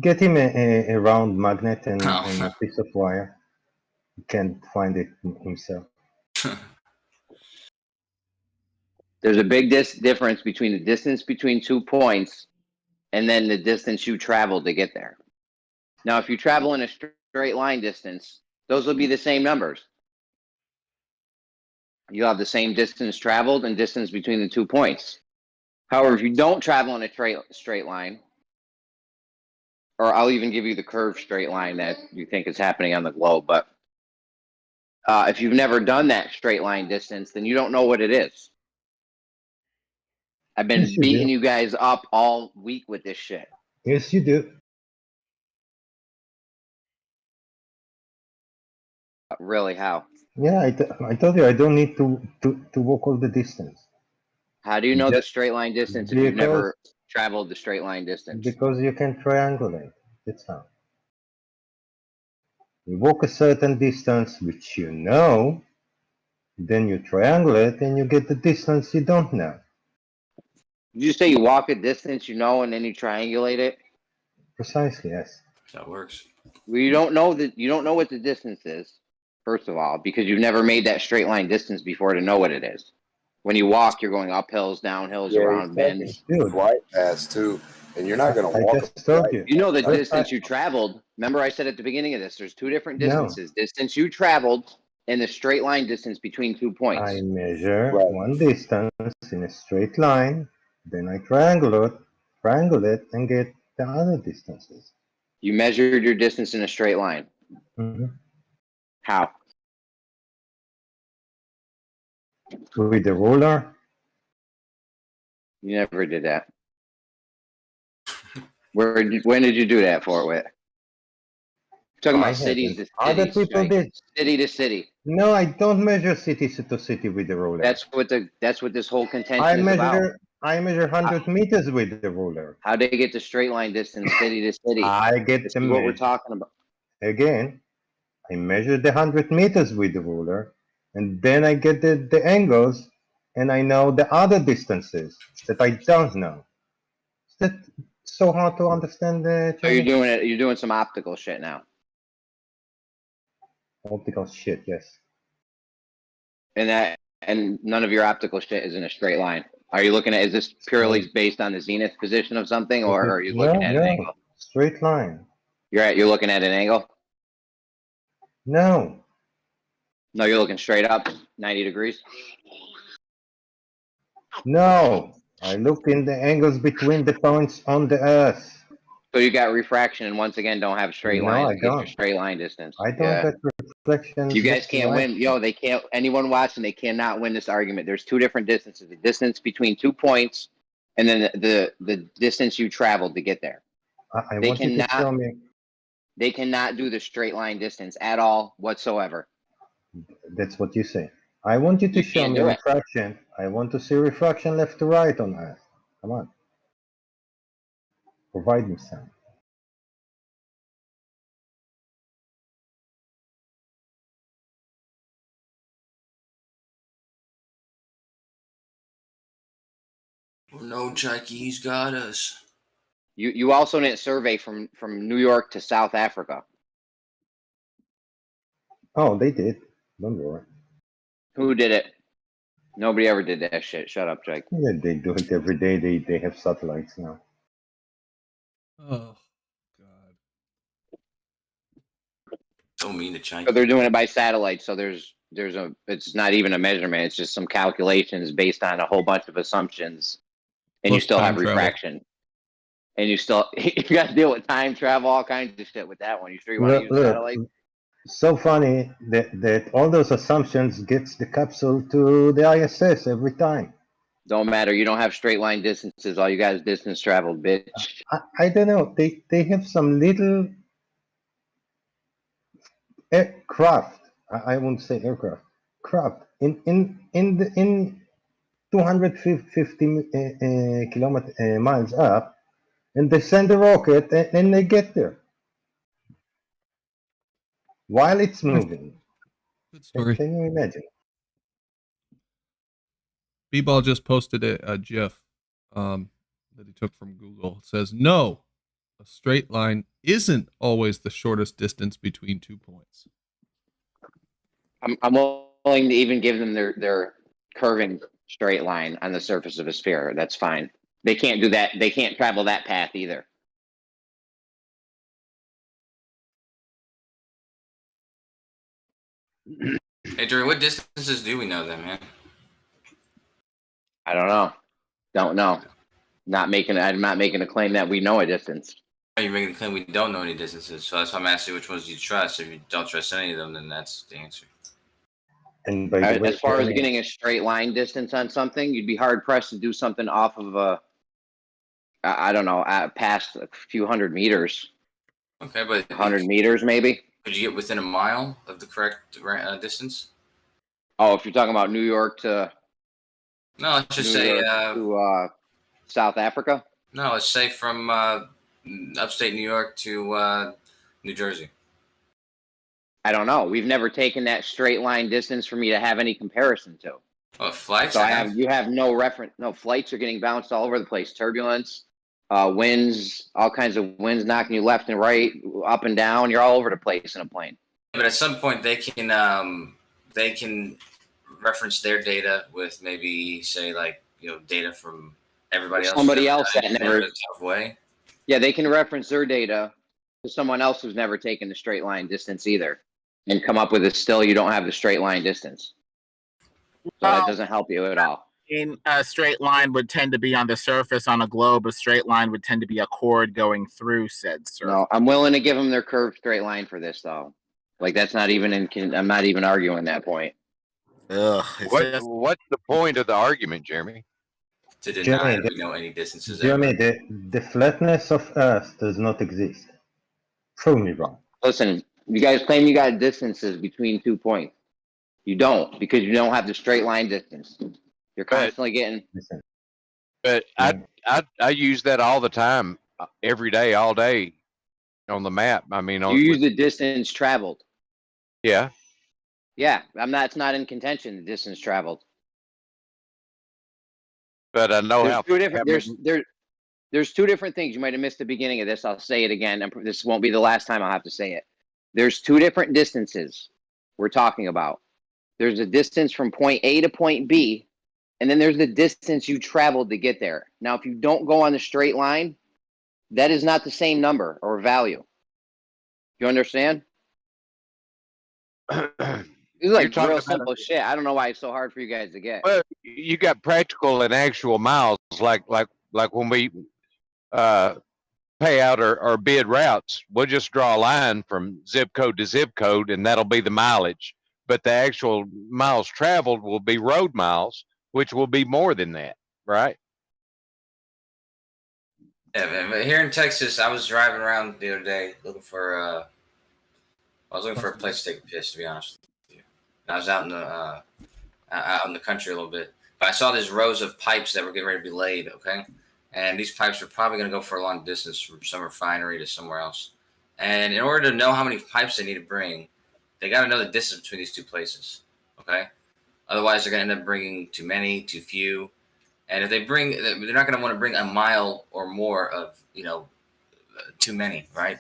Speaker 17: Get him a round magnet and a piece of wire. He can't find it himself.
Speaker 4: There's a big difference between the distance between 2 points and then the distance you travel to get there. Now, if you travel in a straight line distance, those will be the same numbers. You'll have the same distance traveled and distance between the 2 points. However, if you don't travel in a straight line, or I'll even give you the curved straight line that you think is happening on the globe, but if you've never done that straight line distance, then you don't know what it is. I've been beating you guys up all week with this shit.
Speaker 17: Yes, you do.
Speaker 4: Really, how?
Speaker 17: Yeah, I told you I don't need to walk all the distance.
Speaker 4: How do you know the straight line distance if you've never traveled the straight line distance?
Speaker 17: Because you can triangulate. That's how. You walk a certain distance, which you know, then you triangulate and you get the distance you don't know.
Speaker 4: Did you say you walk a distance you know and then you triangulate it?
Speaker 17: Precisely, yes.
Speaker 16: That works.
Speaker 4: Well, you don't know what the distance is, first of all, because you've never made that straight line distance before to know what it is. When you walk, you're going up hills, down hills, around bends.
Speaker 7: Right pass too, and you're not going to walk.
Speaker 17: I just told you.
Speaker 4: You know the distance you traveled. Remember I said at the beginning of this, there's two different distances. No. Distance you traveled and the straight line distance between 2 points.
Speaker 17: I measure one distance in a straight line, then I triangulate and get the other distances.
Speaker 4: You measured your distance in a straight line.
Speaker 17: Mm-hmm.
Speaker 4: How?
Speaker 17: With the ruler.
Speaker 4: You never did that. When did you do that for it? Talking about cities to
Speaker 17: other
Speaker 4: cities,
Speaker 17: people did.
Speaker 4: City to city.
Speaker 17: No, I don't measure city to city with the ruler.
Speaker 4: That's what this whole contention is about.
Speaker 17: I measure 100 meters with the ruler.
Speaker 4: How do you get the straight line distance city to city?
Speaker 17: I get the
Speaker 4: what we're talking about.
Speaker 17: Again, I measure the 100 meters with the ruler, and then I get the angles, and I know the other distances that I don't know. Is that so hard to understand?
Speaker 4: So you're doing it. You're doing some optical shit now.
Speaker 17: Optical shit, yes.
Speaker 4: And none of your optical shit is in a straight line. Are you looking at? Is this purely based on the zenith position of something, or are you looking at an angle?
Speaker 17: Straight line.
Speaker 4: You're looking at an angle.
Speaker 17: No.
Speaker 4: No, you're looking straight up, 90 degrees.
Speaker 17: No, I look in the angles between the points on the Earth.
Speaker 4: So you got refraction, and once again, don't have straight lines to get your straight line distance.
Speaker 17: I don't get reflection.
Speaker 4: You guys can't win. Yo, they can't. Anyone watching, they cannot win this argument. There's two different distances: the distance between 2 points, and then the distance you traveled to get there.
Speaker 17: I want you to show me.
Speaker 4: They cannot do the straight line distance at all whatsoever.
Speaker 17: That's what you say. I want you to show me refraction. I want to see refraction left to right on Earth. Come on. Provide me some.
Speaker 16: Well, no, Chikey, he's got us.
Speaker 4: You also didn't survey from New York to South Africa.
Speaker 17: Oh, they did. Don't worry.
Speaker 4: Who did it? Nobody ever did that shit. Shut up, Jake.
Speaker 17: Yeah, they do it every day. They have satellites now.
Speaker 3: Oh, God.
Speaker 16: Don't mean to Chikey.
Speaker 4: So they're doing it by satellite. So it's not even a measurement. It's just some calculations based on a whole bunch of assumptions and you
Speaker 3: Plus
Speaker 4: still have
Speaker 3: time travel.
Speaker 4: refraction, and you got to deal with time travel, all kinds of shit with that one. You sure you want to use
Speaker 17: Look,
Speaker 4: satellite?
Speaker 17: so funny that all those assumptions gets the capsule to the ISS every time.
Speaker 4: Don't matter. You don't have straight line distances. All you got is distance traveled, bitch.
Speaker 17: I don't know. They have some little aircraft. I won't say aircraft. Craft in 250 miles up, and they send a rocket and they get there while it's moving.
Speaker 3: Good story.
Speaker 17: Can you imagine?
Speaker 3: B-Ball just posted a GIF that he took from Google. It says, no, a straight line isn't always the shortest distance between 2 points.
Speaker 4: I'm willing to even give them their curving straight line on the surface of a sphere. That's fine. They can't do that. They can't travel that path either.
Speaker 16: Hey, Drew, what distances do we know then, man?
Speaker 4: I don't know. Don't know. I'm not making a claim that we know a distance.
Speaker 16: You're making the claim we don't know any distances, so that's why I'm asking which ones you trust. If you don't trust any of them, then that's the answer.
Speaker 17: And by the way,
Speaker 4: As far as getting a straight line distance on something, you'd be hard pressed to do something off of I don't know, past a few hundred meters.
Speaker 16: Okay, but
Speaker 4: 100 meters maybe.
Speaker 16: Could you get within a mile of the correct distance?
Speaker 4: Oh, if you're talking about New York to
Speaker 16: No, let's just say
Speaker 4: to South Africa.
Speaker 16: no, let's say from upstate New York to New Jersey.
Speaker 4: I don't know. We've never taken that straight line distance for me to have any comparison to.
Speaker 16: Oh, flights.
Speaker 4: So you have no reference. No, flights are getting bounced all over the place. Turbulence, winds, all kinds of winds knocking you left and right, up and down. You're all over the place in a plane.
Speaker 16: But at some point, they can reference their data with maybe say like data from everybody else.
Speaker 4: Somebody else that never.
Speaker 16: In a tough way.
Speaker 4: Yeah, they can reference their data to someone else who's never taken the straight line distance either, and come up with a still you don't have the straight line distance. So that doesn't help you at all.
Speaker 19: A straight line would tend to be on the surface on a globe. A straight line would tend to be a chord going through said surface.
Speaker 4: No, I'm willing to give them their curved straight line for this though. Like that's not even I'm not even arguing that point.
Speaker 20: What's the point of the argument, Jeremy?
Speaker 16: To deny
Speaker 17: Jeremy,
Speaker 16: that we know any distances.
Speaker 17: Jeremy, the flatness of Earth does not exist. Prove me wrong.
Speaker 4: Listen, you guys claim you got distances between 2 points. You don't, because you don't have the straight line distance. You're constantly getting.
Speaker 20: But I use that all the time, every day, all day, on the map. I mean,
Speaker 4: You use the distance traveled.
Speaker 20: Yeah.
Speaker 4: Yeah, it's not in contention. The distance traveled.
Speaker 20: But I know how.
Speaker 4: There's two different things. You might have missed the beginning of this. I'll say it again. And this won't be the last time I'll have to say it. There's two different distances we're talking about. There's a distance from point A to point B, and then there's the distance you traveled to get there. Now, if you don't go on the straight line, that is not the same number or value. You understand? This is like real simple shit. I don't know why it's so hard for you guys to get.
Speaker 20: Well, you got practical and actual miles, like when we pay out or bid routes, we'll just draw a line from zip code to zip code, and that'll be the mileage. But the actual miles traveled will be road miles, which will be more than that, right?
Speaker 16: Yeah, but here in Texas, I was driving around the other day looking for I was looking for a place to take a piss, to be honest with you. And I was out in the country a little bit, but I saw these rows of pipes that were getting ready to be laid. Okay, and these pipes are probably going to go for a long distance from some refinery to somewhere else. And in order to know how many pipes they need to bring, they got to know the distance between these two places. Okay, otherwise they're going to end up bringing too many, too few. And if they bring, they're not going to want to bring a mile or more of, too many, right?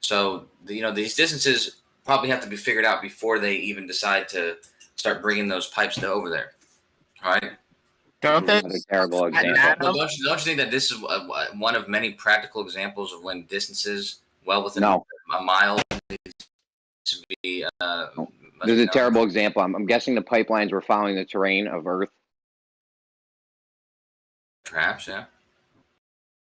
Speaker 16: So, these distances probably have to be figured out before they even decide to start bringing those pipes over there, all right?
Speaker 19: Don't they?
Speaker 4: What a terrible example.
Speaker 16: Well, don't you think that this is one of many practical examples of when distances well within a mile to be?
Speaker 4: This is a terrible example. I'm guessing the pipelines were following the terrain of Earth.
Speaker 16: Perhaps, yeah.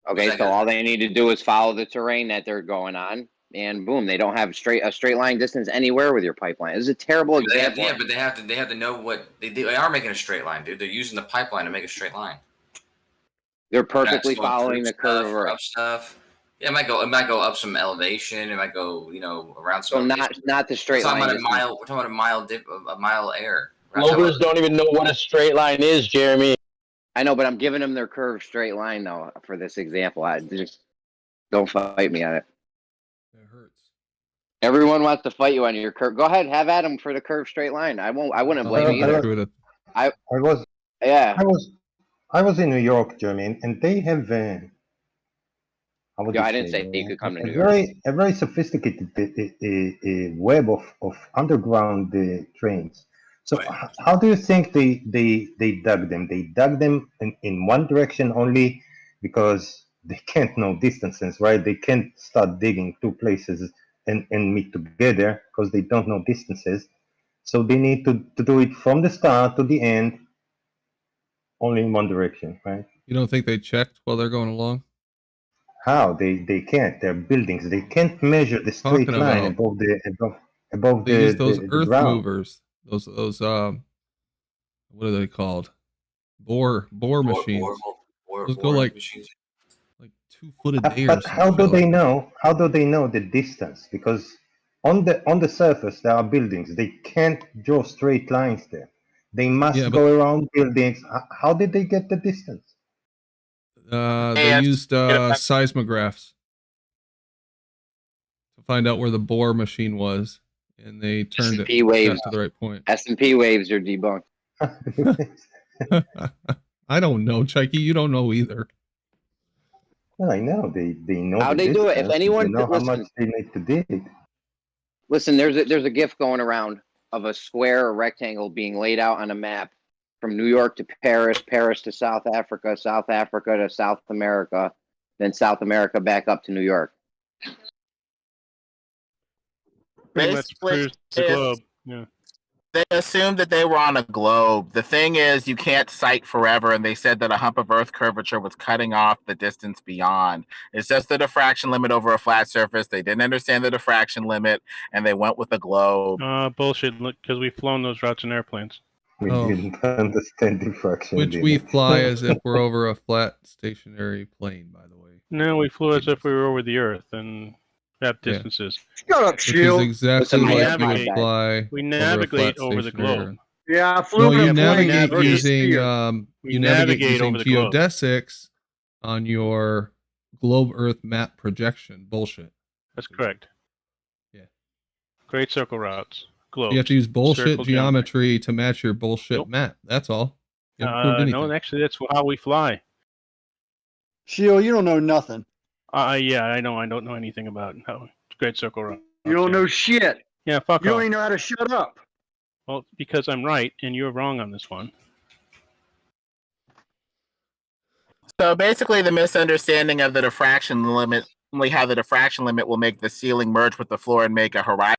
Speaker 4: Okay, so all they need to do is follow the terrain that they're going on, and boom, they don't have a straight line distance anywhere with your pipeline. This is a terrible example.
Speaker 16: Yeah, but they have to know what they are making a straight line, dude. They're using the pipeline to make a straight line.
Speaker 4: They're
Speaker 16: They're not
Speaker 4: perfectly
Speaker 16: just going
Speaker 4: following
Speaker 16: through
Speaker 4: the curve
Speaker 16: stuff
Speaker 4: of
Speaker 16: or
Speaker 4: Earth.
Speaker 16: up stuff. Yeah, it might go up some elevation. It might go, around some.
Speaker 4: So
Speaker 16: elevation.
Speaker 4: not the straight
Speaker 16: We're talking
Speaker 4: line
Speaker 16: about a
Speaker 4: distance.
Speaker 16: mile. We're talking about a mile air. We're not talking
Speaker 10: Globers don't even know what a straight line is, Jeremy.
Speaker 4: I know, but I'm giving them their curved straight line though for this example. I just don't fight me on it.
Speaker 3: It hurts.
Speaker 4: Everyone wants to fight you on your curve. Go ahead, have at them for the curved straight line. I wouldn't blame you either. I
Speaker 17: was in New York, Germany, and they have how would
Speaker 4: Yeah,
Speaker 17: you
Speaker 4: I didn't
Speaker 17: say,
Speaker 4: say you could come to New
Speaker 17: a
Speaker 4: York.
Speaker 17: very sophisticated web of underground trains. So how do you think they dug them? They dug them in one direction only because they can't know distances, right? They can't start digging two places and meet together because they don't know distances. So they need to do it from the start to the end, only in one direction, right?
Speaker 3: You don't think they checked while they're going along?
Speaker 17: How? They can't. They're buildings. They can't measure the straight
Speaker 3: Talking
Speaker 17: line
Speaker 3: about
Speaker 17: above
Speaker 3: they use those
Speaker 17: the
Speaker 3: earth
Speaker 17: ground.
Speaker 3: movers. Those what are they called? Bore machines. Those go like 2 foot a day or
Speaker 17: But
Speaker 3: something.
Speaker 17: how do they know? How do they know the distance? Because on the surface there are buildings. They can't draw straight lines there. They must go around buildings. How did they get the distance?
Speaker 3: They used seismographs to find out where the bore machine was, and they turned it
Speaker 4: S&P waves
Speaker 3: got to the right point.
Speaker 4: S&P waves are debunked.
Speaker 3: I don't know, Checky. You don't know either.
Speaker 17: Well, I know they know
Speaker 4: How'd
Speaker 17: the
Speaker 4: they do it? If
Speaker 17: distance.
Speaker 4: anyone
Speaker 17: They know how
Speaker 4: listen,
Speaker 17: much they need to dig.
Speaker 4: listen, there's a GIF going around of a square or rectangle being laid out on a map from New York to Paris, Paris to South Africa, South Africa to South America, then South America back up to New York.
Speaker 12: Pretty much
Speaker 19: Basically,
Speaker 12: proves the globe. Yeah.
Speaker 19: They assumed that they were on a globe. The thing is, you can't sight forever, and they said that a hump of Earth curvature was cutting off the distance beyond. It's just the diffraction limit over a flat surface. They didn't understand the diffraction limit, and they went with the globe.
Speaker 12: Bullshit, because we've flown those routes in airplanes.
Speaker 17: We didn't understand diffraction.
Speaker 3: Which
Speaker 17: did
Speaker 3: we
Speaker 17: it?
Speaker 3: fly as if we're over a flat stationary plane, by the way.
Speaker 12: No, we flew as if we were over the Earth and at distances.
Speaker 8: Shut up,
Speaker 3: Which is exactly like you would fly.
Speaker 12: We navigate over the globe.
Speaker 3: globe.
Speaker 8: Yeah, I flew
Speaker 3: No,
Speaker 8: in
Speaker 3: you
Speaker 8: a plane.
Speaker 3: navigate
Speaker 8: versus
Speaker 3: using
Speaker 8: sphere.
Speaker 3: you navigate using
Speaker 12: over the globe.
Speaker 3: geodesics on your globe Earth map projection. Bullshit.
Speaker 12: That's correct.
Speaker 3: Yeah.
Speaker 12: Great circle routes. Globes.
Speaker 3: You have to use bullshit
Speaker 12: Circle
Speaker 3: geometry to match your bullshit map. That's all. You haven't proved anything.
Speaker 12: No, actually, that's how we fly.
Speaker 21: Shield, you don't know nothing.
Speaker 12: Yeah, I know. I don't know anything about how great circle routes.
Speaker 21: You don't know shit.
Speaker 12: Yeah, fuck
Speaker 21: You
Speaker 12: off.
Speaker 21: don't even know how to shut up.
Speaker 12: Well, because I'm right and you're wrong on this one.
Speaker 19: So basically, the misunderstanding of the diffraction limit, only how the diffraction limit will make the ceiling merge with the floor and make a horizon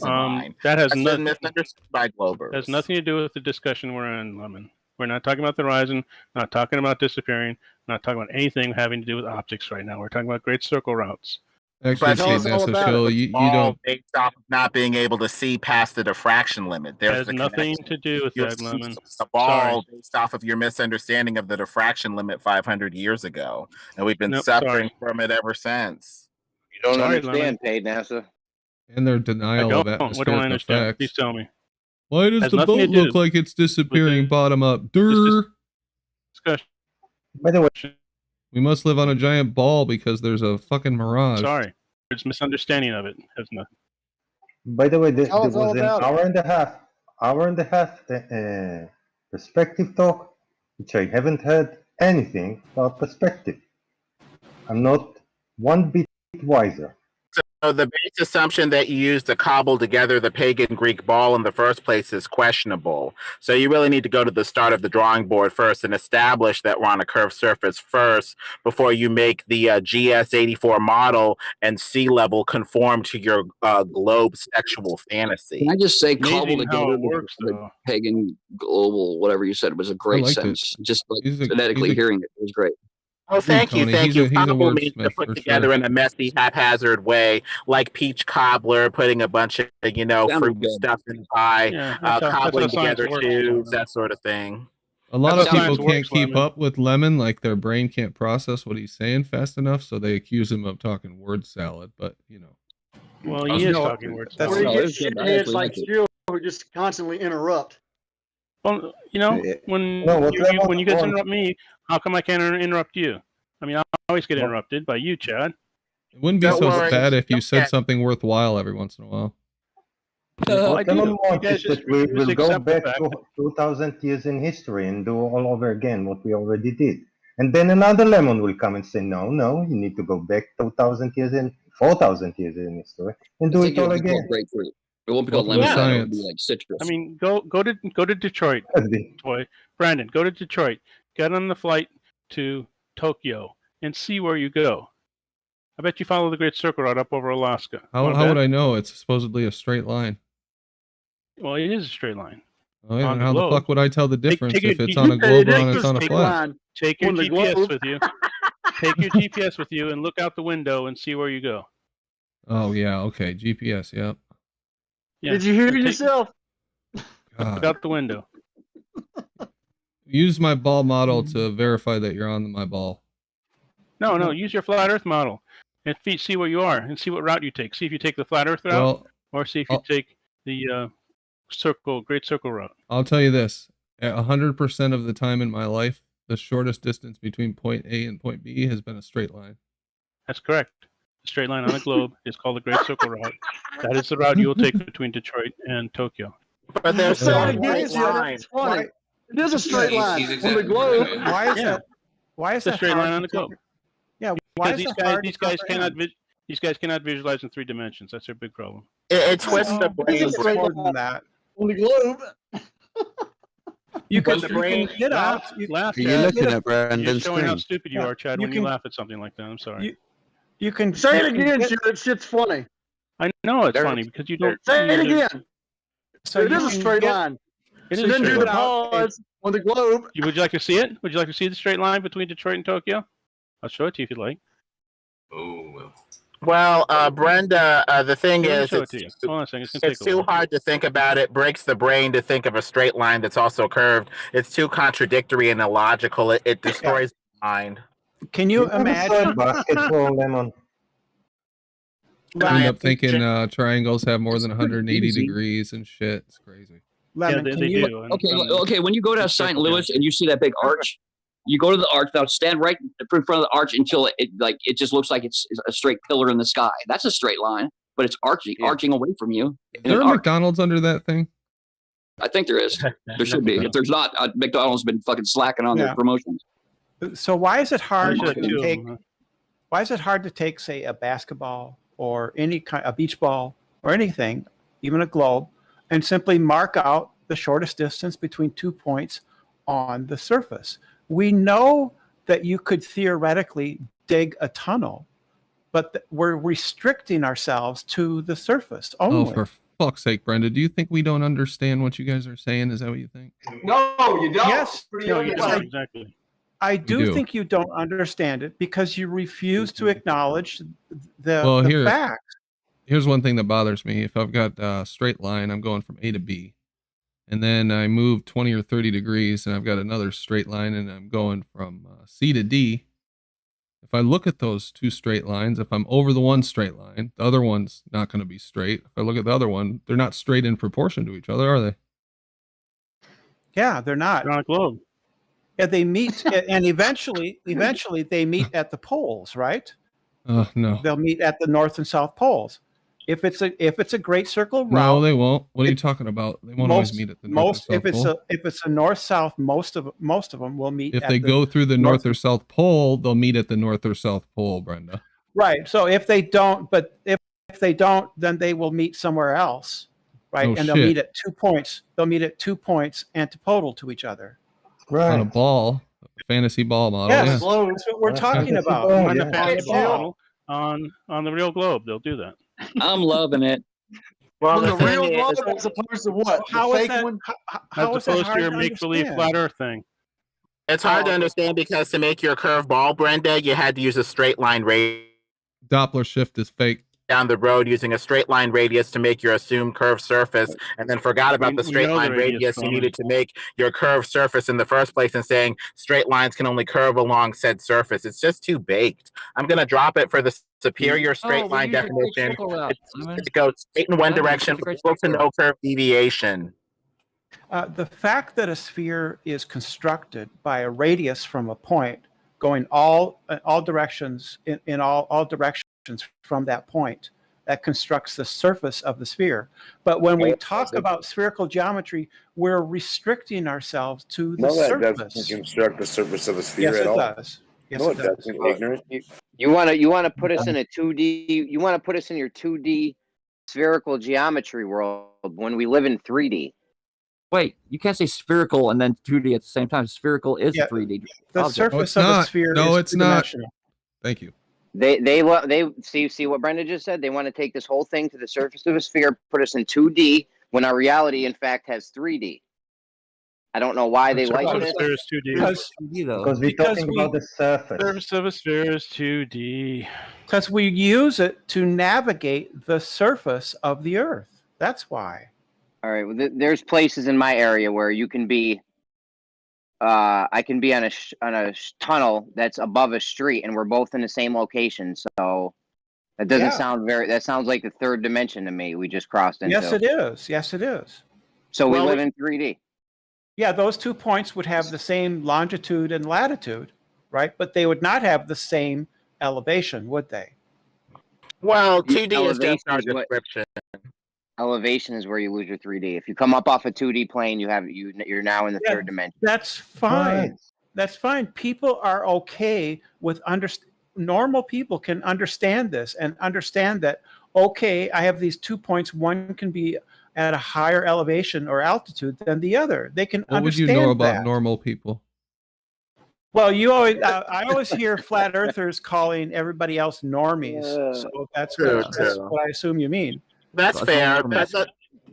Speaker 19: line.
Speaker 12: That has
Speaker 19: That's
Speaker 12: nothing
Speaker 19: misunderstood by Globers.
Speaker 12: has nothing to do with the discussion we're in, Lemon. We're not talking about the horizon, not talking about disappearing, not talking about anything having to do with optics right now. We're talking about great circle routes.
Speaker 3: Actually, NASA Shill, you don't.
Speaker 19: Based off of not being able to see past the diffraction limit. There's
Speaker 12: Has
Speaker 19: the
Speaker 12: nothing
Speaker 19: connection.
Speaker 12: to do with
Speaker 19: You're
Speaker 12: that, Lemon.
Speaker 19: the ball
Speaker 12: Sorry.
Speaker 19: based off of your misunderstanding of the diffraction limit 500 years ago, and we've been
Speaker 12: Nope,
Speaker 19: suffering
Speaker 12: sorry.
Speaker 19: from it ever since.
Speaker 4: You don't
Speaker 12: Sorry,
Speaker 4: understand,
Speaker 12: Lemon.
Speaker 4: paid NASA.
Speaker 3: And their denial of
Speaker 12: What don't I
Speaker 3: atmospheric
Speaker 12: understand?
Speaker 3: effects.
Speaker 12: Please tell me.
Speaker 3: Why does
Speaker 12: Has
Speaker 3: the
Speaker 12: nothing
Speaker 3: boat
Speaker 12: to do
Speaker 3: look like it's disappearing bottom up?
Speaker 12: Discussion.
Speaker 17: By the way,
Speaker 3: we must live on a giant ball because there's a fucking mirage.
Speaker 12: Sorry. There's misunderstanding of it. Has nothing.
Speaker 17: by the way, there
Speaker 21: Tell us all
Speaker 17: was an
Speaker 21: about it.
Speaker 17: hour and a half perspective talk, which I haven't heard anything about perspective. I'm not one bit wiser.
Speaker 19: the base assumption that you used to cobble together the pagan Greek ball in the first place is questionable. So you really need to go to the start of the drawing board first and establish that we're on a curved surface first before you make the GS84 model and sea level conform to your globe sexual fantasy.
Speaker 1: Can I just say, cobble
Speaker 8: Amazing how
Speaker 1: together
Speaker 8: it works,
Speaker 1: the
Speaker 8: though.
Speaker 1: pagan global, whatever you said, was a great
Speaker 3: liked it.
Speaker 1: sentence. Just like
Speaker 3: He's a-
Speaker 1: phonetically
Speaker 3: he's a-
Speaker 1: hearing it was great.
Speaker 19: Oh, thank you,
Speaker 3: Tony.
Speaker 19: thank
Speaker 3: He's
Speaker 19: you.
Speaker 3: a
Speaker 19: Cobble means to
Speaker 3: wordsmith
Speaker 19: put
Speaker 3: for
Speaker 19: together
Speaker 3: sure.
Speaker 19: in a messy, haphazard way, like peach cobbler, putting a bunch of
Speaker 1: Sounded
Speaker 19: fruit
Speaker 1: good.
Speaker 19: stuff in the pie,
Speaker 8: Yeah, that's how
Speaker 19: cobbling
Speaker 8: science
Speaker 19: together
Speaker 8: works.
Speaker 19: tubes, that sort of thing.
Speaker 3: A lot
Speaker 8: That's
Speaker 3: of
Speaker 8: how
Speaker 3: people
Speaker 8: science
Speaker 3: can't
Speaker 8: works,
Speaker 3: keep
Speaker 8: Lemon.
Speaker 3: up with Lemon, like their brain can't process what he's saying fast enough, so they accuse him of talking word salad. But you know,
Speaker 8: Well,
Speaker 21: Oh,
Speaker 8: he is
Speaker 21: no,
Speaker 8: talking words.
Speaker 21: That's
Speaker 1: No,
Speaker 21: where
Speaker 1: it
Speaker 21: you
Speaker 1: was
Speaker 21: get
Speaker 1: good. I
Speaker 21: shitheads
Speaker 1: actually
Speaker 21: like
Speaker 1: liked it.
Speaker 21: you who just constantly interrupt.
Speaker 8: Well, you know, when
Speaker 17: No, what Lemon
Speaker 8: when you guys
Speaker 17: wants-
Speaker 8: interrupt me, how come I can't interrupt you? I mean, I always get interrupted by you, Chad.
Speaker 3: it wouldn't be
Speaker 19: Don't
Speaker 3: so
Speaker 19: worry.
Speaker 3: bad if you said
Speaker 19: Okay.
Speaker 3: something worthwhile every once in a while.
Speaker 8: I
Speaker 17: What
Speaker 8: do.
Speaker 17: Lemon
Speaker 8: You
Speaker 17: wants
Speaker 8: guys
Speaker 17: is
Speaker 8: just
Speaker 17: that we
Speaker 8: refuse
Speaker 17: will
Speaker 8: to
Speaker 17: go
Speaker 8: accept the
Speaker 17: back
Speaker 8: fact
Speaker 17: to 2,000 years in history and do all over again what we already did. And then another Lemon will come and say, no, you need to go back 2,000 years in, 4,000 years in history and
Speaker 1: I
Speaker 17: do
Speaker 1: think
Speaker 17: it
Speaker 1: it
Speaker 17: all
Speaker 1: would be called
Speaker 17: again.
Speaker 1: grapefruit. It won't be called
Speaker 3: Welcome to
Speaker 1: lemon. It would be
Speaker 3: science.
Speaker 1: like citrus.
Speaker 8: I mean, go to Detroit, boy. Brandon, go to Detroit. Get on the flight to Tokyo and see where you go. I bet you follow the Great Circle Route up over Alaska.
Speaker 3: How would I know? It's supposedly a straight line.
Speaker 8: Well, it is a straight line.
Speaker 3: Oh, yeah,
Speaker 8: On the
Speaker 3: how the
Speaker 8: globe.
Speaker 3: fuck would I tell the difference
Speaker 8: take
Speaker 3: if
Speaker 8: your
Speaker 3: it's
Speaker 8: G-
Speaker 3: on a globe or
Speaker 21: It
Speaker 3: on
Speaker 21: is
Speaker 3: it's on a
Speaker 21: a straight
Speaker 3: flat?
Speaker 21: line.
Speaker 8: Take your
Speaker 21: On the
Speaker 8: GPS
Speaker 21: globe.
Speaker 8: with you. Take your GPS with you and look out the window and see where you go.
Speaker 3: Oh yeah, okay, GPS. Yep.
Speaker 8: Yeah.
Speaker 21: Did you hear
Speaker 8: so take-
Speaker 21: yourself?
Speaker 8: Look
Speaker 3: God.
Speaker 8: out the window.
Speaker 3: Use my ball model to verify that you're on my ball.
Speaker 8: No, use your flat Earth model and see where you are and see what route you take. See if you take the flat Earth route
Speaker 3: Well,
Speaker 8: or see if you take the Great Circle Route.
Speaker 3: I'll tell you this: 100% of the time in my life, the shortest distance between point A and point B has been a straight line.
Speaker 8: That's correct. The straight line on the globe is called the Great Circle Route. That is the route you will take between Detroit and Tokyo.
Speaker 19: But there's
Speaker 21: Say
Speaker 19: still
Speaker 21: it
Speaker 19: a
Speaker 21: again,
Speaker 19: white
Speaker 21: Chad.
Speaker 19: line.
Speaker 21: It's funny. It is a
Speaker 16: Yeah,
Speaker 21: straight
Speaker 16: he's
Speaker 21: line on the
Speaker 16: exactly
Speaker 21: globe.
Speaker 16: right.
Speaker 22: Why is
Speaker 8: Yeah.
Speaker 22: that? Why is
Speaker 8: It's a
Speaker 22: that
Speaker 8: straight
Speaker 22: hard
Speaker 8: line on
Speaker 22: to
Speaker 8: the globe.
Speaker 22: compre- Yeah. Why
Speaker 8: Because
Speaker 22: is that hard
Speaker 8: these
Speaker 22: to
Speaker 8: guys
Speaker 22: comprehend?
Speaker 8: these guys cannot visualize in 3 dimensions. That's their big problem.
Speaker 19: It twists the
Speaker 22: I think
Speaker 19: brain.
Speaker 22: it's more than that.
Speaker 21: On the globe.
Speaker 22: You
Speaker 8: But
Speaker 22: can,
Speaker 8: the brain
Speaker 22: you can get out.
Speaker 8: laugh,
Speaker 18: Are you
Speaker 8: Chad.
Speaker 18: looking at
Speaker 8: You're
Speaker 18: Brandon's
Speaker 8: showing how
Speaker 18: screen?
Speaker 8: stupid you
Speaker 22: Yeah,
Speaker 8: are, Chad,
Speaker 22: you
Speaker 8: when you
Speaker 22: can-
Speaker 8: laugh at something like that. I'm sorry.
Speaker 22: You can
Speaker 21: Say it
Speaker 22: you can
Speaker 21: again,
Speaker 22: get-
Speaker 21: Chad. That shit's funny.
Speaker 8: I know it's
Speaker 19: There-
Speaker 8: funny because you don't.
Speaker 21: Say it
Speaker 8: use
Speaker 21: again.
Speaker 22: So
Speaker 21: It
Speaker 22: you
Speaker 21: is a
Speaker 22: can
Speaker 21: straight
Speaker 22: get-
Speaker 21: line.
Speaker 8: It
Speaker 21: So
Speaker 8: is a
Speaker 21: then
Speaker 8: straight
Speaker 21: do the
Speaker 8: line.
Speaker 21: pause on the globe.
Speaker 8: Would you like to see it? Would you like to see the straight line between Detroit and Tokyo? I'll show it to you if you'd like.
Speaker 16: Oh,
Speaker 19: Well, Brenda, the thing
Speaker 8: Let me
Speaker 19: is,
Speaker 8: show it to you. Hold on a second. It's gonna
Speaker 19: it's
Speaker 8: take a
Speaker 19: too
Speaker 8: while.
Speaker 19: hard to think about. It breaks the brain to think of a straight line that's also curved. It's too contradictory and illogical. It destroys the mind.
Speaker 22: Can you
Speaker 17: never said
Speaker 22: imagine?
Speaker 17: basketball, Lemon.
Speaker 3: I end up thinking triangles have more than 180
Speaker 1: Easy.
Speaker 3: degrees and shit. It's crazy.
Speaker 22: Lemon,
Speaker 8: Yeah,
Speaker 22: can
Speaker 8: they
Speaker 22: you?
Speaker 8: do.
Speaker 1: Okay. When you go to St. Louis and you see that big arch, you go to the arch. Now stand right in front of the arch until it just looks like it's a straight pillar in the sky. That's a straight line, but it's arching away from you.
Speaker 3: Is there a McDonald's under that thing?
Speaker 1: I think there is. There should be. If there's not, McDonald's has been fucking slacking on
Speaker 22: Yeah.
Speaker 1: their promotions.
Speaker 22: So why is it hard
Speaker 8: There's like two
Speaker 22: to
Speaker 8: of
Speaker 22: take?
Speaker 8: them, huh?
Speaker 22: Why is it hard to take, say, a basketball or any kind, a beach ball or anything, even a globe, and simply mark out the shortest distance between 2 points on the surface? We know that you could theoretically dig a tunnel, but we're restricting ourselves to the surface only.
Speaker 3: Oh, for fuck's sake, Brenda! Do you think we don't understand what you guys are saying? Is that what you think?
Speaker 21: No, you don't.
Speaker 22: Yes,
Speaker 8: No, you
Speaker 22: Yes,
Speaker 8: don't exactly.
Speaker 22: I do
Speaker 3: do.
Speaker 22: think you don't understand it because you refuse to acknowledge
Speaker 3: Well,
Speaker 22: the
Speaker 3: here-
Speaker 22: facts.
Speaker 3: Here's one thing that bothers me. If I've got a straight line, I'm going from A to B. And then I move 20 or 30 degrees and I've got another straight line and I'm going from C to D. If I look at those two straight lines, if I'm over the one straight line, the other one's not going to be straight. If I look at the other one, they're not straight in proportion to each other, are they?
Speaker 22: Yeah, they're not.
Speaker 8: They're on a globe.
Speaker 22: Yeah, they meet, and eventually they meet at the poles, right?
Speaker 3: No.
Speaker 22: They'll meet at the north and south poles. If it's a great circle route,
Speaker 3: No, they won't. What are you talking about? They won't always meet at the north or south pole.
Speaker 22: if it's a north south, most of them will meet.
Speaker 3: If
Speaker 22: at
Speaker 3: they
Speaker 22: the
Speaker 3: go through the north or south pole, they'll meet at the north or south pole, Brenda.
Speaker 22: right. So if they don't, but if if they don't, then they will meet somewhere else, right?
Speaker 3: Oh,
Speaker 22: and they'll
Speaker 3: shit.
Speaker 22: meet at 2 points. They'll meet at 2 points antipodal to each other.
Speaker 3: On a ball, fantasy ball model.
Speaker 22: Yes,
Speaker 3: Yeah.
Speaker 22: that's what we're talking about.
Speaker 8: On
Speaker 22: Yeah.
Speaker 8: the fantasy model, on the real globe, they'll do that.
Speaker 1: I'm loving it.
Speaker 21: Well,
Speaker 19: the
Speaker 21: the real
Speaker 19: thing
Speaker 21: globe
Speaker 19: is-
Speaker 21: as opposed to what?
Speaker 22: How
Speaker 21: the
Speaker 22: is
Speaker 21: fake
Speaker 22: that?
Speaker 21: one?
Speaker 22: How
Speaker 8: As
Speaker 22: is that
Speaker 8: opposed to
Speaker 22: hard
Speaker 8: your
Speaker 22: to
Speaker 8: make-believe
Speaker 22: understand?
Speaker 8: flat Earth thing.
Speaker 19: It's hard to understand because to make your curve ball, Brenda, you had to use a straight line radius
Speaker 3: Doppler shift is fake.
Speaker 19: down the road using a straight line radius to make your assumed curved surface, and then forgot about the
Speaker 8: We
Speaker 19: straight
Speaker 8: know the
Speaker 19: line
Speaker 8: radius,
Speaker 19: radius you
Speaker 8: Tony.
Speaker 19: needed to make your curved surface in the first place, and saying straight lines can only curve along said surface. It's just too baked. I'm going to drop it for the superior straight
Speaker 1: Oh, we'll
Speaker 19: line
Speaker 1: use your big
Speaker 19: definition.
Speaker 1: circle route, Simon.
Speaker 19: It goes straight in one
Speaker 1: Simon,
Speaker 19: direction,
Speaker 1: that's a great
Speaker 19: little to
Speaker 1: circle.
Speaker 19: no curve deviation.
Speaker 22: The fact that a sphere is constructed by a radius from a point going all directions in all directions from that point, that constructs the surface of the sphere. But when we talk about spherical geometry, we're restricting ourselves to the
Speaker 7: No, that
Speaker 22: surface.
Speaker 7: doesn't construct the surface of a sphere
Speaker 22: Yes,
Speaker 7: at
Speaker 22: it
Speaker 7: all.
Speaker 22: does. Yes,
Speaker 7: No,
Speaker 22: it
Speaker 7: it
Speaker 22: does.
Speaker 7: doesn't. Ignorant.
Speaker 4: You want to put us in a 2D, you want to put us in your 2D spherical geometry world when we live in 3D.
Speaker 1: Wait, you can't say spherical and then 2D at the same time. Spherical is
Speaker 22: Yeah,
Speaker 1: a 3D.
Speaker 22: The
Speaker 1: object.
Speaker 22: surface
Speaker 3: it's
Speaker 22: of a
Speaker 3: not.
Speaker 22: sphere
Speaker 3: No,
Speaker 22: is
Speaker 3: it's not.
Speaker 22: two-dimensional.
Speaker 3: Thank you.
Speaker 4: They see what Brenda just said. They want to take this whole thing to the surface of a sphere, put us in 2D when our reality in fact has 3D. I don't know why they like
Speaker 8: Surface of a
Speaker 4: this.
Speaker 8: sphere is 2D.
Speaker 17: Because we're talking about the surface.
Speaker 8: Surface of a sphere is 2D.
Speaker 22: Because we use it to navigate the surface of the Earth. That's why.
Speaker 4: All right. Well, there's places in my area where you can be. I can be on a tunnel that's above a street, and we're both in the same location. So that doesn't sound very. That sounds like the third dimension to me. We just crossed into.
Speaker 22: Yes, it is. Yes, it is.
Speaker 4: So we live in 3D.
Speaker 22: Yeah, those 2 points would have the same longitude and latitude, right? But they would not have the same elevation, would they?
Speaker 19: Well,
Speaker 4: The
Speaker 19: 2D is just our
Speaker 4: elevation is what-
Speaker 19: description.
Speaker 4: Elevation is where you lose your 3D. If you come up off a 2D plane, you're now in the third dimension.
Speaker 22: That's fine. That's fine. People are okay with normal people can understand this and understand that, okay, I have these 2 points. One can be at a higher elevation or altitude than the other. They can
Speaker 3: What would
Speaker 22: understand
Speaker 3: you know about
Speaker 22: that.
Speaker 3: normal people?
Speaker 22: Well, you always, I always hear flat earthers calling everybody else normies. So that's
Speaker 19: True,
Speaker 22: that's
Speaker 19: true.
Speaker 22: what I assume you mean.
Speaker 19: That's fair.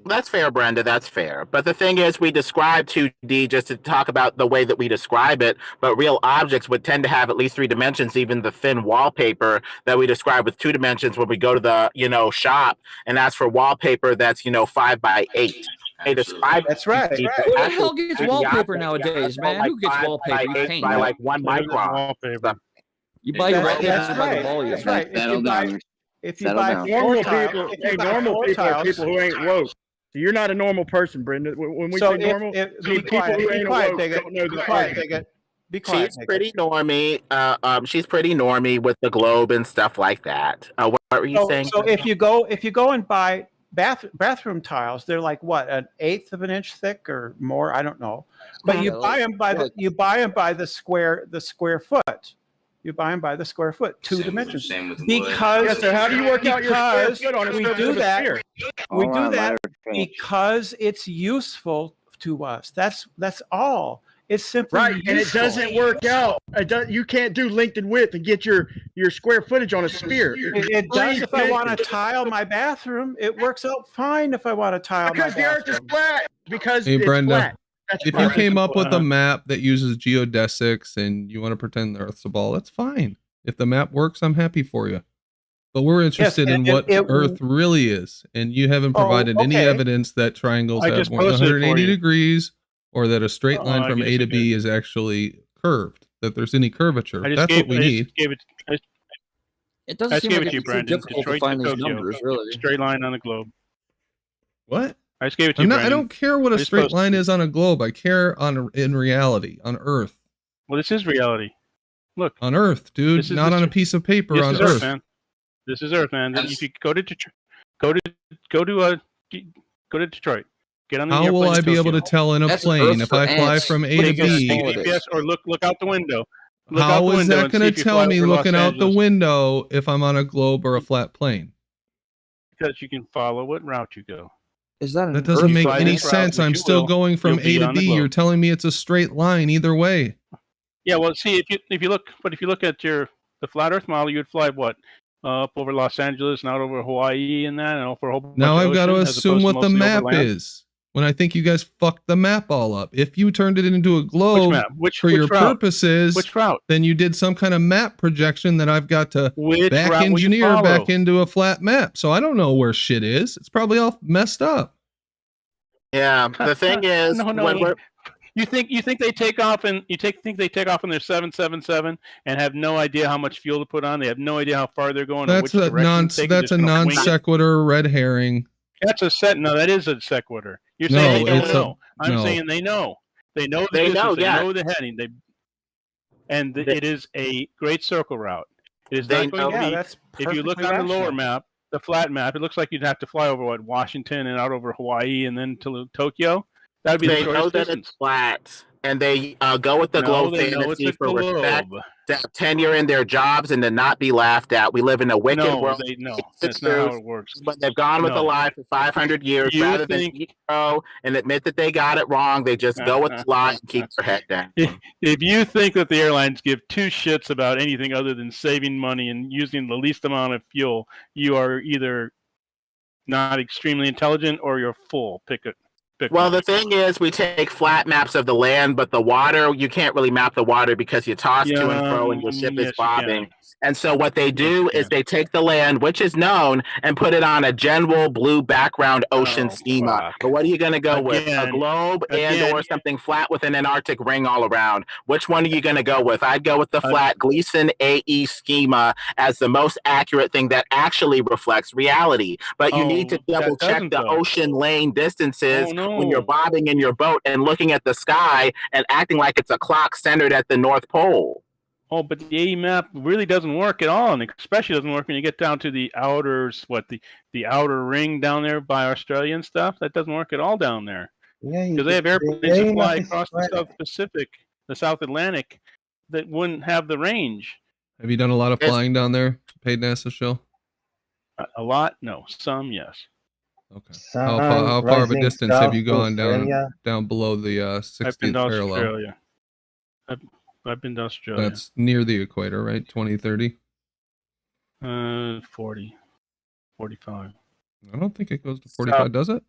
Speaker 19: That's fair, Brenda. That's fair. But the thing is, we describe 2D just to talk about the way that we describe it. But real objects would tend to have at least 3 dimensions. Even the thin wallpaper that we describe with 2 dimensions when we go to the shop and ask for wallpaper that's 5 by 8. They describe
Speaker 22: That's right.
Speaker 1: Who the hell gets wallpaper nowadays, man? Who gets wallpaper? You paint
Speaker 19: by
Speaker 1: it.
Speaker 19: like 1 micron.
Speaker 8: Wallpaper.
Speaker 1: You buy your wallpaper
Speaker 22: That's
Speaker 1: by the
Speaker 22: right.
Speaker 1: volume.
Speaker 22: That's right. If you
Speaker 4: Settle
Speaker 22: buy
Speaker 4: down.
Speaker 22: four
Speaker 12: Normal
Speaker 22: tiles,
Speaker 12: people,
Speaker 22: if you
Speaker 12: hey,
Speaker 22: buy
Speaker 12: normal
Speaker 22: four
Speaker 12: people are
Speaker 22: tiles-
Speaker 12: people who ain't woke. So you're not a normal person, Brenda. When we
Speaker 22: So
Speaker 12: say normal,
Speaker 22: be
Speaker 12: people
Speaker 22: quiet,
Speaker 12: who
Speaker 22: be
Speaker 12: ain't
Speaker 22: quiet,
Speaker 12: woke
Speaker 22: Bigot.
Speaker 12: don't know
Speaker 22: Be
Speaker 12: the
Speaker 22: quiet,
Speaker 12: argument.
Speaker 22: Bigot. Be quiet.
Speaker 19: She's
Speaker 22: Bigot.
Speaker 19: pretty normy. She's pretty normy with the globe and stuff like that. What were you saying?
Speaker 22: So if you go and buy bathroom tiles, they're like what, 1/8 of an inch thick or more? I don't know. But you buy them by the square foot. You buy them by the square foot, 2 dimensions.
Speaker 16: Same with wood.
Speaker 22: Because
Speaker 12: Yeah, so how do you work out your square
Speaker 22: because
Speaker 12: foot on a
Speaker 22: we
Speaker 12: surface
Speaker 22: do
Speaker 12: of a
Speaker 22: that.
Speaker 12: sphere?
Speaker 22: We
Speaker 4: Hold
Speaker 22: do
Speaker 4: on, let
Speaker 22: that
Speaker 4: her finish.
Speaker 22: because it's useful to us. That's all. It's simply
Speaker 12: Right, and it
Speaker 22: useful.
Speaker 12: doesn't work out. You can't do length and width and get your square footage on a sphere.
Speaker 22: It does if I want to tile my bathroom. It works out fine if I want to tile
Speaker 12: because
Speaker 22: my
Speaker 12: the Earth is
Speaker 22: bathroom.
Speaker 12: flat. Because
Speaker 3: Hey,
Speaker 12: it's
Speaker 3: Brenda,
Speaker 12: flat. That's
Speaker 3: if
Speaker 12: why.
Speaker 3: you came up with a map that uses geodesics and you want to pretend the Earth's a ball, that's fine. If the map works, I'm happy for you. But we're interested in what Earth really is, and you haven't provided any evidence that triangles
Speaker 8: I
Speaker 3: have
Speaker 8: just posted it for
Speaker 3: 180
Speaker 8: you.
Speaker 3: degrees or that a straight line
Speaker 8: I
Speaker 3: from
Speaker 8: guess
Speaker 3: A to
Speaker 8: I
Speaker 3: B is actually curved, that there's any curvature.
Speaker 8: I just
Speaker 3: That's
Speaker 8: gave,
Speaker 3: what we
Speaker 8: I
Speaker 3: need.
Speaker 8: just gave it.
Speaker 1: It
Speaker 8: I
Speaker 1: doesn't
Speaker 8: just
Speaker 1: seem
Speaker 8: gave
Speaker 1: like
Speaker 8: it to you,
Speaker 1: it's too
Speaker 8: Brandon.
Speaker 1: difficult to
Speaker 8: Detroit
Speaker 1: find
Speaker 8: to
Speaker 1: these
Speaker 8: Tokyo.
Speaker 1: numbers, really.
Speaker 8: Straight line on the globe.
Speaker 3: What?
Speaker 8: I just gave it to you,
Speaker 3: I
Speaker 8: Brandon.
Speaker 3: don't care what a
Speaker 8: I just
Speaker 3: straight
Speaker 8: posted
Speaker 3: line
Speaker 8: it.
Speaker 3: is on a globe. I care in reality, on Earth.
Speaker 8: Well, this is reality. Look.
Speaker 3: On Earth, dude,
Speaker 8: This is
Speaker 3: not
Speaker 8: the
Speaker 3: on a
Speaker 8: tr-
Speaker 3: piece of paper
Speaker 8: This
Speaker 3: on
Speaker 8: is
Speaker 3: Earth.
Speaker 8: man. This is Earth, man. If you go to Detroit, go to Detroit. Get on the
Speaker 3: How
Speaker 8: airplane
Speaker 3: will I
Speaker 8: to
Speaker 3: be able
Speaker 8: Tokyo.
Speaker 3: to tell in a plane if I fly from A to
Speaker 8: Take
Speaker 3: B?
Speaker 8: GPS or look out the window. Look out
Speaker 3: How
Speaker 8: the
Speaker 3: is
Speaker 8: window
Speaker 3: that
Speaker 8: and
Speaker 3: going
Speaker 8: see
Speaker 3: to
Speaker 8: if you
Speaker 3: tell
Speaker 8: fly
Speaker 3: me
Speaker 8: over Los
Speaker 3: looking out the
Speaker 8: Angeles.
Speaker 3: window if I'm on a globe or a flat plane?
Speaker 8: because you can follow what route you go.
Speaker 2: Is that
Speaker 3: That doesn't make
Speaker 8: fly
Speaker 3: any
Speaker 8: this route,
Speaker 3: sense.
Speaker 8: which
Speaker 3: I'm
Speaker 8: you
Speaker 3: still
Speaker 8: will,
Speaker 3: going from
Speaker 8: you'll be
Speaker 3: A to
Speaker 8: on the
Speaker 3: B. You're
Speaker 8: globe.
Speaker 3: telling me it's a straight line either way.
Speaker 8: Yeah, well, see, if you look at the flat Earth model, you would fly what up over Los Angeles and out over Hawaii and that, and over a whole bunch
Speaker 3: Now
Speaker 8: of
Speaker 3: I've got to
Speaker 8: ocean, as
Speaker 3: assume
Speaker 8: opposed to
Speaker 3: what the
Speaker 8: mostly
Speaker 3: map
Speaker 8: over land.
Speaker 3: is. When I think you guys fucked the map all up. If you turned it into a globe
Speaker 8: map?
Speaker 3: for your
Speaker 8: route?
Speaker 3: purposes,
Speaker 8: Which route?
Speaker 3: then you did some kind of map projection that I've got to
Speaker 8: Which
Speaker 3: back
Speaker 8: route will you
Speaker 3: engineer
Speaker 8: follow?
Speaker 3: back into a flat map. So I don't know where shit is. It's probably all messed up.
Speaker 19: Yeah, the thing is,
Speaker 8: No.
Speaker 19: when we're,
Speaker 8: You think they take off in their 777 and have no idea how much fuel to put on? They have no idea how far they're going or which
Speaker 3: That's a
Speaker 8: direction to take.
Speaker 3: that's a non sequitur red herring.
Speaker 8: That's a set. No, that is a sequitur. You're
Speaker 3: No,
Speaker 8: saying they don't
Speaker 3: it's a-
Speaker 8: know. I'm
Speaker 3: no.
Speaker 8: saying they know. They know the
Speaker 19: They
Speaker 8: distance.
Speaker 19: know,
Speaker 8: They
Speaker 19: yeah.
Speaker 8: know the heading. It is a great circle route. It is
Speaker 19: They
Speaker 8: not going
Speaker 19: know-
Speaker 8: to
Speaker 19: Yeah,
Speaker 8: be.
Speaker 19: that's
Speaker 8: If you look
Speaker 19: perfectly
Speaker 8: on the lower
Speaker 19: rational.
Speaker 8: map, the flat map, it looks like you'd have to fly over Washington and out over Hawaii and then to Tokyo. That would be the
Speaker 19: they know
Speaker 8: shortest
Speaker 19: that
Speaker 8: distance.
Speaker 19: it's flat, and they go with the
Speaker 8: No,
Speaker 19: globe
Speaker 8: they know it's
Speaker 19: fantasy
Speaker 8: a
Speaker 19: for respect,
Speaker 8: globe.
Speaker 19: to have tenure in their jobs, and to not be laughed at. We live in a wicked
Speaker 8: No,
Speaker 19: world.
Speaker 8: that's not how it works.
Speaker 19: But they've gone with a
Speaker 8: No.
Speaker 19: lie for 500 years.
Speaker 8: You
Speaker 19: Rather
Speaker 8: think-
Speaker 19: than eat crow and admit that they got it wrong, they just go with the lie and keep their head down.
Speaker 8: If you think that the airlines give two shits about anything other than saving money and using the least amount of fuel, you are either not extremely intelligent or you're full. Pick it.
Speaker 19: Well, the thing is, we take flat maps of the land, but the water, you can't really map the water because you toss to and fro and your ship
Speaker 8: yes,
Speaker 19: is
Speaker 8: you
Speaker 19: bobbing.
Speaker 8: can.
Speaker 19: And so what they do is they take the land, which is known, and put it on a general blue background ocean schema. But what are you going to go with? A
Speaker 8: Again,
Speaker 19: globe and
Speaker 8: again.
Speaker 19: or something flat with an Antarctic ring all around? Which one are you going to go with? I'd go with the flat Gleason AE schema as the most accurate thing that actually reflects reality. But you need to
Speaker 8: that
Speaker 19: double check
Speaker 8: doesn't,
Speaker 19: the
Speaker 8: though.
Speaker 19: ocean lane distances
Speaker 8: Oh, no.
Speaker 19: when you're bobbing in your boat and looking at the sky and acting like it's a clock centered at the North Pole.
Speaker 8: Oh, but the AE map really doesn't work at all, and especially doesn't work when you get down to the the outer ring down there by Australia and stuff. That doesn't work at all down there
Speaker 17: Yeah,
Speaker 8: because they have airplanes
Speaker 17: the
Speaker 8: that
Speaker 17: AE
Speaker 8: fly
Speaker 17: map is
Speaker 8: across the
Speaker 17: right.
Speaker 8: South Pacific, the South Atlantic, that wouldn't have the range.
Speaker 3: Have you done a lot of flying down there? Paid NASA show?
Speaker 8: A lot, no. Some, yes.
Speaker 3: Okay.
Speaker 17: Sun
Speaker 3: How far of a
Speaker 17: rising
Speaker 3: distance have you
Speaker 17: south
Speaker 3: gone
Speaker 17: Australia.
Speaker 3: down below the
Speaker 8: I've been
Speaker 3: 60th
Speaker 8: to
Speaker 3: parallel?
Speaker 8: Australia. I've been to Australia.
Speaker 3: That's near the equator, right? 20, 30?
Speaker 8: 40, 45.
Speaker 3: I don't think it goes to 45, does it?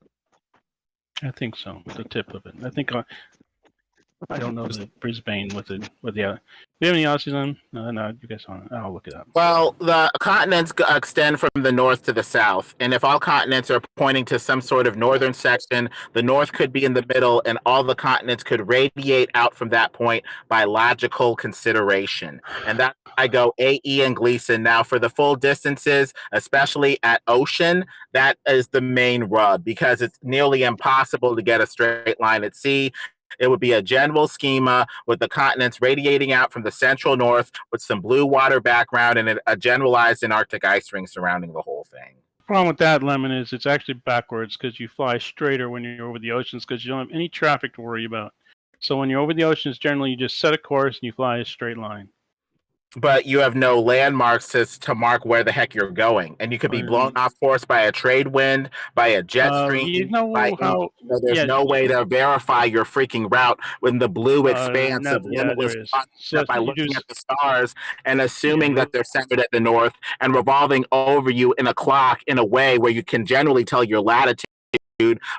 Speaker 8: I think so. The tip of it. I think I don't know the Brisbane with the. Do you have any Aussies on? No, you guys on. I'll look it up.
Speaker 19: Well, the continents extend from the north to the south, and if all continents are pointing to some sort of northern section, the north could be in the middle, and all the continents could radiate out from that point by logical consideration. And that I go AE and Gleason. Now, for the full distances, especially at ocean, that is the main rub because it's nearly impossible to get a straight line at sea. It would be a general schema with the continents radiating out from the central north with some blue water background and a generalized Antarctic ice ring surrounding the whole thing.
Speaker 8: The problem with that, Lemon, is it's actually backwards because you fly straighter when you're over the oceans because you don't have any traffic to worry about. So when you're over the oceans, generally you just set a course and you fly a straight line.
Speaker 19: But you have no landmarks to mark where the heck you're going. And you could be blown off course by a trade wind, by a jet stream.
Speaker 8: You know how?
Speaker 19: So there's no way to verify your freaking route when the blue expanse of limitless
Speaker 8: there is.
Speaker 19: concept by looking at the stars and assuming that they're centered at the north and revolving over you in a clock in a way where you can generally tell your latitude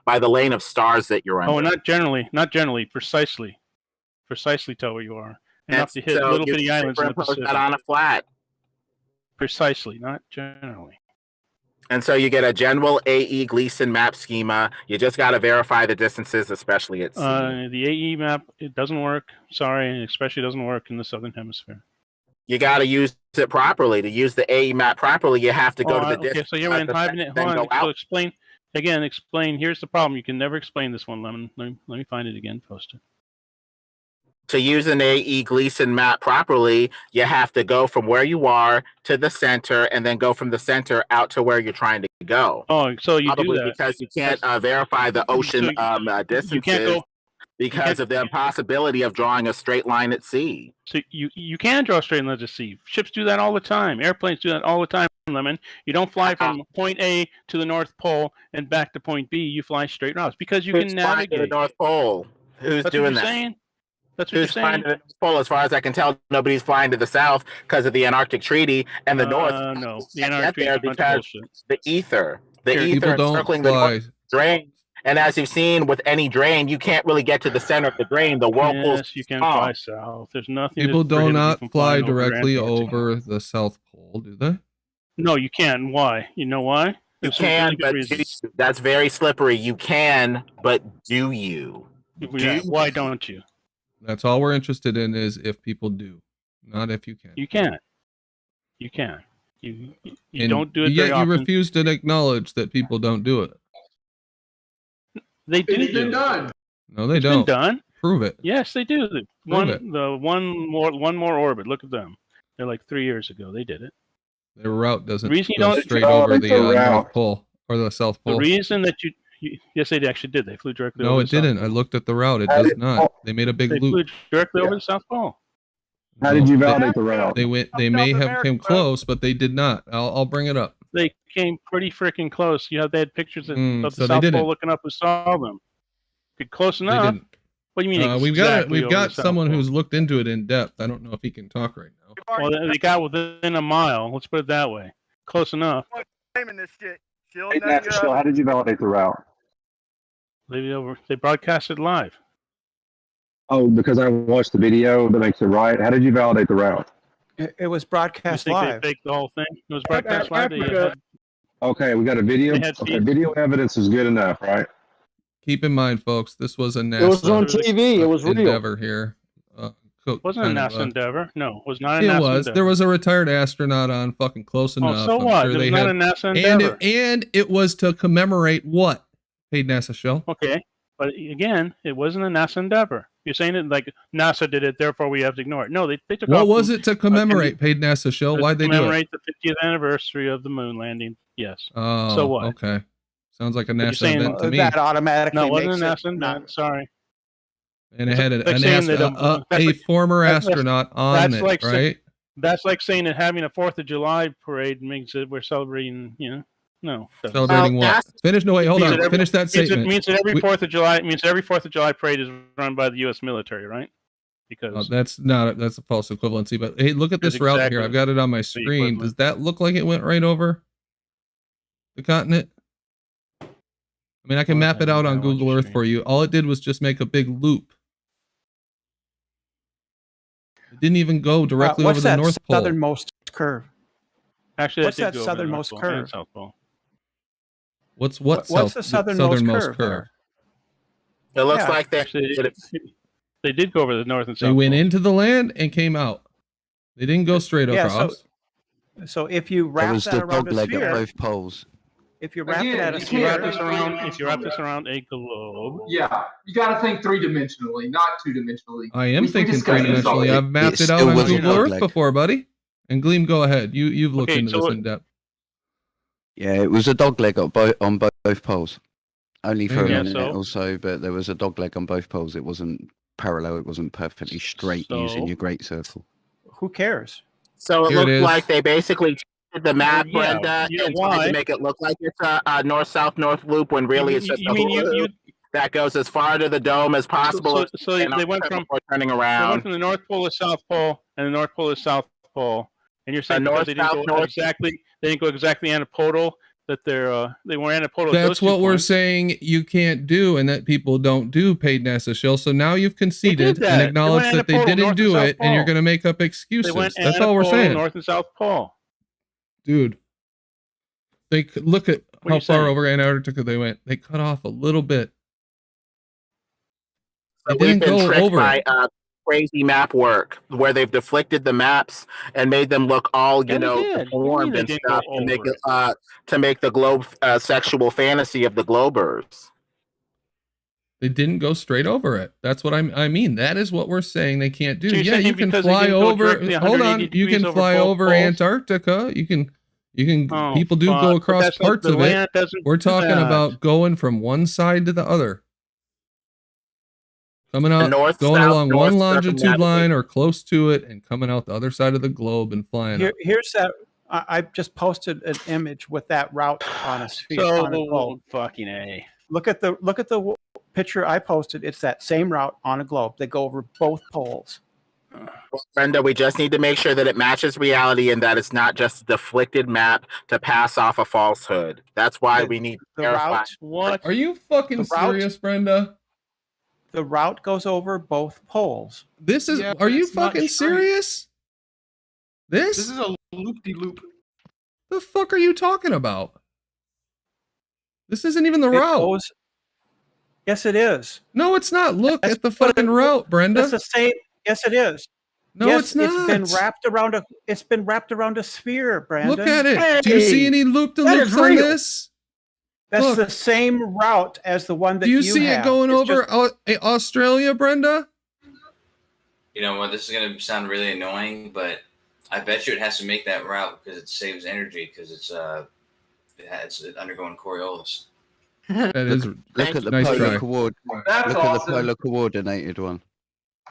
Speaker 19: by the lane of stars that you're under.
Speaker 8: Oh, not generally, precisely tell where you are. Enough to hit
Speaker 19: so
Speaker 8: little
Speaker 19: you
Speaker 8: bitty islands in the
Speaker 19: superimpose
Speaker 8: Pacific.
Speaker 19: that on a flat.
Speaker 8: Precisely, not generally.
Speaker 19: And so you get a general AE Gleason map schema. You just got to verify the distances, especially at sea.
Speaker 8: The AE map, it doesn't work. Sorry, and especially doesn't work in the southern hemisphere.
Speaker 19: You got to use it properly. To use the AE map properly, you have to go to the
Speaker 8: Okay,
Speaker 19: distance.
Speaker 8: so you're inhibiting it. Hold on. So explain. Here's the problem. You can never explain this one, Lemon. Let me find it again. Post it.
Speaker 19: To use an AE Gleason map properly, you have to go from where you are to the center and then go from the center out to where you're trying to go.
Speaker 8: Oh, so you
Speaker 19: Probably
Speaker 8: do that.
Speaker 19: because you can't verify the ocean distances.
Speaker 8: You can't go.
Speaker 19: because of the impossibility of drawing a straight line at sea.
Speaker 8: So you can draw straight lines at sea. Ships do that all the time. Airplanes do that all the time, Lemon. You don't fly from point A to the North Pole and back to point B. You fly straight routes because you can
Speaker 19: Who's flying to the
Speaker 8: navigate.
Speaker 19: North Pole? Who's
Speaker 8: That's
Speaker 19: doing
Speaker 8: what you're
Speaker 19: that?
Speaker 8: saying? That's what
Speaker 19: Who's
Speaker 8: you're
Speaker 19: flying
Speaker 8: saying?
Speaker 19: to the North Pole? As far as I can tell, nobody's flying to the South because of the Antarctic Treaty, and the North
Speaker 8: No, the
Speaker 19: can't
Speaker 8: Antarctic
Speaker 19: get there
Speaker 8: Treaty is a bunch of
Speaker 19: because
Speaker 8: bullshit.
Speaker 19: the ether
Speaker 3: People don't
Speaker 19: encircling the
Speaker 3: fly.
Speaker 19: North drain. And as you've seen with any drain, you can't really get to the center of the drain. The whirlpool's
Speaker 8: Yes, you can
Speaker 19: small.
Speaker 8: fly south. There's nothing.
Speaker 3: People
Speaker 8: that
Speaker 3: do
Speaker 8: prohibits you
Speaker 3: not
Speaker 8: from
Speaker 3: fly
Speaker 8: flying over
Speaker 3: directly
Speaker 8: Antarctica.
Speaker 3: over the South Pole, do they?
Speaker 8: No, you can't. Why? You know why?
Speaker 19: You
Speaker 8: There's some
Speaker 19: can,
Speaker 8: really good
Speaker 19: but
Speaker 8: reasons.
Speaker 19: that's very slippery. You can, but do you?
Speaker 8: Yeah, why don't you?
Speaker 3: That's all we're interested in is if people do, not if you can.
Speaker 8: You can. You can. You
Speaker 3: And
Speaker 8: don't do it
Speaker 3: yet
Speaker 8: very
Speaker 3: you
Speaker 8: often.
Speaker 3: refuse to acknowledge that people don't do it.
Speaker 8: They do.
Speaker 2: It's been done.
Speaker 3: No, they
Speaker 8: It's
Speaker 3: don't.
Speaker 8: been done.
Speaker 3: Prove it.
Speaker 8: Yes, they do.
Speaker 3: it.
Speaker 8: One more orbit. Look at them. They're like 3 years ago. They did it.
Speaker 3: Their route doesn't
Speaker 8: The reason you
Speaker 3: go
Speaker 8: don't-
Speaker 3: straight over
Speaker 15: it's
Speaker 3: the
Speaker 15: a route.
Speaker 3: North Pole or the South
Speaker 8: The
Speaker 3: Pole.
Speaker 8: reason that you yes, they actually did. They flew directly
Speaker 3: No,
Speaker 8: over
Speaker 3: it
Speaker 8: the South
Speaker 3: didn't.
Speaker 8: Pole.
Speaker 3: I looked at the route. It does not. They made a big
Speaker 8: They flew
Speaker 3: loop.
Speaker 8: directly over the South Pole.
Speaker 15: How did you
Speaker 3: No,
Speaker 15: validate the route?
Speaker 3: They went. They may have come close, but they did not. I'll bring it up.
Speaker 8: They came pretty freaking close. They had pictures of the
Speaker 3: so they
Speaker 8: South
Speaker 3: didn't.
Speaker 8: Pole looking up who saw them. Good, close
Speaker 3: They
Speaker 8: enough.
Speaker 3: didn't.
Speaker 8: What do you mean?
Speaker 3: We've got
Speaker 8: exactly over the South
Speaker 3: someone
Speaker 8: Pole?
Speaker 3: who's looked into it in depth. I don't know if he can talk right now.
Speaker 8: Well, they got within a mile. Let's put it that way. Close enough.
Speaker 15: Hey, Nashville, how did you validate the route?
Speaker 8: They broadcast it live.
Speaker 15: Oh, because I watched the video that makes it right. How did you validate the route?
Speaker 22: It was
Speaker 8: You
Speaker 22: broadcast
Speaker 8: think
Speaker 22: live.
Speaker 8: they faked the whole thing? It was broadcast live. They had-
Speaker 15: Okay, we got a video.
Speaker 8: They had
Speaker 15: Okay,
Speaker 8: feeds.
Speaker 15: video evidence is good enough, right?
Speaker 3: Keep in mind, folks, this was a NASA
Speaker 2: It was on TV. It was real.
Speaker 3: endeavor here.
Speaker 8: wasn't a
Speaker 3: kind of
Speaker 8: NASA endeavor. No, it was not a
Speaker 3: It
Speaker 8: NASA
Speaker 3: was.
Speaker 8: endeavor.
Speaker 3: There was a retired astronaut on fucking close enough.
Speaker 8: Oh, so
Speaker 3: I'm
Speaker 8: what?
Speaker 3: sure
Speaker 8: It was
Speaker 3: they
Speaker 8: not
Speaker 3: had-
Speaker 8: a NASA
Speaker 3: and
Speaker 8: endeavor.
Speaker 3: it was to commemorate what? Paid NASA show.
Speaker 8: Okay, but again, it wasn't a NASA endeavor. You're saying it like NASA did it, therefore we have to ignore it. No, they took
Speaker 3: What
Speaker 8: off
Speaker 3: was
Speaker 8: from-
Speaker 3: it to commemorate Paid NASA show?
Speaker 8: to
Speaker 3: Why'd they do it?
Speaker 8: commemorate the 50th anniversary of the moon landing. Yes.
Speaker 3: Oh,
Speaker 8: So what?
Speaker 3: Okay. Sounds like a
Speaker 8: But you're
Speaker 3: NASA
Speaker 8: saying
Speaker 3: event to me.
Speaker 22: That automatically
Speaker 8: No, it wasn't
Speaker 22: makes
Speaker 8: a
Speaker 22: it
Speaker 8: NASA event. Sorry.
Speaker 3: And it
Speaker 8: It's
Speaker 3: had
Speaker 8: like saying that,
Speaker 3: a former
Speaker 8: that's-
Speaker 3: astronaut on
Speaker 8: that's
Speaker 3: it,
Speaker 8: like
Speaker 3: right?
Speaker 8: That's like saying that having a 4th of July parade means that we're celebrating. No. doesn't.
Speaker 3: Celebrating what? Finish. No, wait. Hold
Speaker 8: Means
Speaker 3: on.
Speaker 8: that every-
Speaker 3: Finish that statement.
Speaker 8: Means that every
Speaker 3: We-
Speaker 8: 4th of July parade is run by the U.S. military, right? Because
Speaker 3: that's not. That's a false equivalency. But hey, look at this
Speaker 8: That's
Speaker 3: route
Speaker 8: exactly
Speaker 3: here. I've got it on my screen.
Speaker 8: equivalent.
Speaker 3: Does that look like it went right over the continent? I mean, I can map it out on Google Earth for you. All it did was just make a big loop. It didn't even go directly over
Speaker 22: what's
Speaker 3: the
Speaker 22: that
Speaker 3: North Pole.
Speaker 22: southernmost curve?
Speaker 8: actually,
Speaker 22: What's
Speaker 8: did
Speaker 22: that
Speaker 8: go over the
Speaker 22: southernmost
Speaker 8: North Pole and
Speaker 22: curve?
Speaker 8: South Pole.
Speaker 3: What's
Speaker 22: What's the southernmost curve there?
Speaker 19: It looks
Speaker 22: Yeah.
Speaker 19: like they
Speaker 8: Actually,
Speaker 19: did it.
Speaker 8: they did go over the North and
Speaker 3: They
Speaker 8: South.
Speaker 3: went
Speaker 8: Pole.
Speaker 3: into the land and came out. They didn't go straight
Speaker 22: Yeah,
Speaker 3: across.
Speaker 22: So if you
Speaker 18: There
Speaker 22: wrap
Speaker 18: was
Speaker 22: that
Speaker 18: the
Speaker 22: around
Speaker 18: dog
Speaker 22: a
Speaker 18: leg at
Speaker 22: sphere,
Speaker 18: both poles.
Speaker 22: if you wrap it
Speaker 2: Again,
Speaker 22: at a
Speaker 2: you
Speaker 8: If you wrap
Speaker 2: can't
Speaker 22: sphere,
Speaker 8: this around a globe,
Speaker 2: Yeah, you got to think three-dimensionally, not two-dimensionally.
Speaker 3: I am
Speaker 2: We
Speaker 3: thinking
Speaker 2: discussed this
Speaker 3: three-dimensionally.
Speaker 2: already.
Speaker 3: I've mapped
Speaker 18: It
Speaker 3: it out
Speaker 18: still
Speaker 3: on
Speaker 18: wasn't
Speaker 3: Google
Speaker 18: dog
Speaker 3: Earth
Speaker 18: leg.
Speaker 3: before, buddy. And Gleam, go ahead. You've looked
Speaker 8: Okay,
Speaker 3: into
Speaker 8: so
Speaker 3: this
Speaker 8: what-
Speaker 3: in depth.
Speaker 18: Yeah, it was a dog leg on both poles. Only for a
Speaker 3: Yeah,
Speaker 18: minute
Speaker 8: so-
Speaker 18: or so, but there was a dog leg on both poles. It wasn't parallel. It wasn't perfectly straight using
Speaker 8: So-
Speaker 18: your great circle.
Speaker 22: who cares?
Speaker 19: So it
Speaker 3: Here it
Speaker 19: looked
Speaker 3: is.
Speaker 19: like they basically cheated the map,
Speaker 8: Yeah,
Speaker 19: Brenda,
Speaker 8: you know
Speaker 19: and tried
Speaker 8: why?
Speaker 19: to make it look like it's a north-south-north loop when really it's just
Speaker 8: you
Speaker 19: a
Speaker 8: mean
Speaker 19: hula
Speaker 8: you-
Speaker 19: hoop that goes as far to the dome as possible.
Speaker 8: so they went from
Speaker 19: before turning
Speaker 8: they
Speaker 19: around.
Speaker 8: went from the North Pole to South Pole, and the North Pole to South Pole, and you're saying
Speaker 19: north,
Speaker 8: because they didn't
Speaker 19: south,
Speaker 8: go
Speaker 19: north.
Speaker 8: exactly, they didn't go exactly antipodal, that they were antipodal. at
Speaker 3: That's
Speaker 8: those two
Speaker 3: what we're
Speaker 8: points.
Speaker 3: saying you can't do, and that people don't do paid NASA shill. So now you've conceded
Speaker 8: that.
Speaker 3: and
Speaker 8: They
Speaker 3: acknowledged
Speaker 8: went
Speaker 3: that they
Speaker 8: antipodal,
Speaker 3: didn't
Speaker 8: North and
Speaker 3: do
Speaker 8: South
Speaker 3: it, and you're
Speaker 8: Pole.
Speaker 3: going to make up
Speaker 8: They
Speaker 3: excuses.
Speaker 8: went
Speaker 3: That's all we're
Speaker 8: antipodal,
Speaker 3: saying,
Speaker 8: North and South Pole.
Speaker 3: dude. Look at
Speaker 8: What are
Speaker 3: how
Speaker 8: you
Speaker 3: far
Speaker 8: saying?
Speaker 3: over Antarctica they went. They cut off a little bit. They
Speaker 19: We've
Speaker 3: didn't
Speaker 19: been
Speaker 3: go
Speaker 19: tricked
Speaker 3: over
Speaker 19: by
Speaker 3: it.
Speaker 19: crazy map work where they've deflected the maps and made them look all
Speaker 8: Yeah, they did. What do you mean
Speaker 19: deformed
Speaker 8: they
Speaker 19: and
Speaker 8: didn't go
Speaker 19: stuff to make
Speaker 8: over
Speaker 19: it to make the globe sexual fantasy of the globers.
Speaker 3: They didn't go straight over it. That's what I mean. That is what we're saying they can't do.
Speaker 8: So you're
Speaker 3: Yeah,
Speaker 8: saying
Speaker 3: you can
Speaker 8: because they
Speaker 3: fly
Speaker 8: didn't go
Speaker 3: over.
Speaker 8: directly
Speaker 3: Hold
Speaker 8: 180
Speaker 3: on, you
Speaker 8: degrees
Speaker 3: can
Speaker 8: over
Speaker 3: fly
Speaker 8: both
Speaker 3: over
Speaker 8: poles?
Speaker 3: Antarctica. You can.
Speaker 8: Oh,
Speaker 3: People do
Speaker 8: fuck,
Speaker 3: go
Speaker 8: but
Speaker 3: across
Speaker 8: that's not-
Speaker 3: parts
Speaker 8: the
Speaker 3: of
Speaker 8: land
Speaker 3: it.
Speaker 8: doesn't
Speaker 3: We're
Speaker 8: do
Speaker 3: talking
Speaker 8: that.
Speaker 3: about going from one side to the other. Coming out,
Speaker 19: north,
Speaker 3: going
Speaker 19: south,
Speaker 3: along
Speaker 19: north
Speaker 3: one longitude line
Speaker 19: circumnavigation.
Speaker 3: or close to it, and coming out the other side of the globe and flying up.
Speaker 22: Here's that. I just posted an image with that route on a sphere.
Speaker 8: So
Speaker 22: on a globe.
Speaker 8: fucking A.
Speaker 22: Look at the picture I posted. It's that same route on a globe. They go over both poles.
Speaker 19: Brenda, we just need to make sure that it matches reality and that it's not just a deflected map to pass off a falsehood. That's why we need
Speaker 22: the
Speaker 19: to verify.
Speaker 22: route.
Speaker 8: What?
Speaker 3: Are you fucking serious, Brenda?
Speaker 22: The route goes over both poles.
Speaker 3: This is.
Speaker 22: Yeah,
Speaker 3: are you
Speaker 22: it's not
Speaker 3: fucking
Speaker 22: straight.
Speaker 3: serious? This?
Speaker 2: This is a loop-de-loop.
Speaker 3: The fuck are you talking about? This isn't even the
Speaker 22: It
Speaker 3: route.
Speaker 22: goes- yes, it is.
Speaker 3: No, it's not. Look at the fucking route, Brenda.
Speaker 22: It's the same. Yes, it is.
Speaker 3: No,
Speaker 22: yes,
Speaker 3: it's not.
Speaker 22: It's been wrapped around a. It's been wrapped around a sphere, Brandon.
Speaker 3: Look at it. Do you see any loop-de-loops on this?
Speaker 22: That's
Speaker 3: Look.
Speaker 22: the same route as the one that
Speaker 3: Do you see
Speaker 22: have.
Speaker 3: it going
Speaker 22: It's
Speaker 3: over
Speaker 22: just-
Speaker 3: Australia, Brenda?
Speaker 16: You know what? This is going to sound really annoying, but I bet you it has to make that route because it saves energy because it's undergoing Coriolis.
Speaker 3: That is
Speaker 18: Look at the
Speaker 3: nice
Speaker 18: polar
Speaker 3: try.
Speaker 18: coord.
Speaker 2: That's
Speaker 18: Look at the
Speaker 2: awesome.
Speaker 18: polar coordinated one.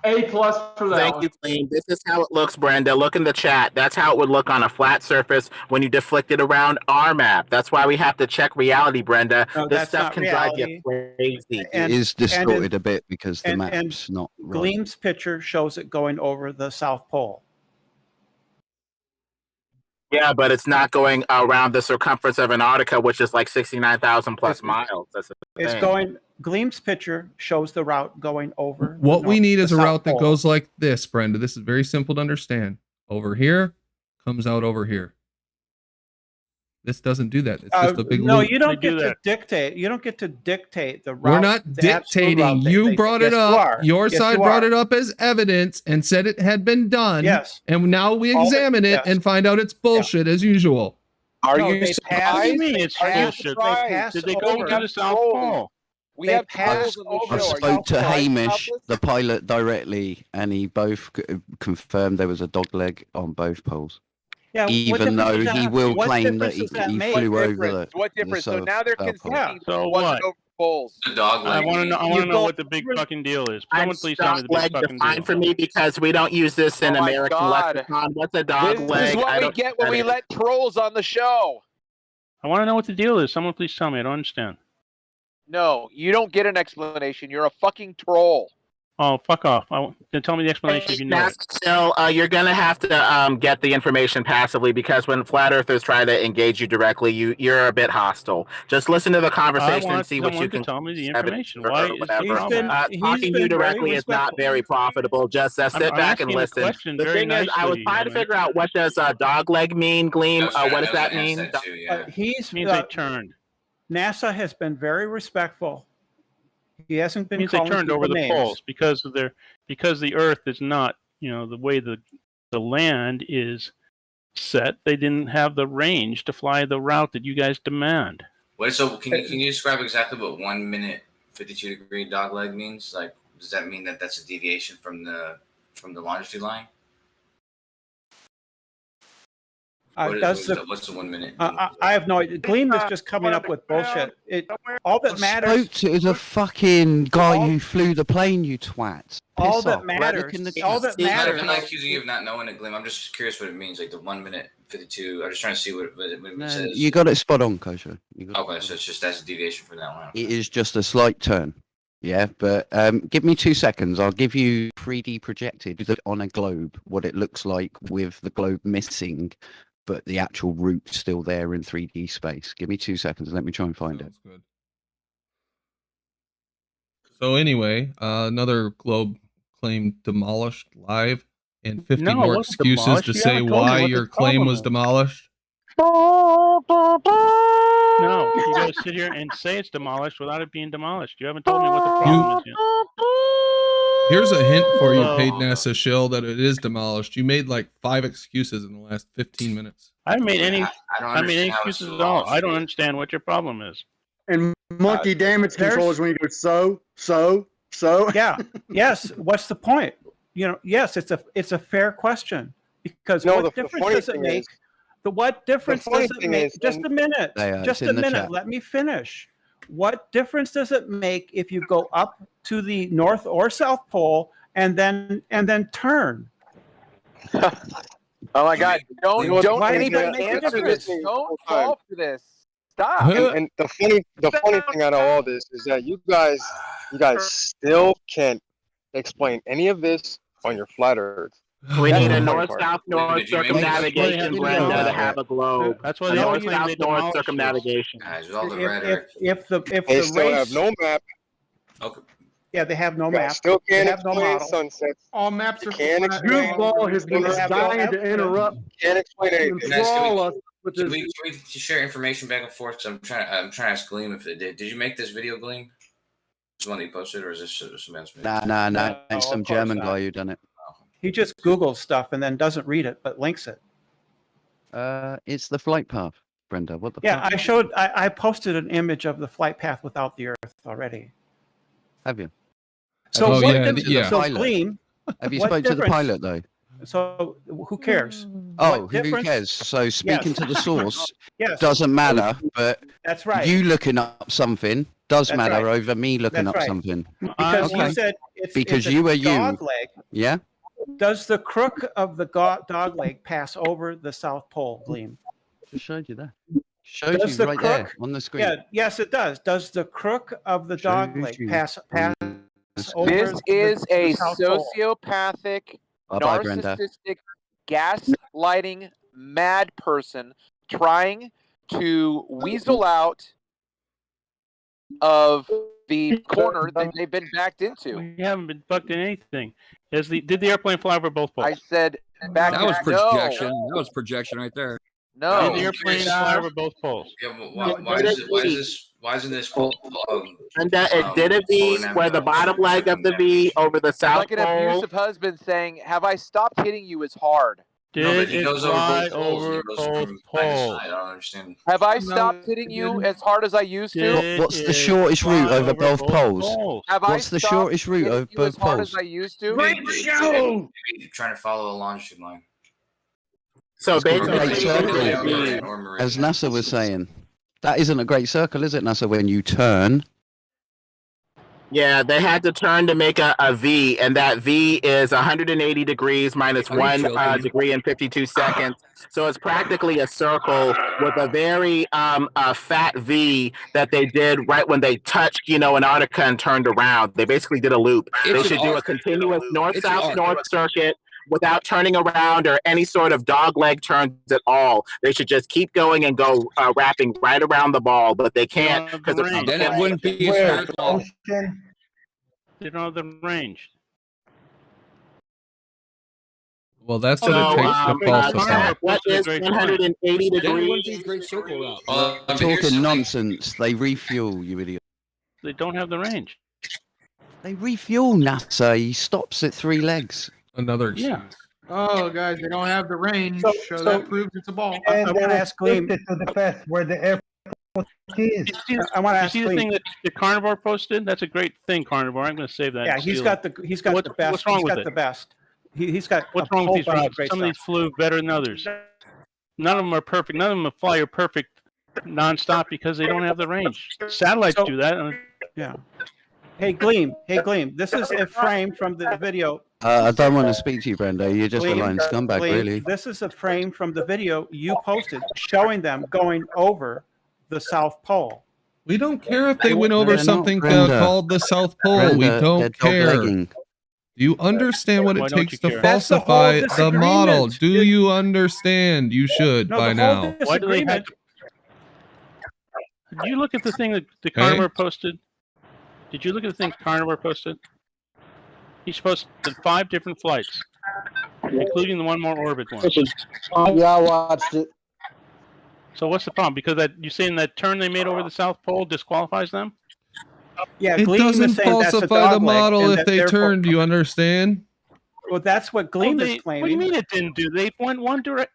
Speaker 2: A+ for that
Speaker 19: Thank
Speaker 2: one.
Speaker 19: you, Clean. This is how it looks, Brenda. Look in the chat. That's how it would look on a flat surface when you deflect it around our map. That's why we have to check reality, Brenda.
Speaker 22: No,
Speaker 19: this
Speaker 22: that's
Speaker 19: stuff
Speaker 22: not
Speaker 19: can
Speaker 22: reality.
Speaker 19: drive you crazy.
Speaker 22: And-
Speaker 18: It is
Speaker 22: and in-
Speaker 18: distorted a bit because the
Speaker 22: and-
Speaker 18: map's not right.
Speaker 22: Gleam's picture shows it going over the South Pole.
Speaker 19: Yeah, but it's not going around the circumference of Antarctica, which is like 69,000 plus miles. That's the
Speaker 22: It's
Speaker 19: thing.
Speaker 22: going. Gleam's picture shows the route going over.
Speaker 3: What we need is a
Speaker 22: the South
Speaker 3: route that
Speaker 22: Pole.
Speaker 3: goes like this, Brenda. This is very simple to understand. Over here, comes out over here. This doesn't do that. It's just a big
Speaker 22: no,
Speaker 3: loop.
Speaker 22: you don't
Speaker 8: They do
Speaker 22: get to
Speaker 8: that.
Speaker 22: dictate. You don't get to dictate the route.
Speaker 3: We're not
Speaker 22: the absolute
Speaker 3: dictating.
Speaker 22: route that
Speaker 3: You
Speaker 22: they-
Speaker 3: brought
Speaker 22: yes,
Speaker 3: it
Speaker 22: you
Speaker 3: up.
Speaker 22: are.
Speaker 3: Your
Speaker 22: Yes,
Speaker 3: side
Speaker 22: you
Speaker 3: brought
Speaker 22: are.
Speaker 3: it up as evidence and said it had been done.
Speaker 22: Yes.
Speaker 3: And now we
Speaker 22: All the-
Speaker 3: examine it
Speaker 22: yes.
Speaker 3: and find out it's bullshit as usual.
Speaker 6: Are
Speaker 22: No,
Speaker 6: you
Speaker 22: they
Speaker 8: What do
Speaker 22: pass-
Speaker 8: you mean it's
Speaker 22: Are you
Speaker 8: bullshit?
Speaker 22: surprised?
Speaker 8: Did they go
Speaker 22: over.
Speaker 8: to the South Pole?
Speaker 6: We
Speaker 22: They
Speaker 6: have
Speaker 22: pass
Speaker 6: trolls on the
Speaker 22: over
Speaker 18: I
Speaker 6: show. Are you
Speaker 18: spoke to
Speaker 6: surprised about
Speaker 18: Hamish,
Speaker 6: this?
Speaker 18: the pilot, directly, and he both confirmed there was a dog leg on both poles.
Speaker 22: Yeah, what
Speaker 18: Even
Speaker 22: difference
Speaker 18: though
Speaker 22: does that
Speaker 18: he
Speaker 22: have?
Speaker 18: will
Speaker 22: What
Speaker 18: claim that
Speaker 22: difference does that
Speaker 18: he
Speaker 22: make?
Speaker 18: flew over
Speaker 6: Difference.
Speaker 18: the
Speaker 6: What
Speaker 18: the
Speaker 6: difference? So
Speaker 18: South-
Speaker 6: now they're
Speaker 18: South Pole.
Speaker 6: conceding
Speaker 8: So
Speaker 6: it wasn't
Speaker 8: what?
Speaker 6: over poles.
Speaker 16: The dog
Speaker 8: I
Speaker 16: leg.
Speaker 8: want to know. I want
Speaker 22: You
Speaker 8: to know
Speaker 22: go
Speaker 8: what the big
Speaker 22: over-
Speaker 8: fucking deal is.
Speaker 19: I'm
Speaker 8: Someone please tell me the big
Speaker 19: leg
Speaker 8: fucking
Speaker 19: defined
Speaker 8: deal.
Speaker 19: for me because we don't use this in
Speaker 6: Oh my
Speaker 19: American
Speaker 6: God.
Speaker 19: lexicon. What's a dog
Speaker 6: This
Speaker 19: leg?
Speaker 6: is what
Speaker 19: I
Speaker 6: we
Speaker 19: don't
Speaker 6: get when
Speaker 19: get
Speaker 6: we
Speaker 19: it.
Speaker 6: let trolls on the show.
Speaker 8: I want to know what the deal is. Someone please tell me. I don't understand.
Speaker 6: No, you don't get an explanation. You're a fucking troll.
Speaker 8: Oh, fuck off. Then tell me the explanation if you know it.
Speaker 19: Still, you're gonna have to get the information passively because when flat earthers try to engage you directly, you're a bit hostile. Just listen to the
Speaker 8: I
Speaker 19: conversation and
Speaker 8: want
Speaker 19: see what
Speaker 8: someone
Speaker 19: you
Speaker 8: to
Speaker 19: can.
Speaker 8: tell me the
Speaker 19: evidence
Speaker 8: information.
Speaker 19: or
Speaker 8: Why is
Speaker 19: whatever.
Speaker 8: the problem?
Speaker 19: Talking to you directly is not very profitable. Just sit
Speaker 8: I'm
Speaker 19: back and
Speaker 8: asking the
Speaker 19: listen.
Speaker 8: question
Speaker 19: The
Speaker 8: very
Speaker 19: thing is, I was
Speaker 8: nicely,
Speaker 19: trying to
Speaker 8: Emmett.
Speaker 19: figure out what does dog leg mean, Gleam? What does that mean?
Speaker 22: He's
Speaker 8: means they turned.
Speaker 22: NASA has been very respectful. He hasn't been
Speaker 8: Means they
Speaker 22: calling
Speaker 8: turned over
Speaker 22: people
Speaker 8: the
Speaker 22: names.
Speaker 8: poles because the Earth is not, the way the land is set. They didn't have the range to fly the route that you guys demand.
Speaker 16: Wait, so can you describe exactly what 1 minute 52-degree dog leg means? Like, does that mean that that's a deviation from the longitude line? What's the 1 minute?
Speaker 22: I have no idea. Gleam is just coming up with bullshit. All that matters.
Speaker 18: Spoke to the fucking guy who flew the plane, you twats.
Speaker 22: All
Speaker 18: Piss
Speaker 22: that
Speaker 18: off.
Speaker 22: matters.
Speaker 18: Look in the
Speaker 22: All
Speaker 18: chat.
Speaker 22: that matters.
Speaker 16: I'm not accusing you of not knowing it, Glim. I'm just curious what it means. Like the 1 minute 52. I'm just trying to see what it
Speaker 18: No,
Speaker 16: says.
Speaker 18: you got it spot on, Kosher.
Speaker 16: Okay, so it's just that's a deviation from that line.
Speaker 18: It is just a slight turn. Yeah, but give me 2 seconds. I'll give you 3D projected on a globe what it looks like with the globe missing, but the actual route still there in 3D space. Give me 2 seconds. Let me try and find it.
Speaker 3: Good. So anyway, another globe claimed demolished live, and 50
Speaker 8: No, it
Speaker 3: more
Speaker 8: wasn't
Speaker 3: excuses
Speaker 8: demolished.
Speaker 3: to
Speaker 8: You
Speaker 3: say
Speaker 8: haven't told me
Speaker 3: why
Speaker 8: what the
Speaker 3: your claim
Speaker 8: problem
Speaker 3: was
Speaker 8: is.
Speaker 3: demolished.
Speaker 8: No, you guys sit here and say it's demolished without it being demolished. You haven't told me what the problem is yet.
Speaker 3: Here's a hint for you,
Speaker 8: Oh.
Speaker 3: paid NASA shill, that it is demolished. You made like 5 excuses in the last 15 minutes.
Speaker 8: I haven't made any.
Speaker 16: I don't
Speaker 8: I made any
Speaker 16: understand how it's
Speaker 8: excuses at all.
Speaker 16: demolished.
Speaker 8: I don't understand what your problem is.
Speaker 12: And monkey damage
Speaker 22: there's-
Speaker 12: control is when you go so.
Speaker 22: Yeah. Yes. What's the point? Yes, it's a fair question because
Speaker 6: No,
Speaker 22: what
Speaker 6: the
Speaker 22: difference
Speaker 6: funny
Speaker 22: does it
Speaker 6: thing
Speaker 22: make?
Speaker 6: is-
Speaker 22: What difference
Speaker 6: funny
Speaker 22: does it
Speaker 6: thing
Speaker 22: make?
Speaker 6: is,
Speaker 22: Just a minute.
Speaker 18: It's
Speaker 22: Just a
Speaker 18: in the
Speaker 22: minute.
Speaker 18: chat.
Speaker 22: Let me finish. what difference does it make if you go up to the North or South Pole and then turn?
Speaker 6: Oh my God! Don't
Speaker 22: Why
Speaker 6: anybody
Speaker 22: make a
Speaker 6: answer
Speaker 22: difference?
Speaker 6: this. Don't fall for this. Stop.
Speaker 3: Huh?
Speaker 15: The funny thing out of all this is that you guys still can't explain any of this on your flat Earth.
Speaker 19: We
Speaker 3: Oh,
Speaker 19: need a
Speaker 15: Funny
Speaker 19: north-south
Speaker 15: part.
Speaker 19: north
Speaker 16: Did you make this?
Speaker 19: circumnavigation, Brenda, to have a globe.
Speaker 8: That's why
Speaker 19: A
Speaker 8: the
Speaker 19: north
Speaker 8: airplane
Speaker 19: south
Speaker 8: they
Speaker 19: north
Speaker 8: demolished this.
Speaker 19: circumnavigation.
Speaker 16: Guys, with all the
Speaker 22: If
Speaker 16: rhetoric.
Speaker 22: if
Speaker 15: They
Speaker 22: the
Speaker 15: still have
Speaker 22: race,
Speaker 15: no map.
Speaker 16: Okay.
Speaker 22: yeah, they have no
Speaker 15: You guys
Speaker 22: map.
Speaker 15: still
Speaker 22: They
Speaker 15: can't
Speaker 22: have no
Speaker 15: explain
Speaker 22: model.
Speaker 15: sunsets.
Speaker 2: All maps
Speaker 15: You
Speaker 2: are
Speaker 15: can't
Speaker 2: flat.
Speaker 15: explain.
Speaker 2: Goofball has been
Speaker 22: They have no
Speaker 2: dying
Speaker 22: map.
Speaker 2: to interrupt
Speaker 15: Can't explain
Speaker 2: and
Speaker 15: anything.
Speaker 16: Guys,
Speaker 2: enthrall us with
Speaker 16: Can
Speaker 2: his.
Speaker 16: we share information back and forth? Because I'm trying to ask Gleam if it did. Did you make this video, Gleam? This one that you posted, or is this somebody else?
Speaker 18: Nah.
Speaker 22: No,
Speaker 18: It's
Speaker 22: of
Speaker 18: some
Speaker 22: course
Speaker 18: German
Speaker 22: not.
Speaker 18: guy who done it.
Speaker 22: He just Googles stuff and then doesn't read it, but links it.
Speaker 18: It's the flight path, Brenda. What the
Speaker 22: Yeah,
Speaker 18: fuck?
Speaker 22: I posted an image of the flight path without the Earth already.
Speaker 18: Have you?
Speaker 22: So
Speaker 3: Oh,
Speaker 22: what
Speaker 3: yeah,
Speaker 22: difference-
Speaker 3: yeah.
Speaker 22: So Gleam,
Speaker 18: Have you
Speaker 22: what
Speaker 18: spoke to the
Speaker 22: difference-
Speaker 18: pilot though?
Speaker 22: So who cares?
Speaker 18: Oh,
Speaker 22: What
Speaker 18: who
Speaker 22: difference-
Speaker 18: cares? So speaking to the source
Speaker 22: Yes.
Speaker 18: doesn't matter, but
Speaker 22: That's right.
Speaker 18: you looking up something does
Speaker 22: That's
Speaker 18: matter
Speaker 22: right.
Speaker 18: over me looking
Speaker 22: That's
Speaker 18: up
Speaker 22: right.
Speaker 18: something.
Speaker 22: Because
Speaker 18: Okay.
Speaker 22: you said it's
Speaker 18: Because
Speaker 22: it's a
Speaker 18: you were you.
Speaker 22: dog leg.
Speaker 18: Yeah?
Speaker 22: Does the crook of the dog leg pass over the South Pole, Gleam?
Speaker 18: Just showed you that. Showed
Speaker 22: Does
Speaker 18: you
Speaker 22: the
Speaker 18: right
Speaker 22: crook,
Speaker 18: there on the screen.
Speaker 22: Yeah, yes, it does. Does the crook of the dog
Speaker 18: Showed
Speaker 22: leg
Speaker 18: you
Speaker 22: pass
Speaker 18: on
Speaker 22: over?
Speaker 6: This is
Speaker 22: the
Speaker 6: a
Speaker 22: South Pole?
Speaker 6: sociopathic,
Speaker 18: Bye-bye, Brenda.
Speaker 6: narcissistic, gaslighting, mad person trying to weasel out of the corner that they've been backed into.
Speaker 8: We haven't been bucked in anything. Did the airplane fly over both poles?
Speaker 6: I said back.
Speaker 1: That was
Speaker 6: no,
Speaker 1: projection. That was projection right there.
Speaker 6: no.
Speaker 8: Did the airplane fly over both poles?
Speaker 16: Yeah, why isn't this
Speaker 19: Brenda, it did a V where the bottom leg of the V over the
Speaker 6: It's
Speaker 19: south
Speaker 6: like an
Speaker 19: pole.
Speaker 6: abusive husband saying, "Have I stopped hitting you as hard?
Speaker 8: Did
Speaker 16: he
Speaker 8: it
Speaker 16: goes
Speaker 8: fly
Speaker 16: over both poles.
Speaker 8: over
Speaker 16: He goes
Speaker 8: both
Speaker 16: from side to
Speaker 8: poles?
Speaker 16: side. I don't understand.
Speaker 6: Have I
Speaker 8: No,
Speaker 6: stopped hitting you
Speaker 8: didn't.
Speaker 6: as hard as I used to?
Speaker 8: Did
Speaker 18: What's the
Speaker 8: it
Speaker 18: shortest route
Speaker 8: fly
Speaker 18: over both poles?
Speaker 6: Have I
Speaker 18: What's the
Speaker 6: stopped
Speaker 18: shortest route
Speaker 6: hitting
Speaker 18: over
Speaker 6: you as
Speaker 18: both
Speaker 6: hard
Speaker 18: poles?
Speaker 6: as I used to?
Speaker 2: Great show!
Speaker 16: Maybe trying to follow a longitude line.
Speaker 19: So
Speaker 18: Great
Speaker 19: basically,
Speaker 18: circle. As NASA was saying, that isn't a great circle, is it, NASA? When you turn,
Speaker 19: yeah, they had to turn to make a V, and that V is 180 degrees minus
Speaker 1: Are you
Speaker 19: 1
Speaker 1: joking?
Speaker 19: degree and 52 seconds. So it's practically a circle with a very fat V that they did right when they touched, Antarctica and turned around. They basically did a loop.
Speaker 1: It's
Speaker 19: They
Speaker 1: an
Speaker 19: should do a
Speaker 1: arc.
Speaker 19: continuous
Speaker 1: It's an
Speaker 19: north-south
Speaker 1: arc.
Speaker 19: north circuit without turning around or any sort of dog leg turns at all. They should just keep going and go wrapping right around the ball, but they can't because it's
Speaker 1: Then it wouldn't be
Speaker 17: Where?
Speaker 1: spherical.
Speaker 17: Ocean?
Speaker 8: They don't have the range.
Speaker 3: Well, that's
Speaker 19: So,
Speaker 3: what it takes to falsify.
Speaker 19: what is 180
Speaker 1: Then it
Speaker 19: degrees?
Speaker 1: wouldn't be a great circle route.
Speaker 16: But here's
Speaker 18: talking
Speaker 16: something-
Speaker 18: nonsense. They refuel, you idiot.
Speaker 8: They don't have the range.
Speaker 18: They refuel, NASA. He stops at 3 legs.
Speaker 3: Another
Speaker 8: Yeah.
Speaker 2: Oh, guys, they don't have the range, so that proves it's a ball.
Speaker 22: I
Speaker 17: And
Speaker 22: want to
Speaker 17: they're
Speaker 22: ask Gleam.
Speaker 17: restricted to the path where the airport is.
Speaker 22: I want to
Speaker 8: You
Speaker 22: ask
Speaker 8: see the
Speaker 22: Gleam.
Speaker 8: thing that the carnivore posted? That's a great thing, carnivore. I'm going to save that.
Speaker 22: Yeah,
Speaker 8: and
Speaker 22: he's
Speaker 8: steal
Speaker 22: got
Speaker 8: it.
Speaker 22: the best.
Speaker 8: What's wrong
Speaker 22: He's
Speaker 8: with
Speaker 22: got
Speaker 8: it?
Speaker 22: the best. He's got
Speaker 8: What's
Speaker 22: a
Speaker 8: wrong with
Speaker 22: whole
Speaker 8: these
Speaker 22: bunch of
Speaker 8: routes?
Speaker 22: great
Speaker 8: Some of these
Speaker 22: stuff.
Speaker 8: flew better than others. None of them are perfect. None of them fly are perfect nonstop because they don't have the range. Satellites
Speaker 22: So-
Speaker 8: do that.
Speaker 22: Yeah. Hey Gleam. This is a frame from the video.
Speaker 18: I don't want to speak to you, Brenda. You're just
Speaker 22: Gleam,
Speaker 18: a lying scumbag,
Speaker 22: Gleam,
Speaker 18: really.
Speaker 22: This is a frame from the video you posted showing them going over the South Pole.
Speaker 3: We don't care if they went over
Speaker 18: They're not,
Speaker 3: something
Speaker 18: Brenda.
Speaker 3: called the South Pole.
Speaker 18: Brenda,
Speaker 3: We
Speaker 18: they're
Speaker 3: don't care.
Speaker 18: dog-legging.
Speaker 3: Do you understand what
Speaker 8: Why
Speaker 3: it
Speaker 8: don't
Speaker 3: takes
Speaker 8: you
Speaker 3: to
Speaker 8: care?
Speaker 22: That's the whole
Speaker 3: falsify the
Speaker 22: disagreement.
Speaker 3: model? Do you understand? You should
Speaker 22: No,
Speaker 3: by
Speaker 22: the whole
Speaker 3: now.
Speaker 8: Why do they have
Speaker 22: disagreement.
Speaker 8: Did you look at the thing that the carnivore posted? Did you look at the thing carnivore posted? He's posted 5 different flights, including the one more orbit one.
Speaker 9: Yeah, I watched it.
Speaker 8: So what's the problem? Because that you saying that turn they made over the South Pole disqualifies them?
Speaker 22: Yeah,
Speaker 3: It
Speaker 22: Gleam is
Speaker 3: doesn't
Speaker 22: saying that's a
Speaker 3: falsify the
Speaker 22: dog leg,
Speaker 3: model
Speaker 22: and
Speaker 3: if
Speaker 22: that
Speaker 3: they
Speaker 22: therefore-
Speaker 3: turn. Do you understand?
Speaker 22: Well, that's what Gleam is claiming.
Speaker 8: What do you mean it didn't do? They went one direct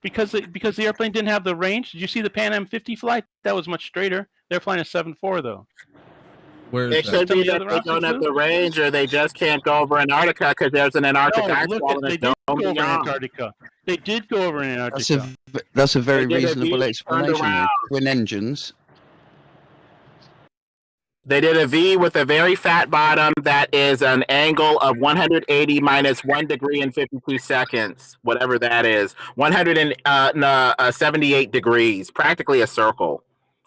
Speaker 8: because the airplane didn't have the range. Did you see the Pan Am 50 flight? That was much straighter. They're flying a 7.4 though.
Speaker 3: Where
Speaker 19: It
Speaker 3: is that?
Speaker 19: could be
Speaker 8: Some of the
Speaker 19: that
Speaker 8: other
Speaker 19: they
Speaker 8: routes
Speaker 19: don't
Speaker 8: they
Speaker 19: have
Speaker 8: flew?
Speaker 19: the range, or they just can't go over Antarctica because there's an Antarctic
Speaker 8: No,
Speaker 19: ice
Speaker 8: look,
Speaker 19: wall and
Speaker 8: they
Speaker 19: a
Speaker 8: did
Speaker 19: dome
Speaker 8: go over
Speaker 19: beyond.
Speaker 8: Antarctica. They did go over in
Speaker 18: That's
Speaker 8: Antarctica.
Speaker 18: a very
Speaker 19: They did a
Speaker 18: reasonable
Speaker 19: V, turned
Speaker 18: explanation.
Speaker 19: around.
Speaker 18: Twin engines.
Speaker 19: They did a V with a very fat bottom that is an angle of 180 minus 1 degree and 52 seconds, whatever that is. 178 degrees, practically a circle.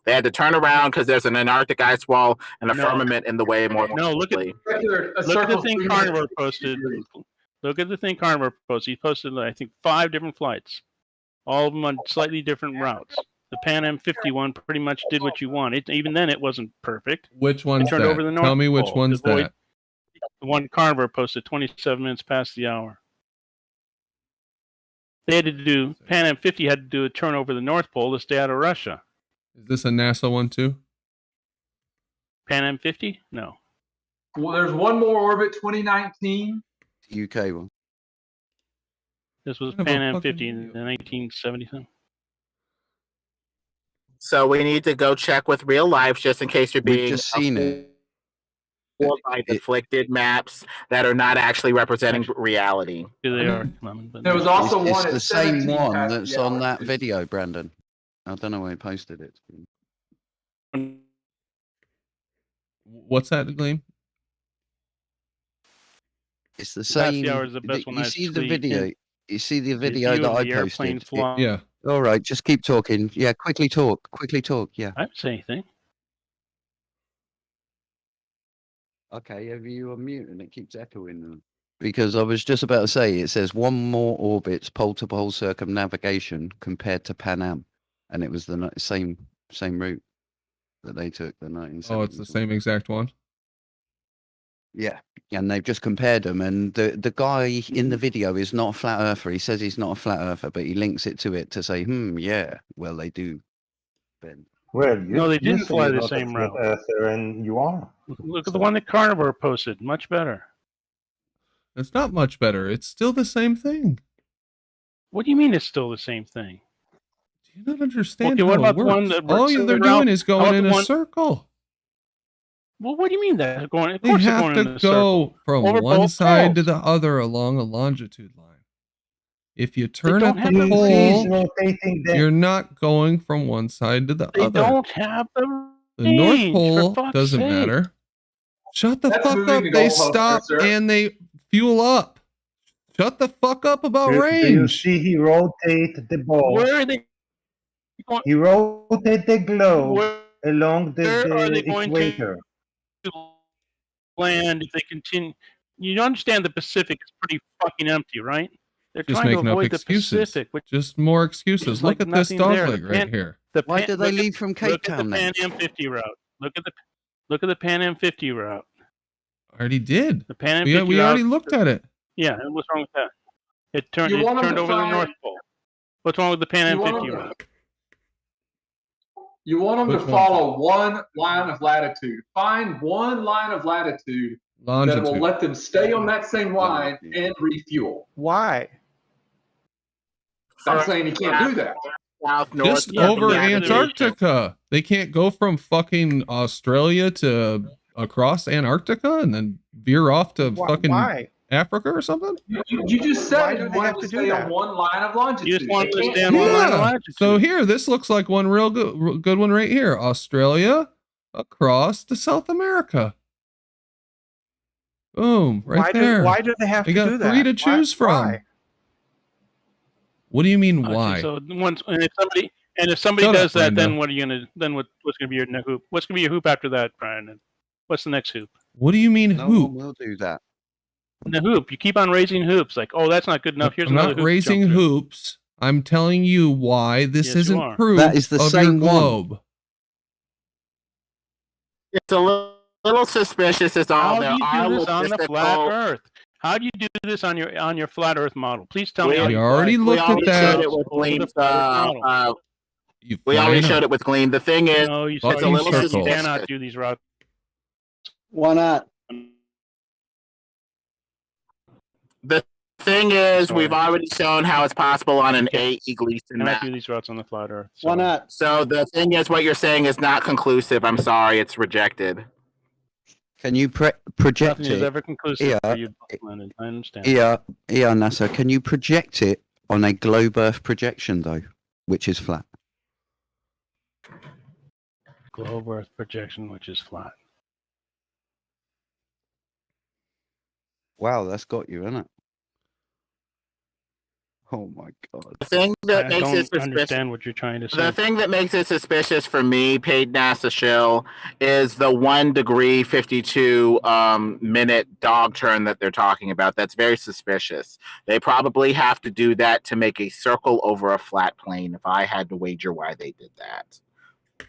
Speaker 19: They had to turn around because there's an Antarctic ice wall and a firmament in the way. More
Speaker 8: No, look at the thing Carnivore posted. Look at the thing Carnivore posted. He posted, I think, 5 different flights, all of them on slightly different routes. The Pan Am 51 pretty much did what you want. Even then, it wasn't perfect.
Speaker 3: Which one's
Speaker 8: it turned
Speaker 3: that?
Speaker 8: over the North
Speaker 3: Tell me which
Speaker 8: Pole
Speaker 3: one's
Speaker 8: to avoid-
Speaker 3: that.
Speaker 8: The one Carnivore posted 27 minutes past the hour. They had to do, Pan Am 50 had to do a turn over the North Pole to stay out of Russia.
Speaker 3: Is this a NASA one too?
Speaker 8: Pan Am 50? No.
Speaker 2: Well, there's one more orbit, 2019.
Speaker 18: The UK one.
Speaker 8: This was
Speaker 3: Kind of
Speaker 8: Pan
Speaker 3: a
Speaker 8: Am
Speaker 3: fucking
Speaker 8: 50 in 1970.
Speaker 19: So we need to go check with real life just in case you're
Speaker 18: We've
Speaker 19: being
Speaker 18: just seen it.
Speaker 19: fooled by deflected maps that are not actually representing reality.
Speaker 8: They are.
Speaker 2: There was also
Speaker 18: It's
Speaker 2: one
Speaker 18: the
Speaker 2: at
Speaker 18: same
Speaker 2: 17
Speaker 18: one
Speaker 2: past
Speaker 18: that's
Speaker 2: the
Speaker 18: on
Speaker 2: hour.
Speaker 18: that video, Brandon. I don't know where he posted it.
Speaker 3: What's that, Gleam?
Speaker 18: It's the
Speaker 8: Past
Speaker 18: same.
Speaker 8: the hour is the best one
Speaker 18: You
Speaker 8: I've
Speaker 18: see the
Speaker 8: seen.
Speaker 18: video. You see the
Speaker 8: The
Speaker 18: video
Speaker 8: view
Speaker 18: that
Speaker 8: of
Speaker 18: I
Speaker 8: the airplane
Speaker 18: posted.
Speaker 8: flying.
Speaker 3: Yeah.
Speaker 18: All right, just keep talking. Yeah, quickly talk. Quickly talk. Yeah.
Speaker 8: I didn't say anything.
Speaker 18: Okay, have you on mute and it keeps echoing? Because I was just about to say, it says one more orbits pole-to-pole circumnavigation compared to Pan Am, and it was the same route that they took. The 1970s.
Speaker 3: Oh, it's the same exact one.
Speaker 18: Yeah, and they've just compared them, and the guy in the video is not a flat earther. He says he's not a flat earther, but he links it to it to say, yeah, well they do. Ben.
Speaker 17: Well,
Speaker 8: No, they didn't fly the same route.
Speaker 17: And you are.
Speaker 8: Look at the one that Carnivore posted. Much better.
Speaker 3: It's not much better. It's still the same thing.
Speaker 8: What do you mean it's still the same thing?
Speaker 3: Do you not understand
Speaker 8: Okay, what
Speaker 3: how it
Speaker 8: about the one
Speaker 3: works?
Speaker 8: that
Speaker 3: All
Speaker 8: works
Speaker 3: they're
Speaker 8: route?
Speaker 3: doing is
Speaker 8: How
Speaker 3: going
Speaker 8: about
Speaker 3: in
Speaker 8: the
Speaker 3: a
Speaker 8: one-
Speaker 3: circle.
Speaker 8: Well, what do you mean that? Going, of
Speaker 3: They
Speaker 8: course they're
Speaker 3: have
Speaker 8: going
Speaker 3: to
Speaker 8: in a
Speaker 3: go
Speaker 8: circle.
Speaker 3: from
Speaker 8: Over
Speaker 3: one
Speaker 8: both
Speaker 3: side
Speaker 8: poles.
Speaker 3: to the other along a longitude line. If you turn
Speaker 8: don't
Speaker 3: at
Speaker 8: have
Speaker 3: the
Speaker 8: the
Speaker 3: pole,
Speaker 17: rotating
Speaker 3: you're not going from one side to the
Speaker 8: They
Speaker 3: other.
Speaker 8: don't have the
Speaker 3: The North
Speaker 8: range,
Speaker 3: Pole
Speaker 8: for fuck's
Speaker 3: doesn't
Speaker 8: sake.
Speaker 3: matter. Shut the
Speaker 2: That's
Speaker 3: fuck
Speaker 2: moving
Speaker 3: up.
Speaker 2: the
Speaker 3: They
Speaker 2: goalpost,
Speaker 3: stop
Speaker 2: sir.
Speaker 3: and they fuel up. Shut the fuck up about
Speaker 17: Do you
Speaker 3: range.
Speaker 17: see he rotate the ball?
Speaker 8: Where are they going?
Speaker 17: He rotate the globe
Speaker 8: Where
Speaker 17: along
Speaker 8: are they
Speaker 17: the
Speaker 8: going
Speaker 17: equator.
Speaker 8: to land if they continue? You understand the Pacific is pretty fucking empty, right? They're
Speaker 3: Just
Speaker 8: trying to
Speaker 3: making up
Speaker 8: avoid the
Speaker 3: excuses.
Speaker 8: Pacific, which
Speaker 3: Just more
Speaker 8: is
Speaker 3: excuses.
Speaker 8: like
Speaker 3: Look at this
Speaker 8: nothing there.
Speaker 3: dogleg right here.
Speaker 18: Why did they leave from Cape
Speaker 8: Look at
Speaker 18: Town
Speaker 8: the
Speaker 18: then?
Speaker 8: Pan Am 50 route. Look at the Pan Am 50 route.
Speaker 3: I already did.
Speaker 8: The Pan Am 50
Speaker 3: We
Speaker 8: route.
Speaker 3: already looked at it.
Speaker 8: Yeah, and what's wrong with that? It turned
Speaker 2: You want 'em
Speaker 8: turned
Speaker 2: to
Speaker 8: over the
Speaker 2: find-
Speaker 8: North Pole. What's wrong with the Pan Am
Speaker 2: You want
Speaker 8: 50
Speaker 2: 'em-
Speaker 8: route?
Speaker 2: You want them
Speaker 3: Which
Speaker 2: to
Speaker 3: one's
Speaker 2: follow one line of latitude. Find one line of latitude that will
Speaker 3: Longitude.
Speaker 2: let them stay on that same line and refuel.
Speaker 22: Why?
Speaker 2: I'm saying you can't do that.
Speaker 19: South, north,
Speaker 3: Just
Speaker 8: Yeah,
Speaker 3: over
Speaker 8: but yeah,
Speaker 3: Antarctica. They can't go from fucking Australia to across Antarctica and then veer off to fucking
Speaker 22: Why?
Speaker 3: Africa or something?
Speaker 2: You just
Speaker 22: Why
Speaker 2: said
Speaker 22: do
Speaker 2: you
Speaker 22: they
Speaker 2: wanted
Speaker 22: have
Speaker 2: to
Speaker 22: to do
Speaker 2: stay
Speaker 22: that?
Speaker 2: on one line of longitude.
Speaker 8: You just want
Speaker 2: They
Speaker 8: to
Speaker 2: can't
Speaker 8: stay on
Speaker 2: do
Speaker 8: one
Speaker 2: that.
Speaker 8: line of
Speaker 3: Yeah.
Speaker 8: latitude.
Speaker 3: So here, this looks like one real good one right here. Australia across to South America. Boom, right there.
Speaker 22: Why do they have
Speaker 3: They
Speaker 22: to
Speaker 3: got
Speaker 22: do that?
Speaker 3: three to choose from.
Speaker 22: Why?
Speaker 3: What do you mean
Speaker 8: Okay,
Speaker 3: why?
Speaker 8: so once if somebody
Speaker 3: Shut
Speaker 8: does
Speaker 3: up,
Speaker 8: that, then
Speaker 3: Brenda.
Speaker 8: what are you gonna? Then what's gonna be your hoop? What's gonna be your hoop after that, Brian? What's the next hoop?
Speaker 3: What do you mean
Speaker 18: No
Speaker 3: hoop?
Speaker 18: one will do that.
Speaker 8: The hoop. You keep on raising hoops. Like, oh, that's not good enough. Here's
Speaker 3: I'm
Speaker 8: another
Speaker 3: not
Speaker 8: hoop to
Speaker 3: raising
Speaker 8: jump through.
Speaker 3: hoops. I'm telling you why this
Speaker 8: Yes, you
Speaker 3: isn't
Speaker 8: are.
Speaker 3: proof
Speaker 18: That is the
Speaker 3: of
Speaker 18: same
Speaker 3: your
Speaker 18: one.
Speaker 3: globe.
Speaker 19: It's a little suspicious. It's all
Speaker 8: How
Speaker 19: there
Speaker 8: do you
Speaker 19: are
Speaker 8: do this on the flat
Speaker 19: logistical.
Speaker 8: Earth? How do you do this on your flat Earth model? Please tell me.
Speaker 19: We
Speaker 8: how
Speaker 3: We
Speaker 8: you
Speaker 3: already
Speaker 8: fly.
Speaker 3: looked at
Speaker 19: already
Speaker 3: that.
Speaker 19: showed it with
Speaker 8: Over the
Speaker 19: Gleam's.
Speaker 8: flat Earth model.
Speaker 3: You
Speaker 19: We
Speaker 3: fly
Speaker 19: already
Speaker 3: in a
Speaker 19: showed it with Gleam. The thing is,
Speaker 8: No, you
Speaker 19: it's a
Speaker 3: fucking
Speaker 19: little
Speaker 3: circle.
Speaker 8: You
Speaker 19: suspicious.
Speaker 8: cannot do these routes.
Speaker 9: Why not?
Speaker 19: The thing is,
Speaker 8: Sorry.
Speaker 19: we've already shown how it's possible on an
Speaker 8: Okay.
Speaker 19: A Gleason
Speaker 8: Cannot
Speaker 19: map.
Speaker 8: do these routes on the flat Earth.
Speaker 9: Why
Speaker 8: Sorry.
Speaker 9: not?
Speaker 19: So the thing is, what you're saying is not conclusive. I'm sorry, it's rejected.
Speaker 18: Can you project
Speaker 8: Nothing is
Speaker 18: it?
Speaker 8: ever conclusive
Speaker 18: Yeah.
Speaker 8: for you, Lennon. I understand.
Speaker 18: Yeah, NASA. Can you project it on a globe Earth projection though, which is flat?
Speaker 8: Globe Earth projection, which is flat.
Speaker 18: Wow, that's got you, isn't it? Oh my god.
Speaker 19: The thing that
Speaker 8: I
Speaker 19: makes it
Speaker 8: don't
Speaker 19: suspicious.
Speaker 8: understand what you're trying to say.
Speaker 19: The thing that makes it suspicious for me, paid NASA shill, is the 1 degree 52 minute dog turn that they're talking about. That's very suspicious. They probably have to do that to make a circle over a flat plane. If I had to wager why they did that,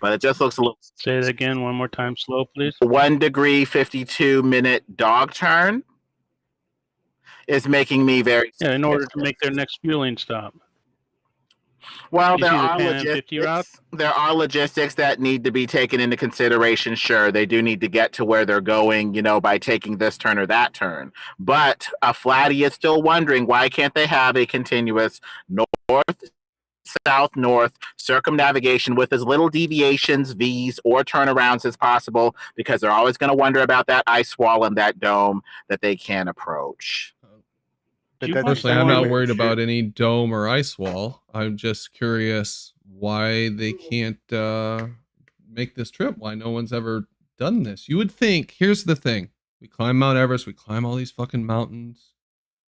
Speaker 19: but it just looks a little.
Speaker 8: Say it again one more time, slow, please.
Speaker 19: 1 degree 52 minute dog turn is making me very.
Speaker 8: Yeah, in order to make their next fueling stop.
Speaker 19: Well,
Speaker 8: You
Speaker 19: there
Speaker 8: see the
Speaker 19: are
Speaker 8: Pan Am 50 route?
Speaker 19: logistics. There are logistics that need to be taken into consideration. Sure, they do need to get to where they're going, by taking this turn or that turn. But a flatty is still wondering, why can't they have a continuous north, south, north circumnavigation with as little deviations, V's, or turnarounds as possible? Because they're always going to wonder about that ice wall and that dome that they can approach.
Speaker 3: Personally, I'm not worried about any dome or ice wall. I'm just curious why they can't make this trip. Why no one's ever done this? You would think, here's the thing. We climb Mount Everest. We climb all these fucking mountains.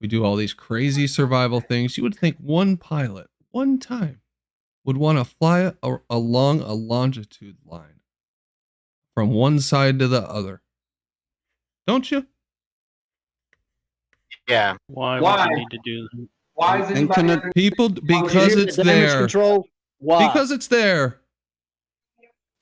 Speaker 3: We do all these crazy survival things. You would think one pilot, one time, would want to fly along a longitude line from one side to the other. Don't you?
Speaker 19: Yeah.
Speaker 8: Why would you need to do that?
Speaker 2: Why is
Speaker 3: And can
Speaker 2: anybody
Speaker 3: people, because it's there. Because it's there.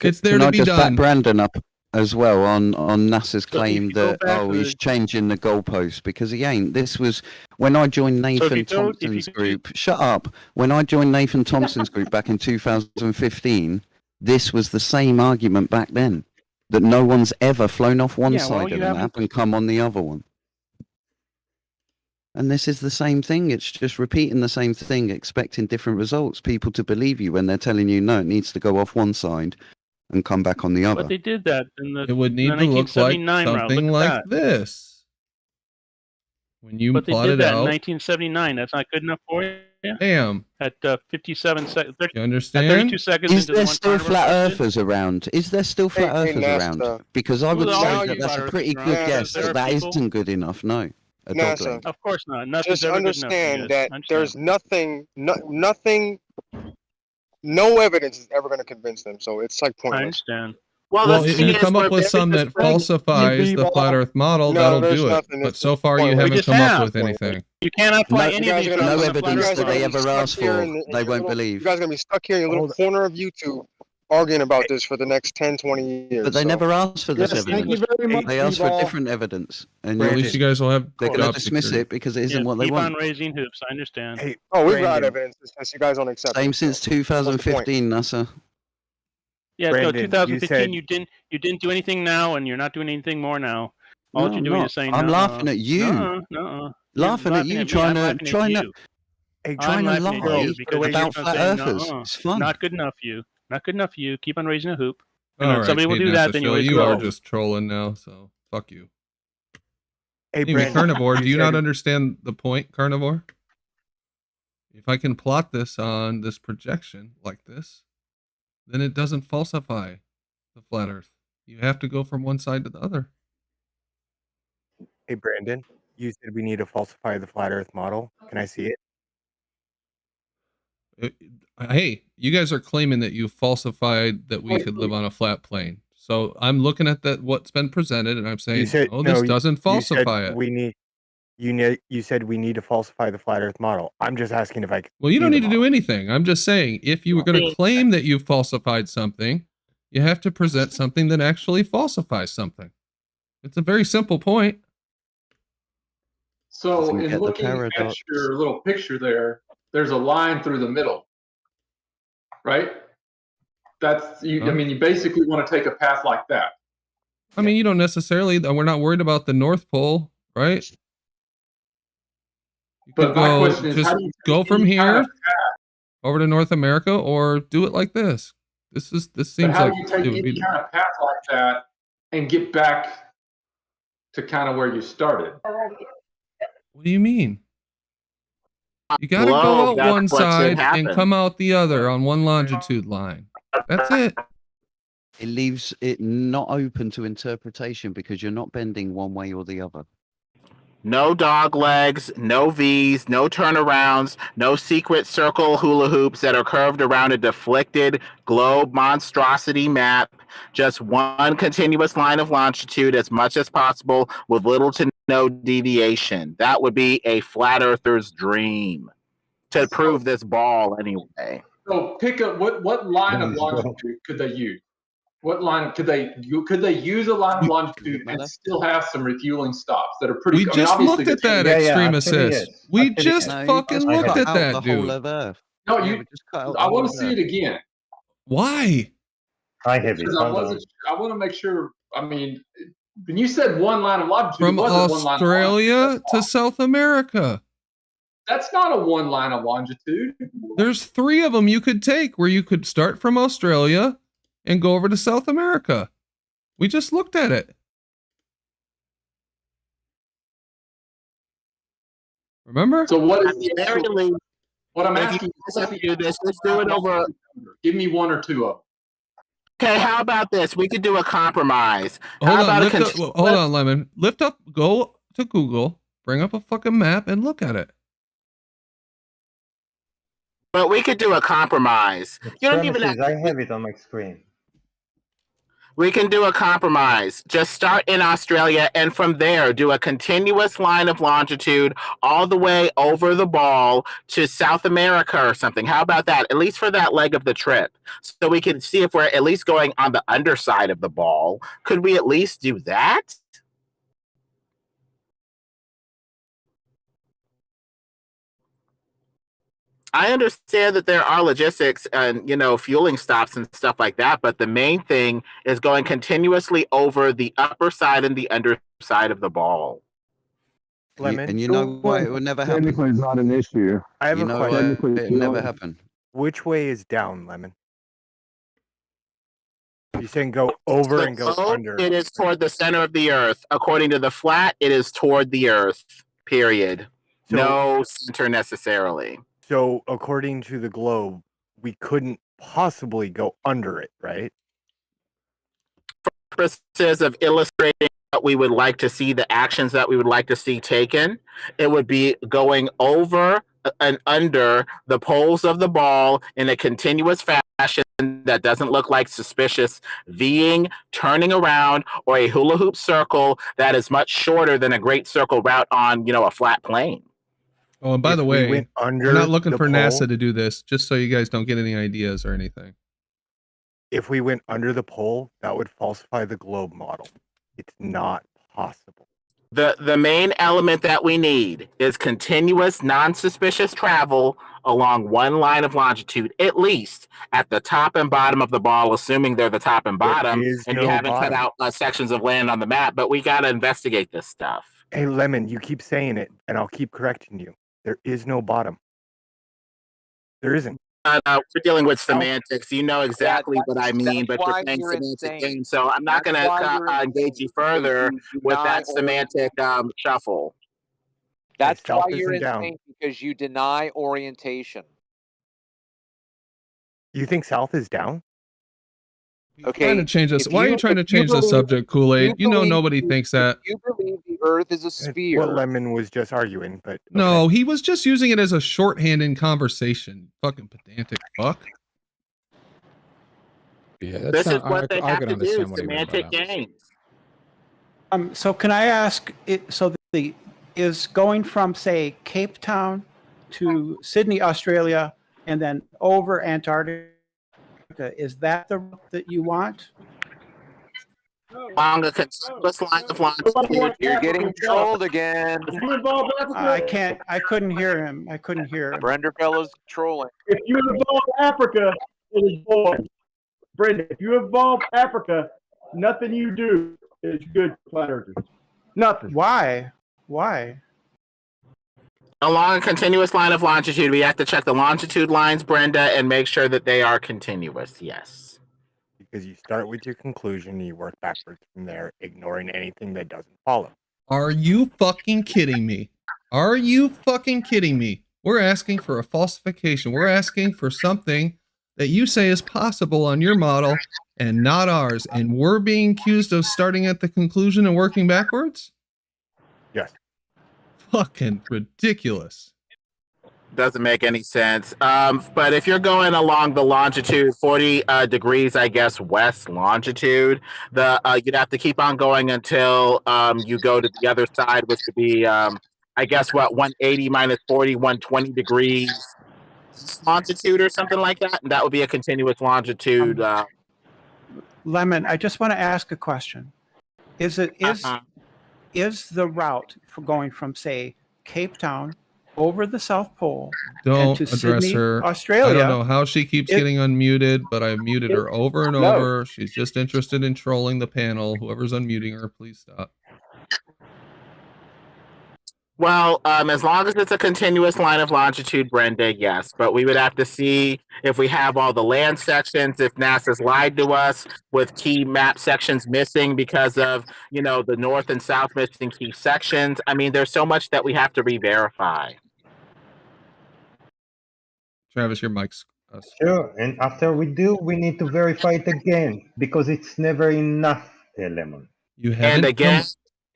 Speaker 3: It's there
Speaker 18: Can
Speaker 3: to
Speaker 18: I
Speaker 3: be
Speaker 18: just
Speaker 3: done.
Speaker 18: back Brandon up as well on NASA's
Speaker 8: So if
Speaker 18: claim
Speaker 8: you go
Speaker 18: that
Speaker 8: back to
Speaker 18: he's
Speaker 8: the-
Speaker 18: changing the goalposts, because he ain't. This was when I joined
Speaker 8: So if
Speaker 18: Nathan
Speaker 8: you go- if you
Speaker 18: Thompson's
Speaker 8: could-
Speaker 18: group. Shut up. When I joined Nathan Thompson's group back in 2015, this was the same argument back then, that no one's ever flown off one
Speaker 8: Yeah, well,
Speaker 18: side
Speaker 8: you
Speaker 18: of the
Speaker 8: haven't-
Speaker 18: map and come on the other one. And this is the same thing. It's just repeating the same thing, expecting different results. People to believe you when they're telling you, no, it needs to go off one side and come back on the other.
Speaker 8: But they did that in the
Speaker 3: It would need
Speaker 8: the
Speaker 3: to look like
Speaker 8: 1979 round.
Speaker 3: something
Speaker 8: Look
Speaker 3: like
Speaker 8: at that.
Speaker 3: this. When you
Speaker 8: But they
Speaker 3: plot
Speaker 8: did
Speaker 3: it
Speaker 8: that in
Speaker 3: out,
Speaker 8: 1979. That's not good enough for you?
Speaker 3: damn.
Speaker 8: At 57 seconds.
Speaker 3: You
Speaker 8: At
Speaker 3: understand?
Speaker 8: 32 seconds
Speaker 18: Is
Speaker 8: into
Speaker 18: there
Speaker 8: the one
Speaker 18: still
Speaker 8: Carnival
Speaker 18: flat
Speaker 8: started?
Speaker 18: earthers around? Is there still flat
Speaker 15: Hey,
Speaker 18: earthers
Speaker 15: NASA.
Speaker 18: around? Because I
Speaker 8: Well,
Speaker 18: would
Speaker 8: there
Speaker 18: say
Speaker 8: are
Speaker 18: that that's
Speaker 8: flat
Speaker 18: a pretty
Speaker 8: earthers
Speaker 18: good
Speaker 8: around.
Speaker 18: guess
Speaker 8: There
Speaker 18: that
Speaker 8: are
Speaker 18: that
Speaker 8: people-
Speaker 18: isn't good enough. No. A
Speaker 15: NASA.
Speaker 18: dog leg.
Speaker 8: Of course not. Nothing's
Speaker 15: Just
Speaker 8: ever good enough.
Speaker 15: understand
Speaker 8: Yes,
Speaker 15: that
Speaker 8: I understand.
Speaker 15: there's nothing, no evidence is ever going to convince them. So it's like
Speaker 8: I
Speaker 15: pointless.
Speaker 8: understand.
Speaker 19: Well,
Speaker 3: Well,
Speaker 19: the
Speaker 3: if
Speaker 19: thing
Speaker 3: you
Speaker 19: is,
Speaker 3: come
Speaker 19: we're
Speaker 3: up with
Speaker 19: very
Speaker 3: some that
Speaker 19: suspicious.
Speaker 3: falsifies the flat Earth model,
Speaker 15: No,
Speaker 3: that'll
Speaker 15: there's
Speaker 3: do it.
Speaker 15: nothing.
Speaker 3: But
Speaker 15: It's
Speaker 3: so far, you
Speaker 15: pointless.
Speaker 3: haven't
Speaker 8: just
Speaker 3: come
Speaker 8: have.
Speaker 3: up with anything.
Speaker 8: You cannot fly
Speaker 18: No,
Speaker 8: any
Speaker 15: You
Speaker 8: of
Speaker 15: guys
Speaker 8: these
Speaker 15: are gonna
Speaker 8: routes
Speaker 18: no
Speaker 8: on the flat
Speaker 18: evidence
Speaker 8: Earth
Speaker 18: that they
Speaker 8: model.
Speaker 18: ever
Speaker 15: stuck
Speaker 18: asked
Speaker 15: here
Speaker 18: for.
Speaker 15: in your
Speaker 18: They won't
Speaker 15: little-
Speaker 18: believe.
Speaker 15: You guys are going to be stuck here in your little corner of YouTube arguing about this for the next 10, 20 years.
Speaker 18: But they
Speaker 15: so.
Speaker 18: never asked for this
Speaker 12: Yes, thank you
Speaker 18: evidence.
Speaker 12: very much,
Speaker 18: They asked for
Speaker 12: Freeball.
Speaker 18: different evidence. And
Speaker 3: Well, at least you guys will have
Speaker 18: they're going
Speaker 3: job
Speaker 18: to dismiss
Speaker 3: security.
Speaker 18: it because it isn't
Speaker 8: Yeah,
Speaker 18: what they
Speaker 8: keep on
Speaker 18: want.
Speaker 8: raising hoops. I understand.
Speaker 9: Hey,
Speaker 15: Oh, we've got
Speaker 9: Brandon.
Speaker 15: evidence. It's just you guys don't accept
Speaker 18: Same
Speaker 15: it.
Speaker 18: since
Speaker 15: so. What's the point?
Speaker 18: 2015, NASA.
Speaker 8: Yeah,
Speaker 9: Brandon,
Speaker 8: no,
Speaker 9: you
Speaker 8: 2015.
Speaker 9: said-
Speaker 8: You didn't do anything now, and you're not doing anything more now. All
Speaker 18: No,
Speaker 8: you're doing
Speaker 18: I'm
Speaker 8: is saying,
Speaker 18: not. I'm
Speaker 8: "Nuh-uh,
Speaker 18: laughing at you.
Speaker 8: nuh-uh, nuh-uh." You're
Speaker 18: Laughing at you,
Speaker 8: me.
Speaker 18: trying
Speaker 8: I'm
Speaker 18: to
Speaker 8: laughing at you.
Speaker 18: Hey,
Speaker 8: I'm
Speaker 18: trying to
Speaker 8: laughing at
Speaker 18: lie
Speaker 8: you because you're
Speaker 18: about
Speaker 8: just
Speaker 18: flat
Speaker 8: saying,
Speaker 18: earthers.
Speaker 8: "Nuh-uh."
Speaker 18: It's fun.
Speaker 8: Not good enough for you. Not good enough for you. Keep on raising a hoop. And
Speaker 3: All
Speaker 8: then
Speaker 3: right,
Speaker 8: somebody will
Speaker 3: Paid
Speaker 8: do
Speaker 3: NASA
Speaker 8: that, then
Speaker 3: Shill,
Speaker 8: you'll
Speaker 3: you are
Speaker 8: go.
Speaker 3: just trolling now, so fuck you.
Speaker 9: Hey,
Speaker 3: Anyway,
Speaker 9: Brandon.
Speaker 3: Carnivore, do you not
Speaker 9: said-
Speaker 3: understand the point, Carnivore? If I can plot this on this projection like this, then it doesn't falsify the flat Earth. You have to go from one side to the other.
Speaker 9: Hey, Brandon. You said we need to falsify the flat Earth model. Can I see it?
Speaker 3: Hey, you guys are claiming that you falsified that we could live on a flat plane. So I'm looking at that what's been presented, and I'm saying,
Speaker 9: You said
Speaker 3: oh, this
Speaker 9: no,
Speaker 3: doesn't
Speaker 9: you said
Speaker 3: falsify it.
Speaker 9: we need. You said we need to falsify the flat Earth model. I'm just asking if I can.
Speaker 3: Well, you
Speaker 9: see
Speaker 3: don't
Speaker 9: the
Speaker 3: need to do
Speaker 9: model.
Speaker 3: anything. I'm just saying, if you were going to claim that you falsified something, you have to present something that actually falsifies something. It's a very simple point.
Speaker 2: So
Speaker 18: Doesn't
Speaker 2: in
Speaker 18: get the
Speaker 2: looking at
Speaker 18: paradox.
Speaker 2: your little picture there, there's a line through the middle, right? That's you. I
Speaker 3: Huh?
Speaker 2: mean, you basically want to take a path like that.
Speaker 3: I mean, you don't necessarily, we're not worried about the North Pole, right? You
Speaker 2: But
Speaker 3: could
Speaker 2: my
Speaker 3: go,
Speaker 2: question is,
Speaker 3: just
Speaker 2: how do you
Speaker 3: go
Speaker 2: take
Speaker 3: from
Speaker 2: any kind
Speaker 3: here
Speaker 2: of path?
Speaker 3: over to North America, or do it like this. This
Speaker 2: But
Speaker 3: seems
Speaker 2: how
Speaker 3: like
Speaker 2: do you take
Speaker 3: it would
Speaker 2: any
Speaker 3: be.
Speaker 2: kind of path like that and get back to kind of where you started?
Speaker 3: What do you mean? You got to go
Speaker 19: Globe,
Speaker 3: out
Speaker 19: that's
Speaker 3: one
Speaker 19: what should
Speaker 3: side and
Speaker 19: happen.
Speaker 3: come out the other on one longitude line. That's it.
Speaker 18: It leaves it not open to interpretation because you're not bending one way or the other.
Speaker 19: No dog legs, no V's, no turnarounds, no secret circle hula hoops that are curved around a deflected globe monstrosity map. Just one continuous line of longitude as much as possible with little to no deviation. That would be a flat earther's dream to prove this ball anyway.
Speaker 2: So pick up what line of longitude could they use? What line could they use a line of longitude and still have some refueling stops that are pretty?
Speaker 3: We just looked at that, Extreme Assist. We just fucking looked at that, dude.
Speaker 2: No, I want to see it again.
Speaker 3: Why?
Speaker 2: Because I want to make sure. I mean, when you said one line of longitude,
Speaker 3: From
Speaker 2: it wasn't one line of longitude.
Speaker 3: Australia to South America.
Speaker 2: That's not a one line of longitude.
Speaker 3: There's 3 of them you could take where you could start from Australia and go over to South America. We just looked at it. Remember?
Speaker 2: So what is what I'm asking you? Let's do it over. Give me 1 or 2 of them.
Speaker 19: Okay, how about this? We could do a compromise.
Speaker 3: Hold
Speaker 19: How
Speaker 3: on,
Speaker 19: about
Speaker 3: hold on, Lemon. Lift up, go to Google, bring up a fucking map and look at it.
Speaker 19: But we could do a compromise. You don't even
Speaker 17: I have it on my screen.
Speaker 19: We can do a compromise. Just start in Australia and from there do a continuous line of longitude all the way over the ball to South America or something. How about that? At least for that leg of the trip. So we can see if we're at least going on the underside of the ball. Could we at least do that? I understand that there are logistics and, fueling stops and stuff like that, but the main thing is going continuously over the upper side and the underside of the ball.
Speaker 9: Lemon.
Speaker 18: And you know why it would never happen?
Speaker 15: Technically, it's not an issue.
Speaker 9: I have
Speaker 18: You
Speaker 9: a
Speaker 18: know
Speaker 9: question.
Speaker 18: why it never happen?
Speaker 9: Which way is down, Lemon? You're saying go over and go under.
Speaker 19: It is toward the center of the earth. According to the flat, it is toward the earth, period.
Speaker 9: So-
Speaker 19: No center necessarily.
Speaker 9: So according to the globe, we couldn't possibly go under it, right?
Speaker 19: For purposes of illustrating what we would like to see, the actions that we would like to see taken, it would be going over and under the poles of the ball in a continuous fashion that doesn't look like suspicious Ving, turning around, or a hula hoop circle that is much shorter than a great circle route on, a flat plane.
Speaker 3: Oh, and by
Speaker 9: If
Speaker 3: the
Speaker 9: we
Speaker 3: way,
Speaker 9: went under
Speaker 3: we're not looking
Speaker 9: the
Speaker 3: for
Speaker 9: pole-
Speaker 3: NASA to do this, just so you guys don't get any ideas or anything.
Speaker 9: If we went under the pole, that would falsify the globe model. It's not possible.
Speaker 19: The main element that we need is continuous, non-suspicious travel along one line of longitude, at least at the top and bottom of the ball, assuming they're the top and bottom,
Speaker 9: is
Speaker 19: and
Speaker 9: no
Speaker 19: you haven't cut
Speaker 9: bottom.
Speaker 19: out sections of land on the map. But we got to investigate this stuff.
Speaker 9: Hey, Lemon, you keep saying it, and I'll keep correcting you. There is no bottom. There isn't.
Speaker 19: We're dealing with semantics. You know exactly what I mean,
Speaker 5: that's
Speaker 19: but you're
Speaker 5: why
Speaker 19: playing
Speaker 5: you're
Speaker 19: semantic
Speaker 5: insane.
Speaker 19: games. So I'm not going
Speaker 5: That's why
Speaker 19: to
Speaker 5: you're
Speaker 19: engage you
Speaker 5: insane.
Speaker 19: further
Speaker 5: You
Speaker 19: with
Speaker 5: deny
Speaker 19: that semantic shuffle.
Speaker 5: That's
Speaker 9: South
Speaker 5: why you're
Speaker 9: isn't down.
Speaker 5: insane, because you deny orientation.
Speaker 9: You think South is down?
Speaker 5: Okay.
Speaker 3: Trying to change this.
Speaker 5: if
Speaker 3: Why are you
Speaker 5: you-
Speaker 3: trying to
Speaker 5: if you
Speaker 3: change the
Speaker 5: believe-
Speaker 3: subject, Kool-Aid? You know
Speaker 5: believe-
Speaker 3: nobody thinks that.
Speaker 5: You believe the Earth is a
Speaker 9: It's
Speaker 5: sphere.
Speaker 9: what Lemon was just arguing, but
Speaker 3: No, he was just using it as a shorthand in conversation. Fucking pedantic fuck.
Speaker 11: Yeah,
Speaker 19: This is what they have to do, semantic games.
Speaker 22: So can I ask it? So is going from say Cape Town to Sydney, Australia, and then over Antarctica? Is that the route that you want?
Speaker 19: Along a continuous line of longitude.
Speaker 5: You're getting trolled again.
Speaker 22: I can't. I couldn't hear him. I couldn't hear him.
Speaker 5: Brenderfello's trolling.
Speaker 12: If you involve Africa, it is void. Brenda, if you involve Africa, nothing you do is good for flat earthers. Nothing.
Speaker 22: Why? Why?
Speaker 19: Along a continuous line of longitude, we have to check the longitude lines, Brenda, and make sure that they are continuous. Yes.
Speaker 9: because you start with your conclusion and you work backwards from there, ignoring anything that doesn't follow.
Speaker 3: Are you fucking kidding me? Are you fucking kidding me? We're asking for a falsification. We're asking for something that you say is possible on your model and not ours. And we're being accused of starting at the conclusion and working backwards?
Speaker 9: Yes.
Speaker 3: fucking ridiculous.
Speaker 19: Doesn't make any sense. But if you're going along the longitude, 40 degrees, I guess, west longitude, you'd have to keep on going until you go to the other side, which would be, I guess, what, 180 minus 40, 120 degrees longitude or something like that. And that would be a continuous longitude.
Speaker 22: Lemon, I just want to ask a question. Is the route for going from, say, Cape Town over the South Pole
Speaker 3: Don't
Speaker 22: and to
Speaker 3: address
Speaker 22: Sydney,
Speaker 3: her.
Speaker 22: Australia?
Speaker 3: I don't know how she keeps getting unmuted, but I've muted her over and
Speaker 22: No.
Speaker 3: over. She's just interested in trolling the panel. Whoever's unmuting her, please stop.
Speaker 19: Well, as long as it's a continuous line of longitude, Brenda, yes. But we would have to see if we have all the land sections, if NASA's lied to us with key map sections missing because of, the north and south missing key sections. I mean, there's so much that we have to re-verify.
Speaker 3: Travis, your mic's
Speaker 17: Sure, and after we do, we need to verify it again because it's never enough, Lemon.
Speaker 3: You haven't
Speaker 19: And again,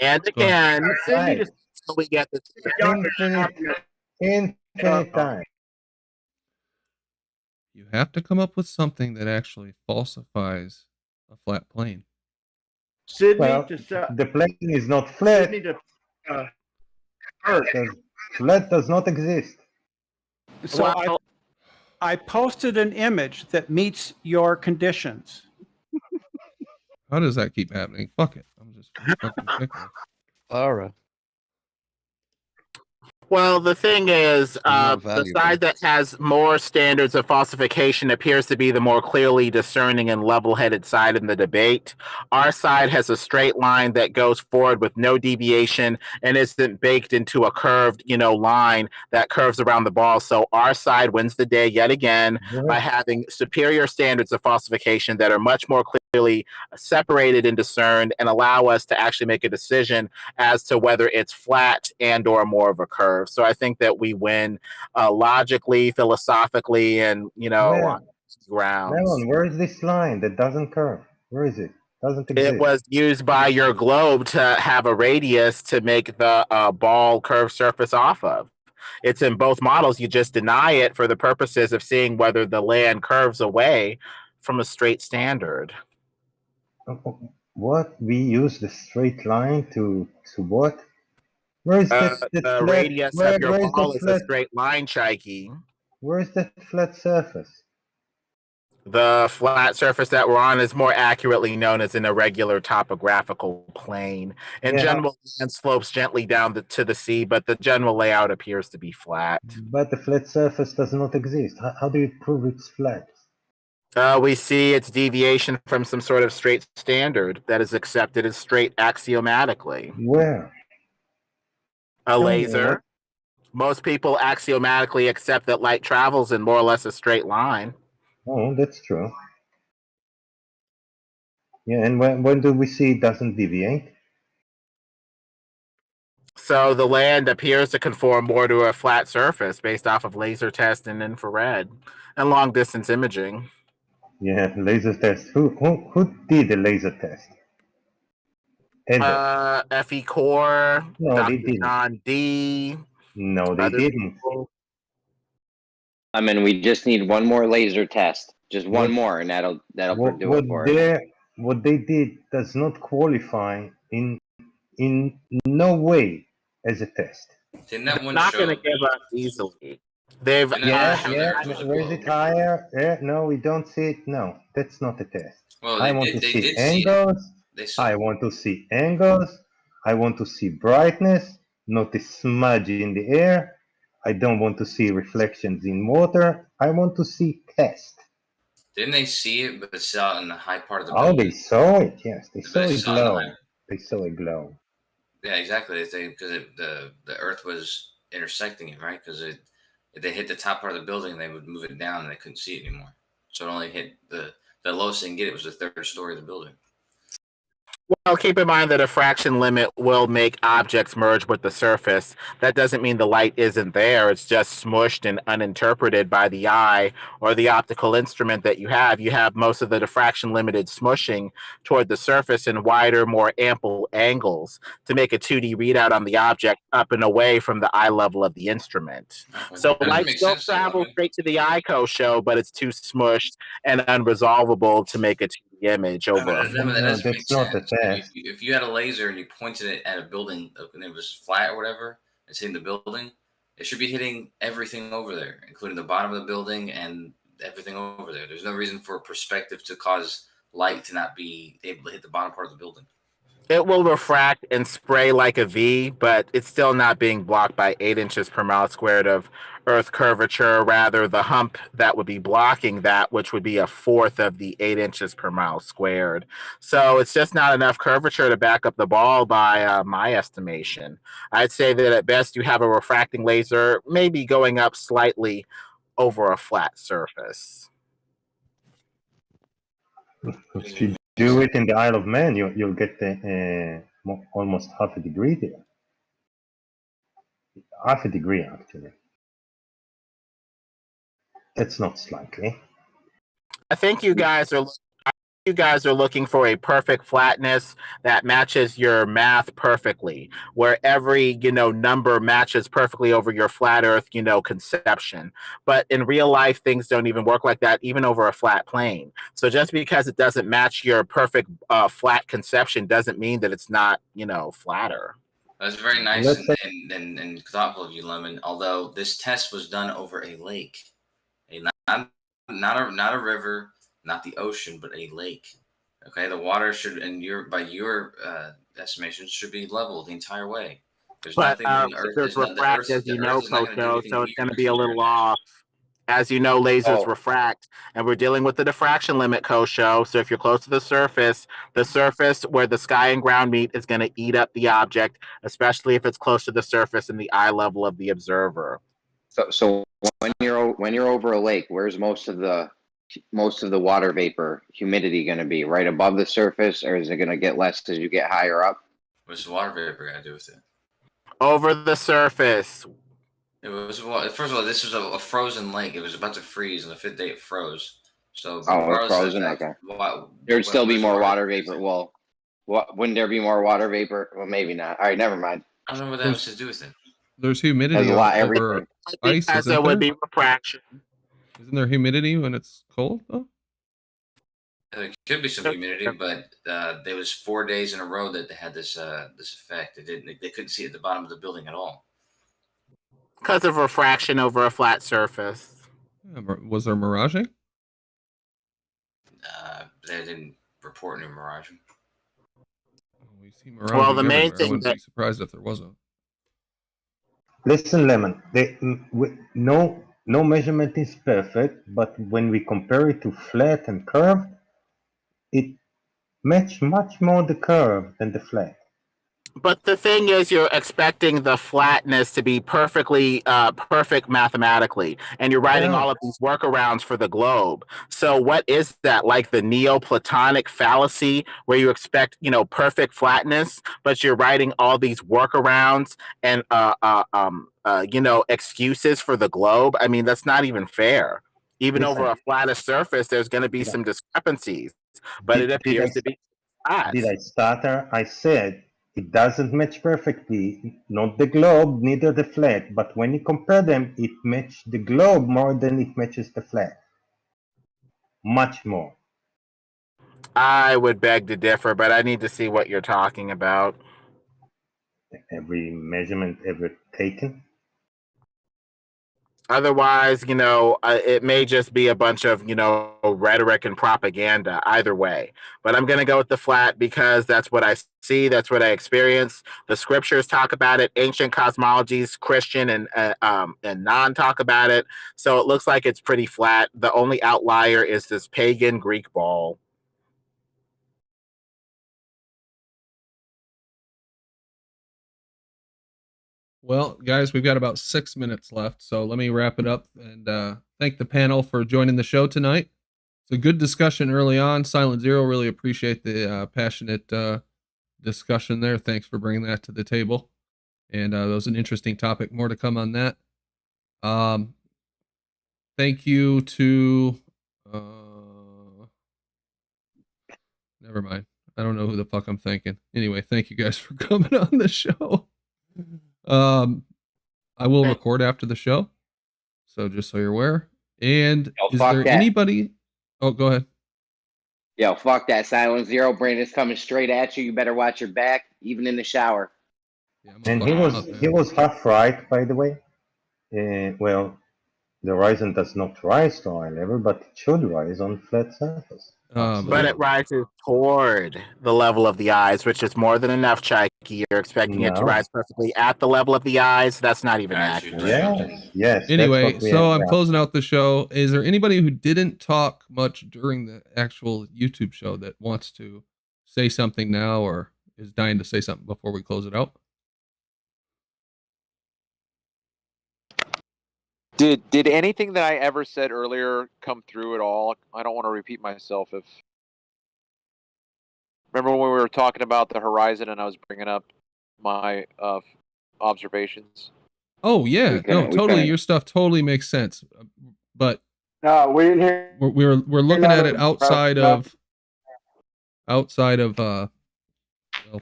Speaker 3: Go ahead.
Speaker 17: Right.
Speaker 19: so we get the
Speaker 17: Infinite time.
Speaker 3: You have to come up with something that actually falsifies a flat plane.
Speaker 17: Well, the plane is not flat. Flat does not exist.
Speaker 22: So I posted an image that meets your conditions.
Speaker 3: How does that keep happening? Fuck it. I'm just fucking ticklish.
Speaker 18: Laura.
Speaker 19: Well, the thing is, the
Speaker 18: valuable.
Speaker 19: side that has more standards of falsification appears to be the more clearly discerning and level-headed side in the debate. Our side has a straight line that goes forward with no deviation and isn't baked into a curved, line that curves around the ball. So our side wins the day yet again by having superior standards of falsification that are much more clearly separated and discerned and allow us to actually make a decision as to whether it's flat and or more of a curve. So I think that we win logically, philosophically, and on grounds.
Speaker 17: Lemon, where is this line that doesn't curve? Where is it? Doesn't exist.
Speaker 19: It was used by your globe to have a radius to make the ball curved surface off of. It's in both models. You just deny it for the purposes of seeing whether the land curves away from a straight standard.
Speaker 17: What? We use the straight line to what? Where is that
Speaker 19: the
Speaker 17: flat,
Speaker 19: radius
Speaker 17: where,
Speaker 19: of your
Speaker 17: where is
Speaker 19: ball
Speaker 17: that
Speaker 19: is a
Speaker 17: flat,
Speaker 19: straight line, Chikey.
Speaker 17: where is that flat surface?
Speaker 19: The flat surface that we're on is more accurately known as an irregular topographical plane. In general, land slopes gently down to the sea, but the general layout appears to be flat.
Speaker 17: But the flat surface does not exist. How do you prove it's flat?
Speaker 19: We see its deviation from some sort of straight standard that is accepted as straight axiomatically.
Speaker 17: Where?
Speaker 19: A laser. Most people axiomatically accept that light travels in more or less a straight line.
Speaker 17: Oh, that's true. Yeah, and when do we see it doesn't deviate?
Speaker 19: So the land appears to conform more to a flat surface based off of laser test and infrared and long distance imaging.
Speaker 17: Yeah, laser test. Who did the laser test?
Speaker 19: FE Core,
Speaker 17: No,
Speaker 19: Dr.
Speaker 17: they didn't.
Speaker 19: John D.
Speaker 17: No, they didn't.
Speaker 4: I mean, we just need one more laser test, just one more, and that'll do it for us.
Speaker 17: What they did does not qualify in no way as a test.
Speaker 16: Didn't that one
Speaker 19: Not
Speaker 16: show?
Speaker 19: going to give up easily. They've
Speaker 17: Where is it higher? Yeah, no, we don't see it. No, that's not a test.
Speaker 16: Well,
Speaker 17: I want to
Speaker 16: they
Speaker 17: see
Speaker 16: did
Speaker 17: angles.
Speaker 16: They saw
Speaker 17: I want to see angles. I want to see brightness, not a smudge in the air. I don't want to see reflections in water. I want to see test.
Speaker 16: Didn't they see it, but saw it in the high part of the
Speaker 17: Oh,
Speaker 16: building?
Speaker 17: they saw it. Yes, they
Speaker 16: But
Speaker 17: saw
Speaker 16: they
Speaker 17: it
Speaker 16: saw it in the
Speaker 17: glow.
Speaker 16: high-
Speaker 17: They saw it glow.
Speaker 16: Yeah, exactly. Because the Earth was intersecting it, right? Because if they hit the top part of the building, they would move it down, and they couldn't see it anymore. So it only hit the lowest they can get. It was the third story of the building.
Speaker 19: Well, keep in mind that a diffraction limit will make objects merge with the surface. That doesn't mean the light isn't there. It's just smushed and uninterpreted by the eye or the optical instrument that you have. You have most of the diffraction limited smushing toward the surface in wider, more ample angles to make a 2D readout on the object up and away from the eye level of the instrument. So
Speaker 16: That
Speaker 19: light
Speaker 16: makes
Speaker 19: still
Speaker 16: sense.
Speaker 19: travels straight to the ICO show, but it's too smushed and unresolvable to make a 2D image over a
Speaker 16: That doesn't make
Speaker 17: that's not the
Speaker 16: sense.
Speaker 17: test.
Speaker 16: If you had a laser and you pointed it at a building and it was flat or whatever, it's hitting the building, it should be hitting everything over there, including the bottom of the building and everything over there. There's no reason for perspective to cause light to not be able to hit the bottom part of the building.
Speaker 19: It will refract and spray like a V, but it's still not being blocked by 8 inches per mile squared of Earth curvature. Rather, the hump that would be blocking that, which would be a fourth of the 8 inches per mile squared. So it's just not enough curvature to back up the ball by my estimation. I'd say that at best you have a refracting laser maybe going up slightly over a flat surface.
Speaker 17: If you do it in the Isle of Man, you'll get almost half a degree there. Half a degree, actually. That's not slightly.
Speaker 19: I think you guys are looking for a perfect flatness that matches your math perfectly, where every number matches perfectly over your flat Earth conception. But in real life, things don't even work like that, even over a flat plane. So just because it doesn't match your perfect flat conception doesn't mean that it's not flatter.
Speaker 16: That's very nice and thoughtful of you, Lemon. Although this test was done over a lake, not a river, not the ocean, but a lake. Okay, the water should, by your estimation, should be level the entire way. There's
Speaker 19: But
Speaker 16: nothing. The Earth
Speaker 19: lasers
Speaker 16: is not. The
Speaker 19: refract,
Speaker 16: Earth,
Speaker 19: as
Speaker 16: the
Speaker 19: you
Speaker 16: Earth
Speaker 19: know,
Speaker 16: is not going to do
Speaker 19: Kocho,
Speaker 16: anything
Speaker 19: so it's going to
Speaker 16: weird
Speaker 19: be a
Speaker 16: to
Speaker 19: little
Speaker 16: your
Speaker 19: off. As you know, lasers refract, and we're dealing with the diffraction limit, Kocho. So if you're close to the surface where the sky and ground meet is going to eat up the object, especially if it's close to the surface and the eye level of the observer.
Speaker 4: So when you're over a lake, where's most of the water vapor humidity going to be? Right above the surface, or is it going to get less as you get higher up?
Speaker 16: What's the water vapor got to do with it?
Speaker 19: Over the surface.
Speaker 16: It was first of all, this was a frozen lake. It was about to freeze, and the 5th day it froze. So
Speaker 4: It's frozen. Okay. There'd still be more water vapor. Well, wouldn't there be more water vapor? Well, maybe not. All right, never mind.
Speaker 16: I don't know what that has to do with it.
Speaker 3: There's humidity
Speaker 4: There's a lot
Speaker 3: over ice.
Speaker 19: As there would be refraction.
Speaker 3: Isn't there humidity when it's cold though?
Speaker 16: There could be some humidity, but there was 4 days in a row that they had this effect. They couldn't see at the bottom of the building at all.
Speaker 19: Because of refraction over a flat surface.
Speaker 3: Was there miraging?
Speaker 16: They didn't report any miraging.
Speaker 3: We see miraging
Speaker 19: Well, the main
Speaker 3: everywhere. I
Speaker 19: thing
Speaker 3: wouldn't be surprised if there wasn't.
Speaker 17: Listen, Lemon, no measurement is perfect, but when we compare it to flat and curved, it matches much more the curve than the flat.
Speaker 19: But the thing is, you're expecting the flatness to be perfectly perfect mathematically, and you're writing all of these workarounds for the globe. So what is that, like the Neoplatonic fallacy, where you expect perfect flatness, but you're writing all these workarounds and excuses for the globe? I mean, that's not even fair. Even over a flattest surface, there's going to be some discrepancies, but it appears to be flat.
Speaker 17: Did I stutter? I said it doesn't match perfectly, not the globe, neither the flat, but when you compare them, it matches the globe more than it matches the flat. Much more.
Speaker 19: I would beg to differ, but I need to see what you're talking about.
Speaker 17: Every measurement ever taken?
Speaker 19: Otherwise, it may just be a bunch of, rhetoric and propaganda either way. But I'm going to go with the flat because that's what I see. That's what I experience. The scriptures talk about it. Ancient cosmologies, Christian and non talk about it. So it looks like it's pretty flat. The only outlier is this pagan Greek ball.
Speaker 3: Well, guys, we've got about 6 minutes left, so let me wrap it up and thank the panel for joining the show tonight. It's a good discussion early on. Silent Zero, really appreciate the passionate discussion there. Thanks for bringing that to the table. And that was an interesting topic. More to come on that. Thank you to never mind. I don't know who the fuck I'm thanking. Anyway, thank you guys for coming on the show. I will record after the show, so just so you're aware. And is there anybody? Oh, go ahead.
Speaker 4: Yo, fuck that Silent Zero. Brandon's coming straight at you. You better watch your back, even in the shower.
Speaker 17: And he was half right, by the way. Well, the horizon does not rise to eye level, but it should rise on flat surface.
Speaker 19: But it rises toward the level of the eyes, which is more than enough, Chikey. You're expecting it to
Speaker 17: No.
Speaker 19: rise perfectly at the level of the eyes. That's not even accurate.
Speaker 17: Yes.
Speaker 3: Anyway,
Speaker 17: that's what we
Speaker 3: so
Speaker 17: have
Speaker 3: I'm
Speaker 17: now.
Speaker 3: closing out the show. Is there anybody who didn't talk much during the actual YouTube show that wants to say something now or is dying to say something before we close it out?
Speaker 5: Did anything that I ever said earlier come through at all? I don't want to repeat myself. Remember when we were talking about the horizon and I was bringing up my observations?
Speaker 3: Oh yeah, totally. Your stuff totally makes sense, but
Speaker 12: no, we didn't hear.
Speaker 3: We're looking at it outside of well,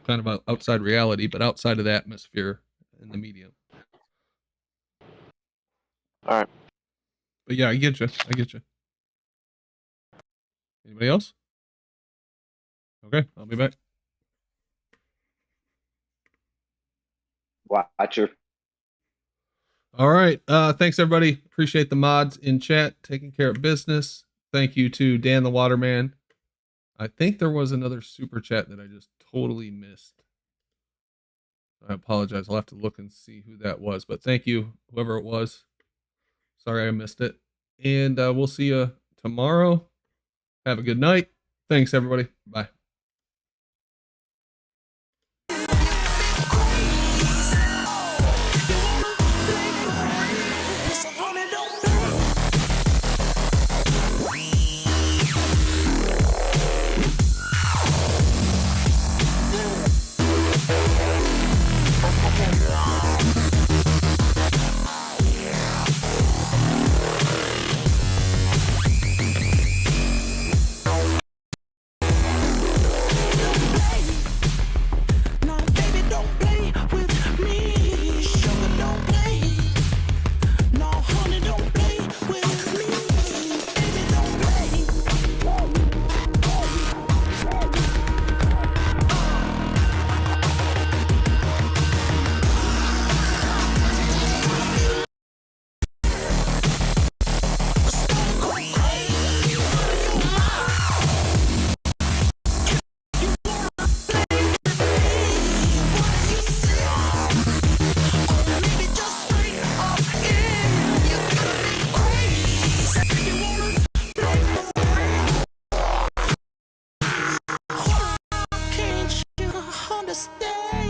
Speaker 3: kind of outside reality, but outside of the atmosphere and the medium.
Speaker 5: All right.
Speaker 3: But yeah, I get you. Anybody else? Okay, I'll be back.
Speaker 4: Watcher.
Speaker 3: All right. Thanks everybody. Appreciate the mods in chat taking care of business. Thank you to Dan the Waterman. I think there was another super chat that I just totally missed. I apologize. I'll have to look and see who that was. But thank you, whoever it was. Sorry I missed it. And we'll see you tomorrow. Have a good night. Thanks, everybody. Bye.
Speaker 11: Can't you understand?